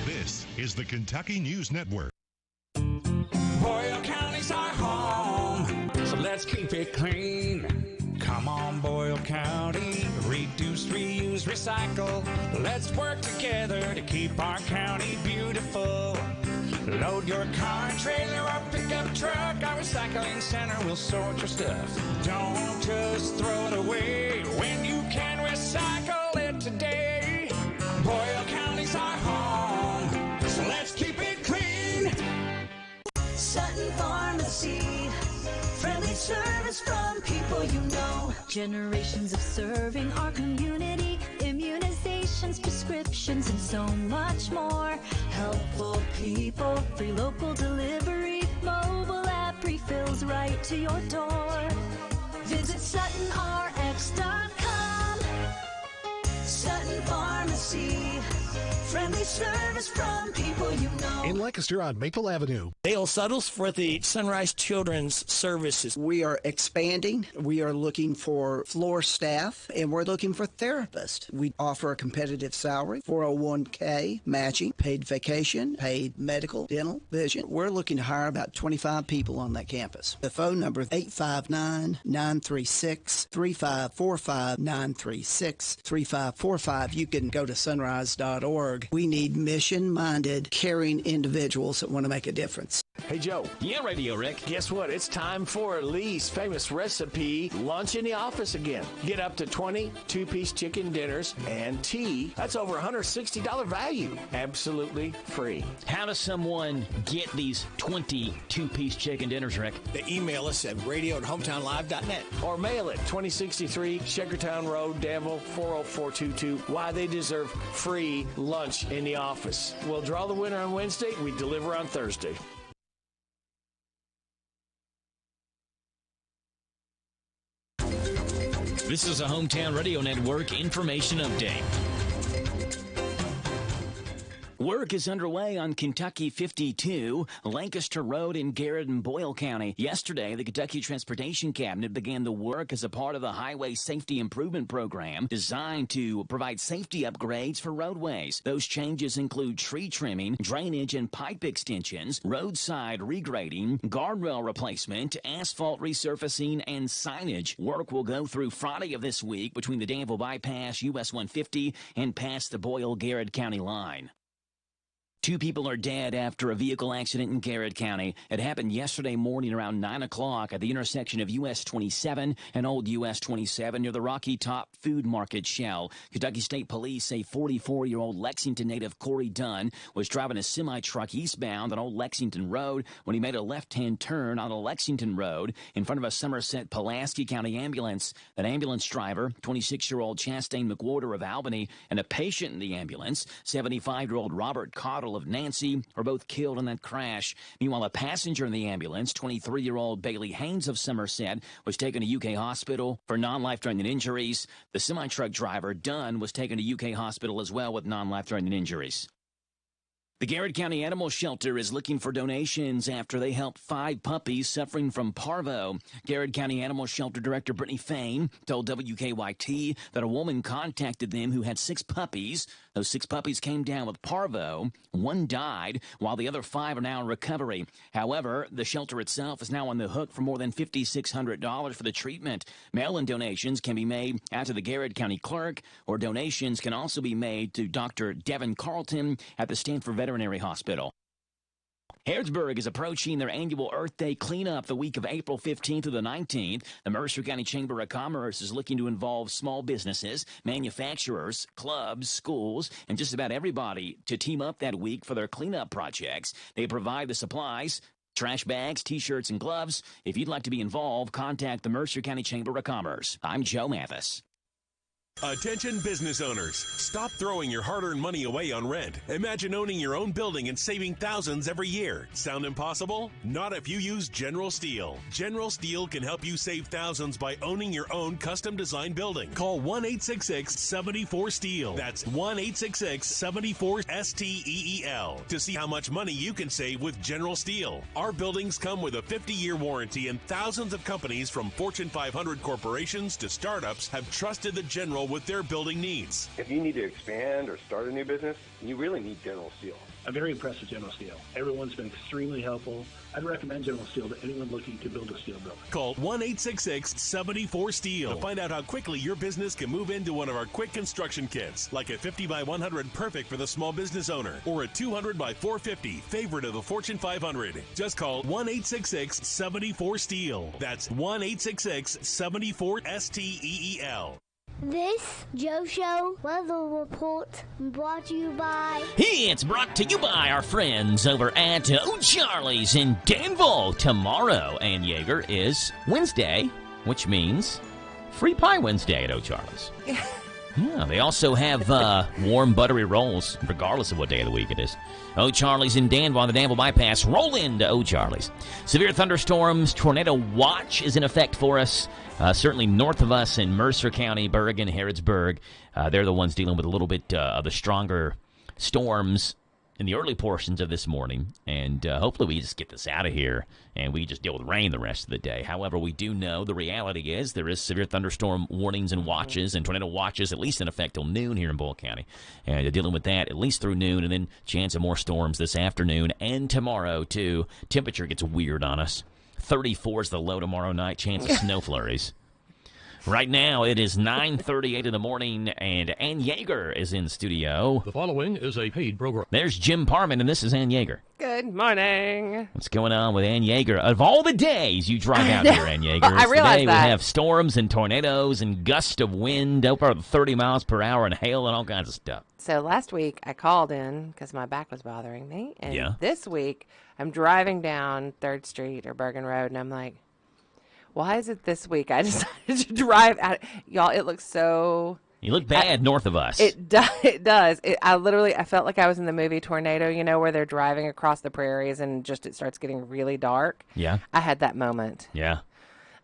This is the Kentucky News Network. Boyle County's our home, so let's keep it clean. Come on, Boyle County, reduce, reuse, recycle. Let's work together to keep our county beautiful. Load your car, trailer, or pickup truck. Our recycling center will sort your stuff. Don't just throw it away when you can recycle it today. Boyle County's our home, so let's keep it clean. Sutton Pharmacy, friendly service from people you know. Generations of serving our community, immunizations, prescriptions, and so much more. Helpful people, free local delivery, mobile app refills right to your door. Visit SuttonRx.com. Sutton Pharmacy, friendly Friendly service from people you know. In Lancaster on Maple Avenue. Dale Suttles for the Sunrise Children's Services. We are expanding. We are looking for floor staff, and we're looking for therapists. We offer a competitive salary, 401k, matching, paid vacation, paid medical, dental, vision. We're looking to hire about 25 people on that campus. The phone number is 859-936-3545, 936-3545. You can go to sunrise.org. We need mission-minded, caring individuals that want to make a difference. Hey, Joe. Yeah, Radio Rick. Guess what? It's time for Lee's famous recipe, lunch in the office again. Get up to 20 two-piece chicken dinners and tea. That's over $160 value. Absolutely free. How does someone get these 20 two-piece chicken dinners, Rick? They email us at radio@hometownlive.net. Or mail it, 2063 Shakertown Road, Danville, 40422. Why they deserve free lunch in the office. We'll draw the winner on Wednesday. We deliver on Thursday. This is a Hometown Radio Network information update. Work is underway on Kentucky 52, Lancaster Road in Garrett and Boyle County. Yesterday, the Kentucky Transportation Cabinet began the work as a part of the Highway Safety Improvement Program designed to provide safety upgrades for roadways. Those changes include tree trimming, drainage and pipe extensions, roadside regrading, guardrail replacement, asphalt resurfacing, and signage. Work will go through Friday of this week between the Danville Bypass, US 150, and past the Boyle-Garrett County line. 2 people are dead after a vehicle accident in Garrett County. It happened yesterday morning around 9 o'clock at the intersection of US 27 and Old US 27 near the Rocky Top Food Market Shell. Kentucky State Police say 44-year-old Lexington native Corey Dunn was driving a semi-truck eastbound on Old Lexington Road when he made a left-hand turn on a Lexington Road in front of a Somerset-Pulaski County ambulance. That ambulance driver, 26-year-old Chastain McWhorter of Albany, and a patient in the ambulance, 75-year-old Robert Cottle of Nancy, were both killed in that crash. Meanwhile, a passenger in the ambulance, 23-year-old Bailey Haynes of Somerset, was taken to UK hospital for non-life-threatening injuries. The semi-truck driver, Dunn, was taken to UK hospital as well with non-life-threatening injuries. The Garrett County Animal Shelter is looking for donations after they helped 5 puppies suffering from parvo. Garrett County Animal Shelter Director Brittany Fain told WKYT that a woman contacted them who had 6 puppies. Those 6 puppies came down with parvo. 1 died, while the other 5 are now in recovery. However, the shelter itself is now on the hook for more than $5,600 for the treatment. Mail-in donations can be made out to the Garrett County Clerk, or donations can also be made to Dr. Devin Carlton at the Stanford Veterinary Hospital. Harrodsburg is approaching their annual Earth Day cleanup the week of April 15th to the 19th. The Mercer County Chamber of Commerce is looking to involve small businesses, manufacturers, clubs, schools, and just about everybody to team up that week for their cleanup projects. They provide the supplies, trash bags, T-shirts, and gloves. If you'd like to be involved, contact the Mercer County Chamber of Commerce. I'm Joe Mathis. Attention business owners, stop throwing your hard-earned money away on rent. Imagine owning your own building and saving thousands every year. Sound impossible? Not if you use General Steel. General Steel can help you save thousands by owning your own custom-designed building. Call 1-866-74-STEEL. That's 1-866-74-STEEL to see how much money you can save with General Steel. Our buildings come with a 50-year warranty, and thousands of companies from Fortune 500 corporations to startups have trusted the General with their building needs. If you need to expand or start a new business, you really need General Steel. I'm very impressed with General Steel. Everyone's been extremely helpful. I'd recommend General Steel to anyone looking to build a steel building. Call 1-866-74-STEEL to find out how quickly your business can move into one of our quick construction kits, like a 50 by 100 perfect for the small business owner, or a 200 by 450 favorite of the Fortune 500. Just call 1-866-74-STEEL. That's 1-866-74-STEEL. This Joe Show weather report brought to you by... It's brought to you by our friends over at O'Charlie's in Danville. Tomorrow, Ann Yeager, is Wednesday, which means Free Pie Wednesday at O'Charlie's. Yeah, they also have warm, buttery rolls, regardless of what day of the week it is. O'Charlie's in Danville on the Danville Bypass. Roll into O'Charlie's. Severe thunderstorms, tornado watch is in effect for us. Certainly north of us in Mercer County, Bergen, Harrodsburg. They're the ones dealing with a little bit of the stronger storms in the early portions of this morning, and hopefully we just get this out of here and we just deal with rain the rest of the day. However, we do know the reality is there is severe thunderstorm warnings and watches and tornado watches at least in effect till noon here in Boyle County. And dealing with that at least through noon, and then chance of more storms this afternoon and tomorrow, too. Temperature gets weird on us. 34 is the low tomorrow night, chance of snow flurries. Right now, it is 9:38 in the morning, and Ann Yeager is in studio. The following is a paid program. There's Jim Parman, and this is Ann Yeager. Good morning. What's going on with Ann Yeager? Of all the days you drive out here, Ann Yeager, I realize today that. we have storms and tornadoes and gusts of wind over 30 miles per hour and hail and all kinds of stuff. So last week I called in because my back was bothering me, and Yeah. this week I'm driving down 3rd Street or Bergen Road, and I'm like, why is it this week I decided to drive out? Y'all, it looks so... You look bad north of us. It does. I felt like I was in the movie Tornado, you know, where they're driving across the prairies and just it starts getting really dark. Yeah. I had that moment. Yeah.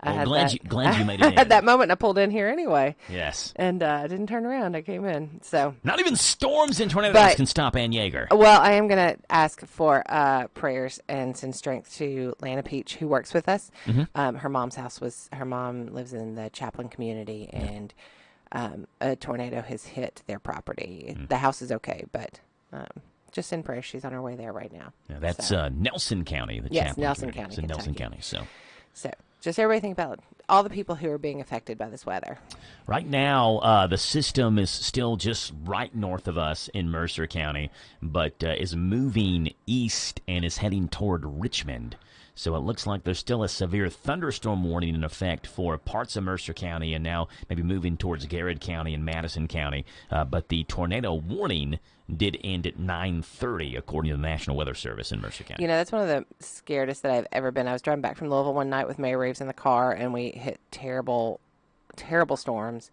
I Well, had glad that. you made it I in. had that moment and I pulled in here anyway. Yes. And I didn't turn around. I came in. So Not even storms and tornadoes But- can stop Ann Yeager. Well, I am going to ask for prayers and send strength to Lana Peach, who works with us. Mhm. Her mom lives in the Chaplain community, and a tornado has hit their property. The house is okay, but just send prayers. She's on her way there right now. Yeah, that's Nelson County. The Yes, Chaplain Nelson community. County, It's in Nelson Kentucky. County. So just everybody think about all the people who are being affected by this weather. Right now, the system is still just right north of us in Mercer County, but is moving east and is heading toward Richmond. So it looks like there's still a severe thunderstorm warning in effect for parts of Mercer County and now maybe moving towards Garrett County and Madison County. But the tornado warning did end at 9:30, according to the National Weather Service in Mercer County. You know, that's one of the scaredest that I've ever been. I was driving back from Louisville one night with May Reeves in the car, and we hit terrible, terrible storms.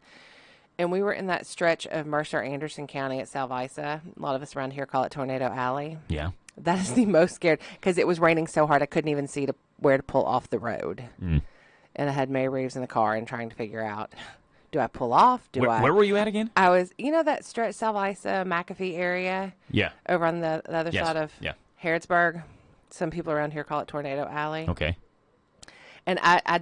And we were in that stretch of Mercer-Anderson County at Salvisa. A lot of us around here call it Tornado Alley. Yeah. That is the most scared, because it was raining so hard I couldn't even see where to pull off the road. Mm. And I had May Reeves in the car and trying to figure out, do I pull off? Where were you at again? I was, that stretch, Salvisa, McAfee area? Yeah. Over on the other Yes. side of Harrodsburg. Some people around here call it Tornado Alley. Okay. And I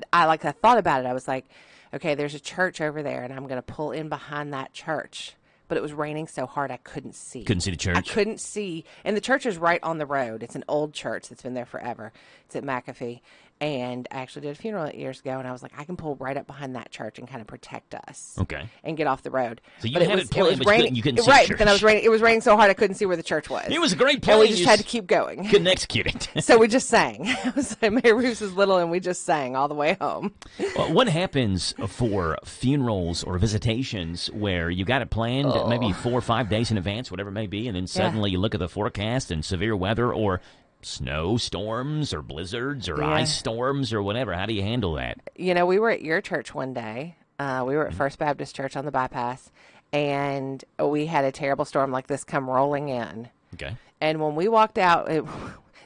thought about it. I was like, okay, there's a church over there, and I'm going to pull in behind that church. But it was raining so hard I couldn't see. Couldn't see the church? I couldn't see. And the church is right on the road. It's an old church that's been there forever. It's at McAfee. And I actually did a funeral years ago, and I was like, I can pull right up behind that church and kind of protect us. Okay. And get off the road. So you But had it planned, but raining. you couldn't see right, the but then church. it was raining so hard I couldn't see where the church was. It was a great plan. And we You just had to keep going. Couldn't execute it. So we just sang. So Mary Reeves was little, and we just sang all the way home. Well, what happens for funerals or visitations where you got it planned maybe 4 or 5 days in advance, whatever it may be, and then suddenly you look at the forecast and severe weather or snowstorms or blizzards or ice storms or whatever? How do you handle that? You know, we were at your church one day. We were at First Baptist Church on the bypass, and we had a terrible storm like this come rolling in. Okay. And when we walked out,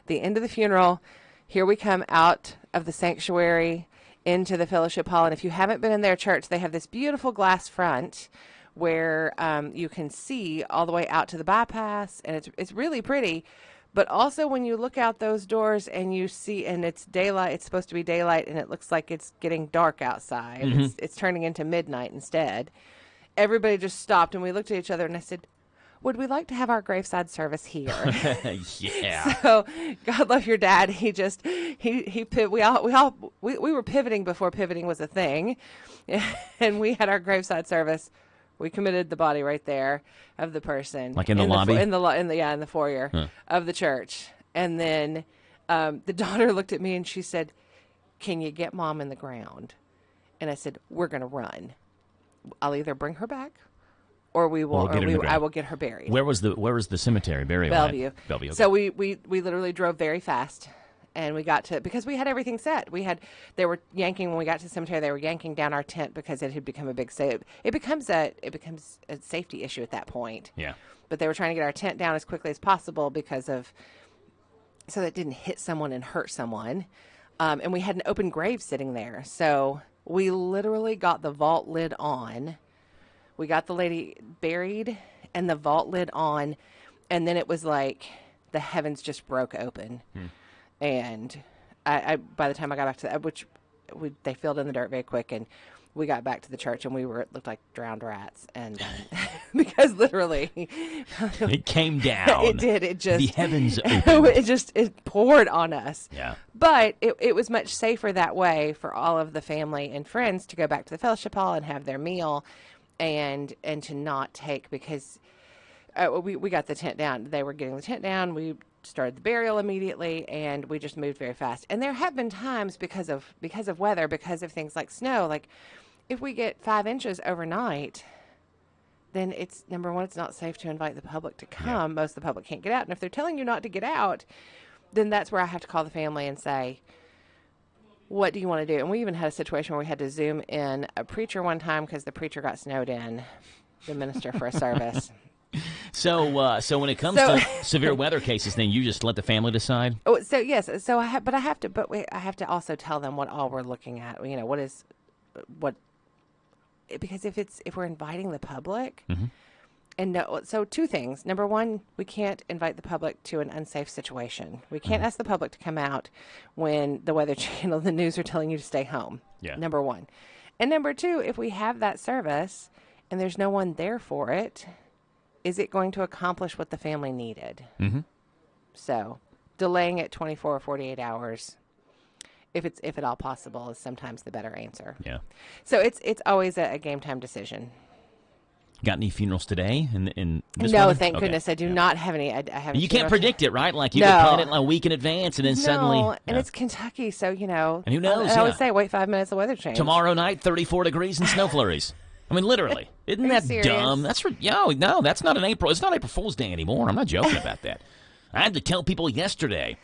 the end of the funeral, here we come out of the sanctuary into the fellowship hall. And if you haven't been in their church, they have this beautiful glass front where you can see all the way out to the bypass, and it's really pretty. But also when you look out those doors and you see, and it's daylight, it's supposed to be daylight, and it looks like it's getting dark outside. Mhm. It's turning into midnight instead. Everybody just stopped, and we looked at each other, and I said, would we like to have our graveside service here? Yeah. So, God love your dad. He we were pivoting before pivoting was a thing, and we had our graveside service. We committed the body right there of the person, Like in the lobby? in the foyer of the church. And then the daughter looked at me and she said, "Can you get Mom in the ground?" And I said, "We're going to run. I'll either bring her back, or we will. I will get her buried." Where was the cemetery burial? Bellevue. At? Bellevue. Okay. So we literally drove very fast, and we got to, because we had everything set. They were yanking when we got to the cemetery. They were yanking down our tent because it had become a big it becomes a safety issue at that point. Yeah. But they were trying to get our tent down as quickly as possible so that it didn't hit someone and hurt someone. And we had an open grave sitting there, so we literally got the vault lid on. We got the lady buried and the vault lid on, And then it was like the heavens just broke open. And I by the time I got back to that, they filled in the dirt very quick, and we got back to the church, and it looked like drowned rats. And because literally it came down. It did. It just, the heavens opened. it poured on us. Yeah. But it was much safer that way for all of the family and friends to go back to the fellowship hall and have their meal and to not take, because we got the tent down. They were getting the tent down. We started the burial immediately, and we just moved very fast. And there have been times because of weather, because of things like snow, like if we get 5 inches overnight, then it's, number one, it's not safe to invite the public to come. Most of the public can't get out. And if they're telling you not to get out, then that's where I have to call the family and say, what do you want to do? And we even had a situation where we had to Zoom in a preacher one time because the preacher got snowed in, the minister for a service. So when it comes to severe weather cases, then you just let the family decide? Oh, so yes. So I have to also tell them what all we're looking at. You know, because if we're inviting the public, and so 2 things. Number one, we can't invite the public to an unsafe situation. We can't ask the public to come out when the Weather Channel, the news are telling you to stay home. Yeah. Number one. And number two, if we have that service and there's no one there for it, is it going to accomplish what the family needed? So delaying it 24 or 48 hours, if at all possible, is sometimes the better answer. Yeah. So it's always a game time decision. Got any funerals today? In this no, weather? Thank goodness I do not have any. I haven't. You can't predict it, right? Like you can plan it a week in advance, and then suddenly. And it's Kentucky, so you know. And who knows? I would say wait 5 minutes, the weather change. Tomorrow night, 34 degrees and snow flurries. I mean, literally. Isn't that serious? dumb? No, that's not an April. It's not April Fool's Day anymore. I'm not joking about that. I had to tell people yesterday,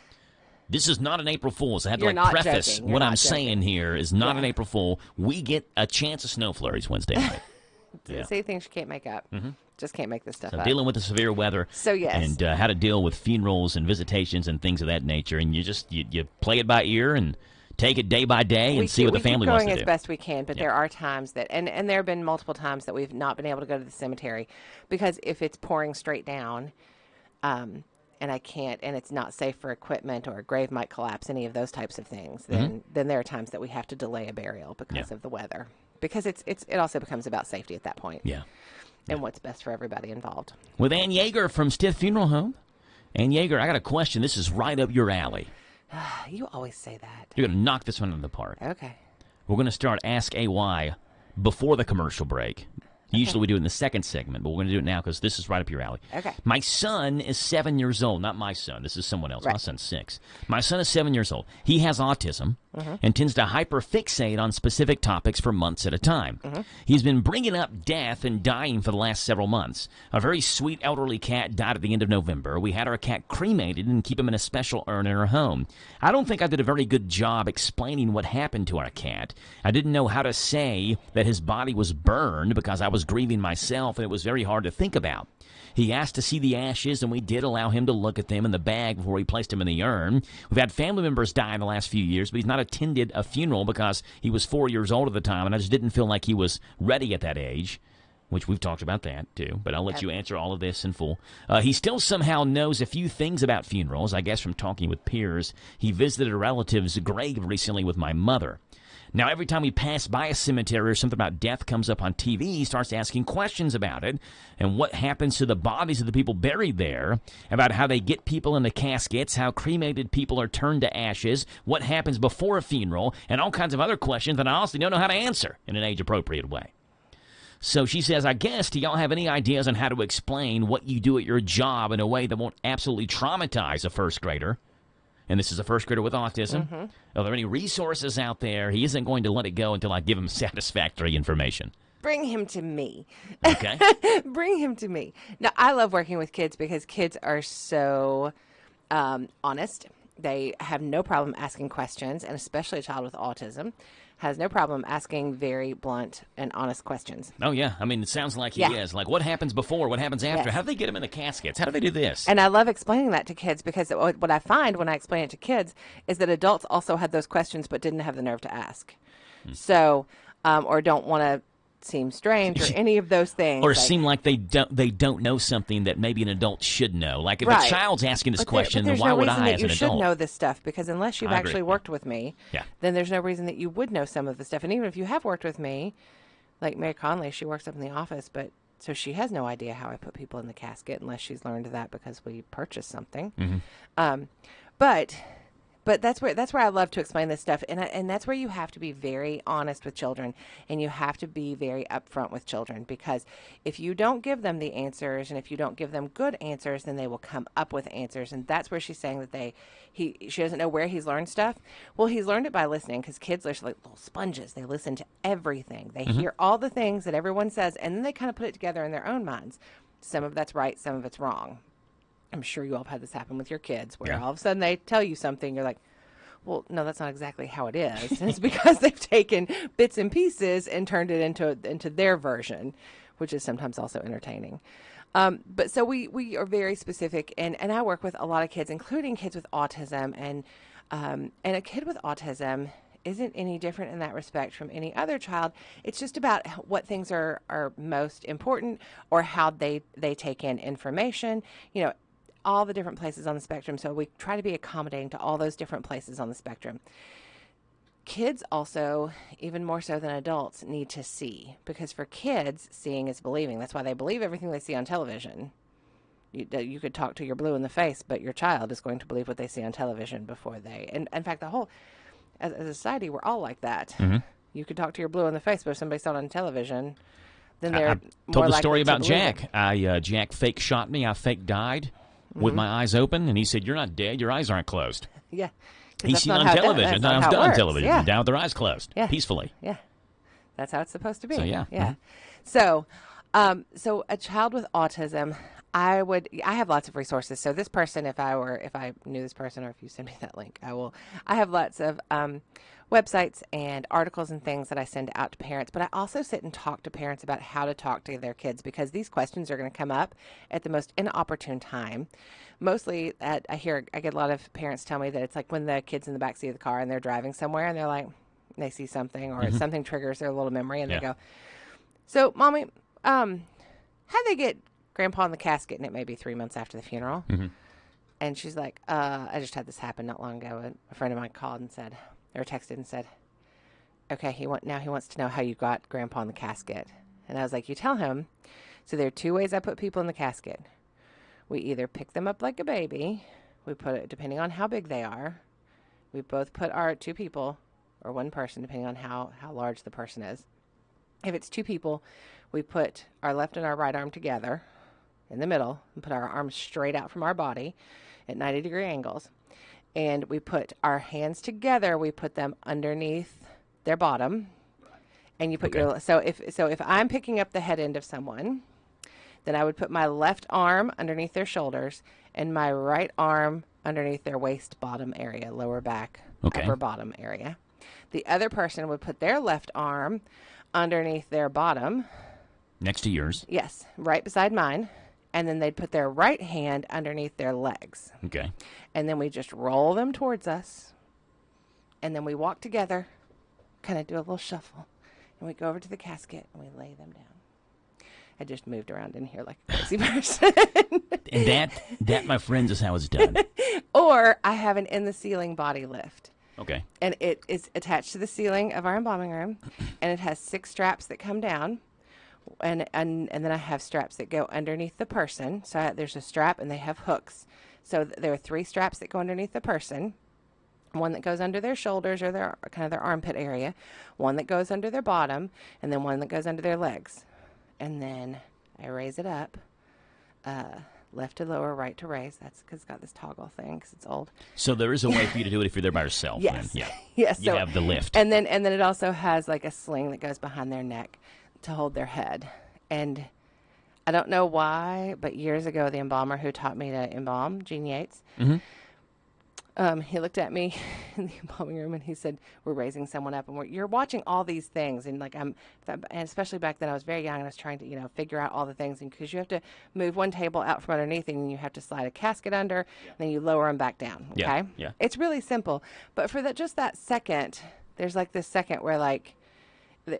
this is not an April Fool's. I had to preface what I'm saying here is not an April Fool. We get a chance of snow flurries Wednesday night. Say things you can't make up. Just can't make this stuff up. Dealing with the severe weather. So yes. And how to deal with funerals and visitations and things of that nature. And you play it by ear and take it day by day and see what the family wants to do. We keep going as best we can, but there are times that, and there have been multiple times that we've not been able to go to the cemetery because if it's pouring straight down, and I can't, and it's not safe for equipment or a grave might collapse, any of those types of things, then there are times that we have to delay a burial because of the weather. Because it also becomes about safety at that point. Yeah. And what's best for everybody involved. With Ann Yeager from Stith Funeral Home. Ann Yeager, I got a question. This is right up your alley. You always say that. You're going to knock this one out of the park. Okay. We're going to start Ask AY before the commercial break. Usually we do it in the second segment, but we're going to do it now because this is right up your alley. Okay. My son is 7 years old. Not my son. This is someone else. Right. My son's 6. My son is 7 years old. He has autism and tends to hyperfixate on specific topics for months at a time. He's been bringing up death and dying for the last several months. A very sweet elderly cat died at the end of November. We had our cat cremated and keep him in a special urn in our home. I don't think I did a very good job explaining what happened to our cat. I didn't know how to say that his body was burned because I was grieving myself, and it was very hard to think about. He asked to see the ashes, and we did allow him to look at them in the bag before we placed him in the urn. We've had family members die in the last few years, but he's not attended a funeral because he was 4 years old at the time, and I just didn't feel like he was ready at that age, which we've talked about that, too. But I'll let you answer all of this in full. He still somehow knows a few things about funerals, I guess from talking with peers. He visited a relative's grave recently with my mother. Now, every time we pass by a cemetery or something about death comes up on TV, he starts asking questions about it and what happens to the bodies of the people buried there, about how they get people in the caskets, how cremated people are turned to ashes, what happens before a funeral, and all kinds of other questions that I honestly don't know how to answer in an age-appropriate way. So she says, I guess, do y'all have any ideas on how to explain what you do at your job in a way that won't absolutely traumatize a first grader? And this is a first grader with autism. Are there any resources out there? He isn't going to let it go until I give him satisfactory information. Bring him to me. Okay. Bring him to me. Now, I love working with kids because kids are so honest. They have no problem asking questions, and especially a child with autism has no problem asking very blunt and honest questions. Oh, yeah. I mean, it sounds like he is. Like, what happens before? What happens after? How do they get him in the caskets? How do they do this? And I love explaining that to kids because what I find when I explain it to kids is that adults also had those questions but didn't have the nerve to ask. So, or don't want to seem strange or any of those things. Or seem like they don't know something that maybe an adult should know. Like if a child's asking this question, then why would I as an adult? You should know this stuff, because unless you've actually worked with me, yeah, then there's no reason that you would know some of the stuff. And even if you have worked with me, like Mary Conley, she works up in the office, but so she has no idea how I put people in the casket unless she's learned that because we purchased something. Mm-hmm. But that's where I love to explain this stuff, and that's where you have to be very honest with children, and you have to be very upfront with children, because if you don't give them the answers, and if you don't give them good answers, then they will come up with answers. And that's where she's saying that she doesn't know where he's learned stuff. Well, he's learned it by listening, because kids are like little sponges. They listen to everything. They hear all the things that everyone says, and then they kind of put it together in their own minds. Some of that's right, some of it's wrong. I'm sure you all have had this happen with your kids, where all of a sudden they tell you something, you're like, well, no, that's not exactly how it is. And it's because they've taken bits and pieces and turned it into their version, which is sometimes also entertaining. But so we are very specific, and I work with a lot of kids, including kids with autism, and a kid with autism isn't any different in that respect from any other child. It's just about what things are most important, or how they take in information, all the different places on the spectrum. So we try to be accommodating to all those different places on the spectrum. Kids also, even more so than adults, need to see, because for kids, seeing is believing. That's why they believe everything they see on television. You could talk to your blue in the face, but your child is going to believe what they see on television before they. And in fact, as a society, we're all like that. Mm-hmm. You could talk to your blue in the face, but if somebody saw it on television, then I they're told the story about Jack. Jack fake shot me. I fake died with my eyes open, and he said, "You're not dead. Your eyes aren't closed." Yeah. He's seen on television. I was done on television. Yeah. Down with their eyes closed, peacefully. Yeah. That's how it's supposed to be. So, yeah. Yeah. Mm-hmm. So a child with autism, I have lots of resources. So this person, if I knew this person, or if you send me that link, I have lots of websites and articles and things that I send out to parents, but I also sit and talk to parents about how to talk to their kids, because these questions are going to come up at the most inopportune time. Mostly I get a lot of parents tell me that it's like when the kid's in the backseat of the car and they're driving somewhere and they're like, they see something, or something triggers their little memory, and they go, "So, Mommy, how'd they get Grandpa in the casket?" And it may be 3 months after the funeral. Mm-hmm. And she's like, I just had this happen not long ago. A friend of mine called and said, or texted and said, "Okay, now he wants to know how you got Grandpa in the casket." And I was like, "You tell him." So there are two ways I put people in the casket. We either pick them up like a baby. We put it, depending on how big they are. We both put our two people, or one person, depending on how large the person is. If it's two people, we put our left and our right arm together in the middle and put our arms straight out from our body at 90-degree angles. And we put our hands together. We put them underneath their bottom. And you put so if I'm picking up the head end of someone, then I would put my left arm underneath their shoulders and my right arm underneath their waist bottom area, lower back, upper bottom area. The other person would put their left arm underneath their bottom. Next to yours. Yes, right beside mine. And then they'd put their right hand underneath their legs. Okay. And then we just roll them towards us. And then we walk together, kind of do a little shuffle. And we go over to the casket and we lay them down. I just moved around in here like a crazy person. And that, my friends, is how it's done. Or I have an in-the-ceiling body lift. Okay. And it is attached to the ceiling of our embalming room. And it has 6 straps that come down. And then I have straps that go underneath the person. So there's a strap and they have hooks. So there are 3 straps that go underneath the person. One that goes under their shoulders or their kind of their armpit area. One that goes under their bottom. And then one that goes under their legs. And then I raise it up. Left to lower, right to raise. That's because it's got this toggle thing because it's old. So there is a way for you to do it if you're there by yourself. Yes. Then. Yeah. Yes. You have the lift. And then it also has like a sling that goes behind their neck to hold their head. And I don't know why, but years ago, the embalmer who taught me to embalm, Gene Yates, he looked at me in the embalming room and he said, "We're raising someone up, and you're watching all these things." And like and especially back then, I was very young and I was trying to figure out all the things, and because you have to move one table out from underneath and you have to slide a casket under, and then you lower them back down. Okay, yeah. It's really simple, but for just that second, there's like this second where like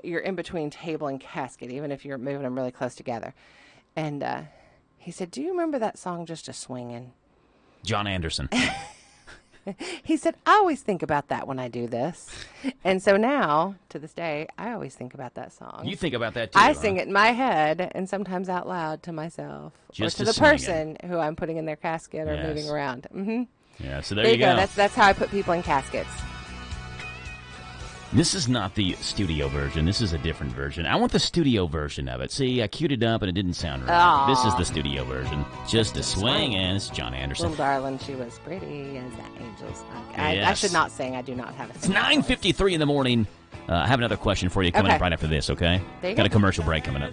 you're in between table and casket, even if you're moving them really close together. And he said, "Do you remember that song, Just a Swingin'?" John Anderson. He said, "I always think about that when I do this." And so now, to this day, I always think about that song. You think about that too, I sing it in my head and sometimes out loud to myself. Just or to the person who I'm putting in their casket or moving around. Yeah, so there you go. go. That's how I put people in caskets. This is not the studio version. This is a different version. I want the studio version of it. See, I queued it up and it didn't sound right. Aww. This is the studio version. Just a swing, and it's John Anderson. Little darling, she was pretty as the angels. I should not sing. I do not have a It's 9:53 in the morning. I have another question for you coming up right after this, okay? There you Got go. a commercial break coming up.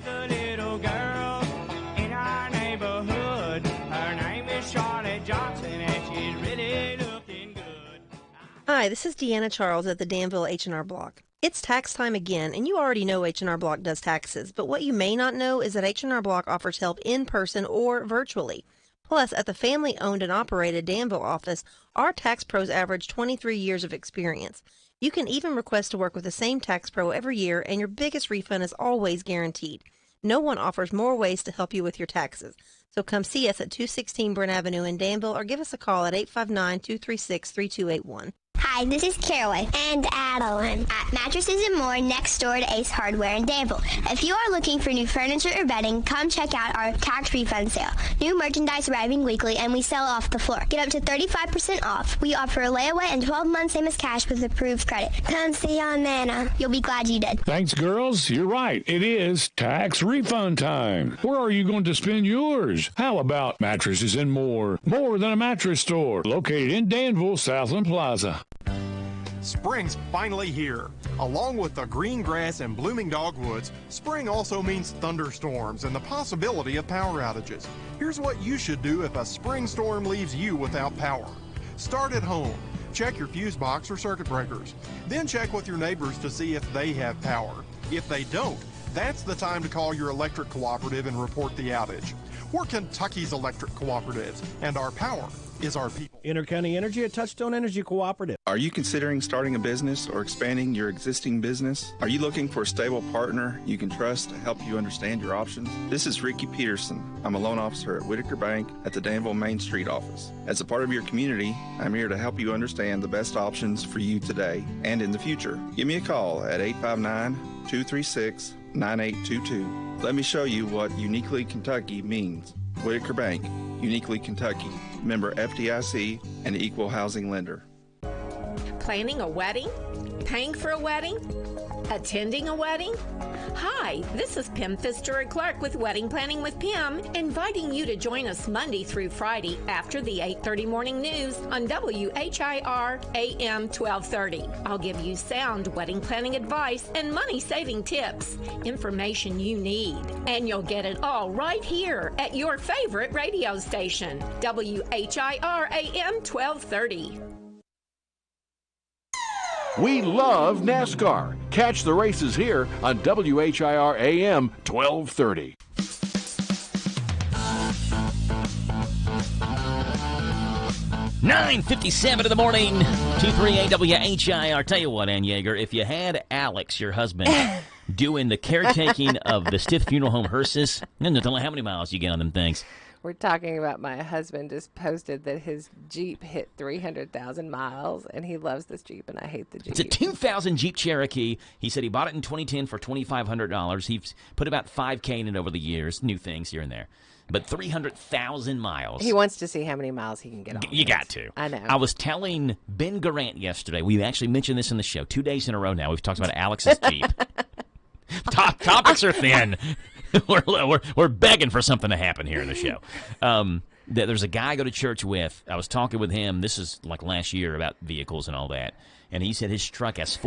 Hi, this is Deanna Charles at the Danville H&R Block. It's tax time again, and you already know H&R Block does taxes, but what you may not know is that H&R Block offers help in person or virtually. Plus, at the family-owned and operated Danville office, our tax pros average 23 years of experience. You can even request to work with the same tax pro every year, and your biggest refund is always guaranteed. No one offers more ways to help you with your taxes. So come see us at 216 Brent Avenue in Danville or give us a call at 859-236-3281. Hi, this is Caraway and Adeline at Mattresses and More next door to Ace Hardware in Danville. If you are looking for new furniture or bedding, come check out our tax refund sale. New merchandise arriving weekly, and we sell off the floor. Get up to 35% off. We offer a layaway and 12 months same as cash with approved credit. Come see on Nana. You'll be glad you did. Thanks, girls. You're right. It is tax refund time. Where are you going to spend yours? How about Mattresses and More? More than a mattress store. Located in Danville, Southland Plaza. Spring's finally here. Along with the green grass and blooming dogwoods, spring also means thunderstorms and the possibility of power outages. Here's what you should do if a spring storm leaves you without power. Start at home. Check your fuse box or circuit breakers. Then check with your neighbors to see if they have power. If they don't, that's the time to call your electric cooperative and report the outage. We're Kentucky's electric cooperatives, and our power is our people. Intercounty Energy, a Touchstone Energy Cooperative. Are you considering starting a business or expanding your existing business? Are you looking for a stable partner you can trust to help you understand your options? This is Ricky Peterson. I'm a loan officer at Whitaker Bank at the Danville Main Street office. As a part of your community, I'm here to help you understand the best options for you today and in the future. Give me a call at 859-236-9822. Let me show you what Uniquely Kentucky means. Whitaker Bank, Uniquely Kentucky, member FDIC, and equal housing lender. Planning a wedding? Paying for a wedding? Attending a wedding? Hi, this is Pim Pfister Clark with Wedding Planning with Pim, inviting you to join us Monday through Friday after the 8:30 morning news on WHIR AM 1230. I'll give you sound wedding planning advice and money-saving tips, information you need, and you'll get it all right here at your favorite radio station, WHIR AM 1230. We love NASCAR. Catch the races here on WHIR AM 1230. $9:57 in the morning, 238 WHIR. Tell you what, Ann Yeager, if you had Alex, your husband, doing the caretaking of the Stith Funeral Home hearses, then tell how many miles you get on them things. We're talking about my husband just posted that his Jeep hit 300,000 miles, and he loves this Jeep, and I hate the Jeep. It's a 2000 Jeep Cherokee. He said he bought it in 2010 for $2,500. He's put about $5,000 in it over the years, new things here and there. But 300,000 miles. He wants to see how many miles he can get on. You got to. I know. I was telling Ben Garant yesterday, we actually mentioned this in the show 2 days in a row now. We've talked about Alex's Jeep. Topics are thin. We're begging for something to happen here in the show. There's a guy I go to church with. I was talking with him. This is like last year about vehicles and all that. And he said his truck has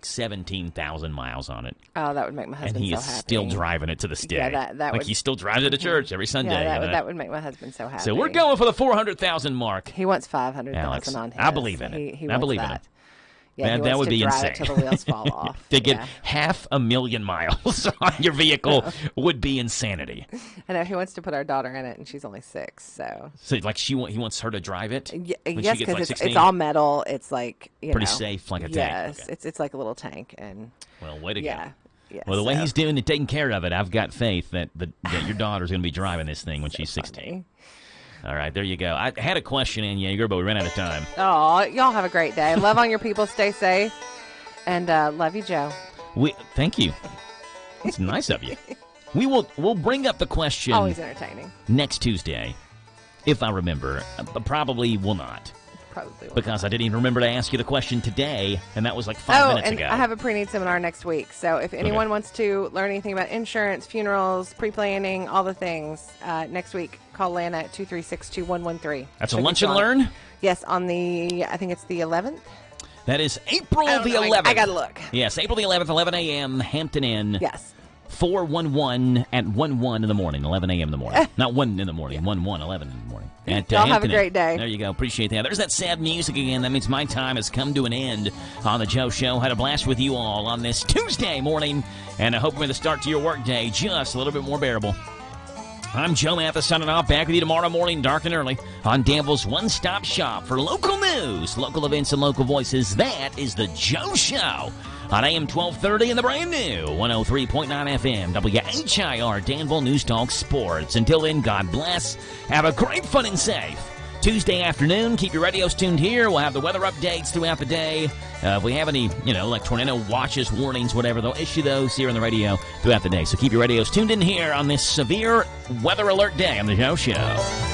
17,000 miles on it. Oh, that would make my husband so happy. And he is still driving it to this day. Yeah, that like would, he still drives it to church every Sunday. Yeah, that would make my husband so happy. So we're going for the 400,000 mark. He wants 500,000 on his. I believe in it. I believe in it. Yeah, that would be insane. Till the wheels fall off. To get 500,000 miles on your vehicle would be insanity. I know he wants to put our daughter in it, and she's only 6. So like he wants her to drive it. Yes, because it's all metal. It's like pretty safe, like a tank. Yes, okay. it's like a little tank, and well, way to go. Yeah, well, the way he's doing and taking care of it, I've got faith that your daughter's going to be driving this thing when she's 16. Funny. All right, there you go. I had a question in Jaeger, but we ran out of time. Oh, y'all have a great day. Love on your people. Stay safe. And love you, Joe. Thank you. That's nice of you. We'll bring up the question. Always entertaining. Next Tuesday, if I remember. Probably will not. Probably will because I didn't even remember to ask you the question today, and that was like 5 minutes ago. I have a pre-need seminar next week. So if anyone wants to learn anything about insurance, funerals, pre-planning, all the things, next week, call Lana at 236-2113. That's a lunch and learn? Yes, I think it's the 11th. That is April the 11th. I got to look. Yes, April the 11th, 11 a.m., Hampton Inn. Yes. 411 at 1 in the morning, 11 a.m. in the morning. Not 1 in the morning, 11 in the morning. Y'all have a great day. There you go. Appreciate that. There's that sad music again. That means my time has come to an end on The Joe Show. Had a blast with you all on this Tuesday morning, and I hope the start to your work day just a little bit more bearable. I'm Joe Mathis signing off. Back with you tomorrow morning, dark and early, on Danville's one-stop shop for local news, local events, and local voices. That is The Joe Show on AM 1230 and the brand new 103.9 FM WHIR Danville News Talk Sports. Until then, God bless. Have a great, fun, and safe Tuesday afternoon. Keep your radios tuned here. We'll have the weather updates throughout the day. If we have any, like tornado watches, warnings, whatever, they'll issue those here on the radio throughout the day. So keep your radios tuned in here on this severe weather alert day on The Joe Show.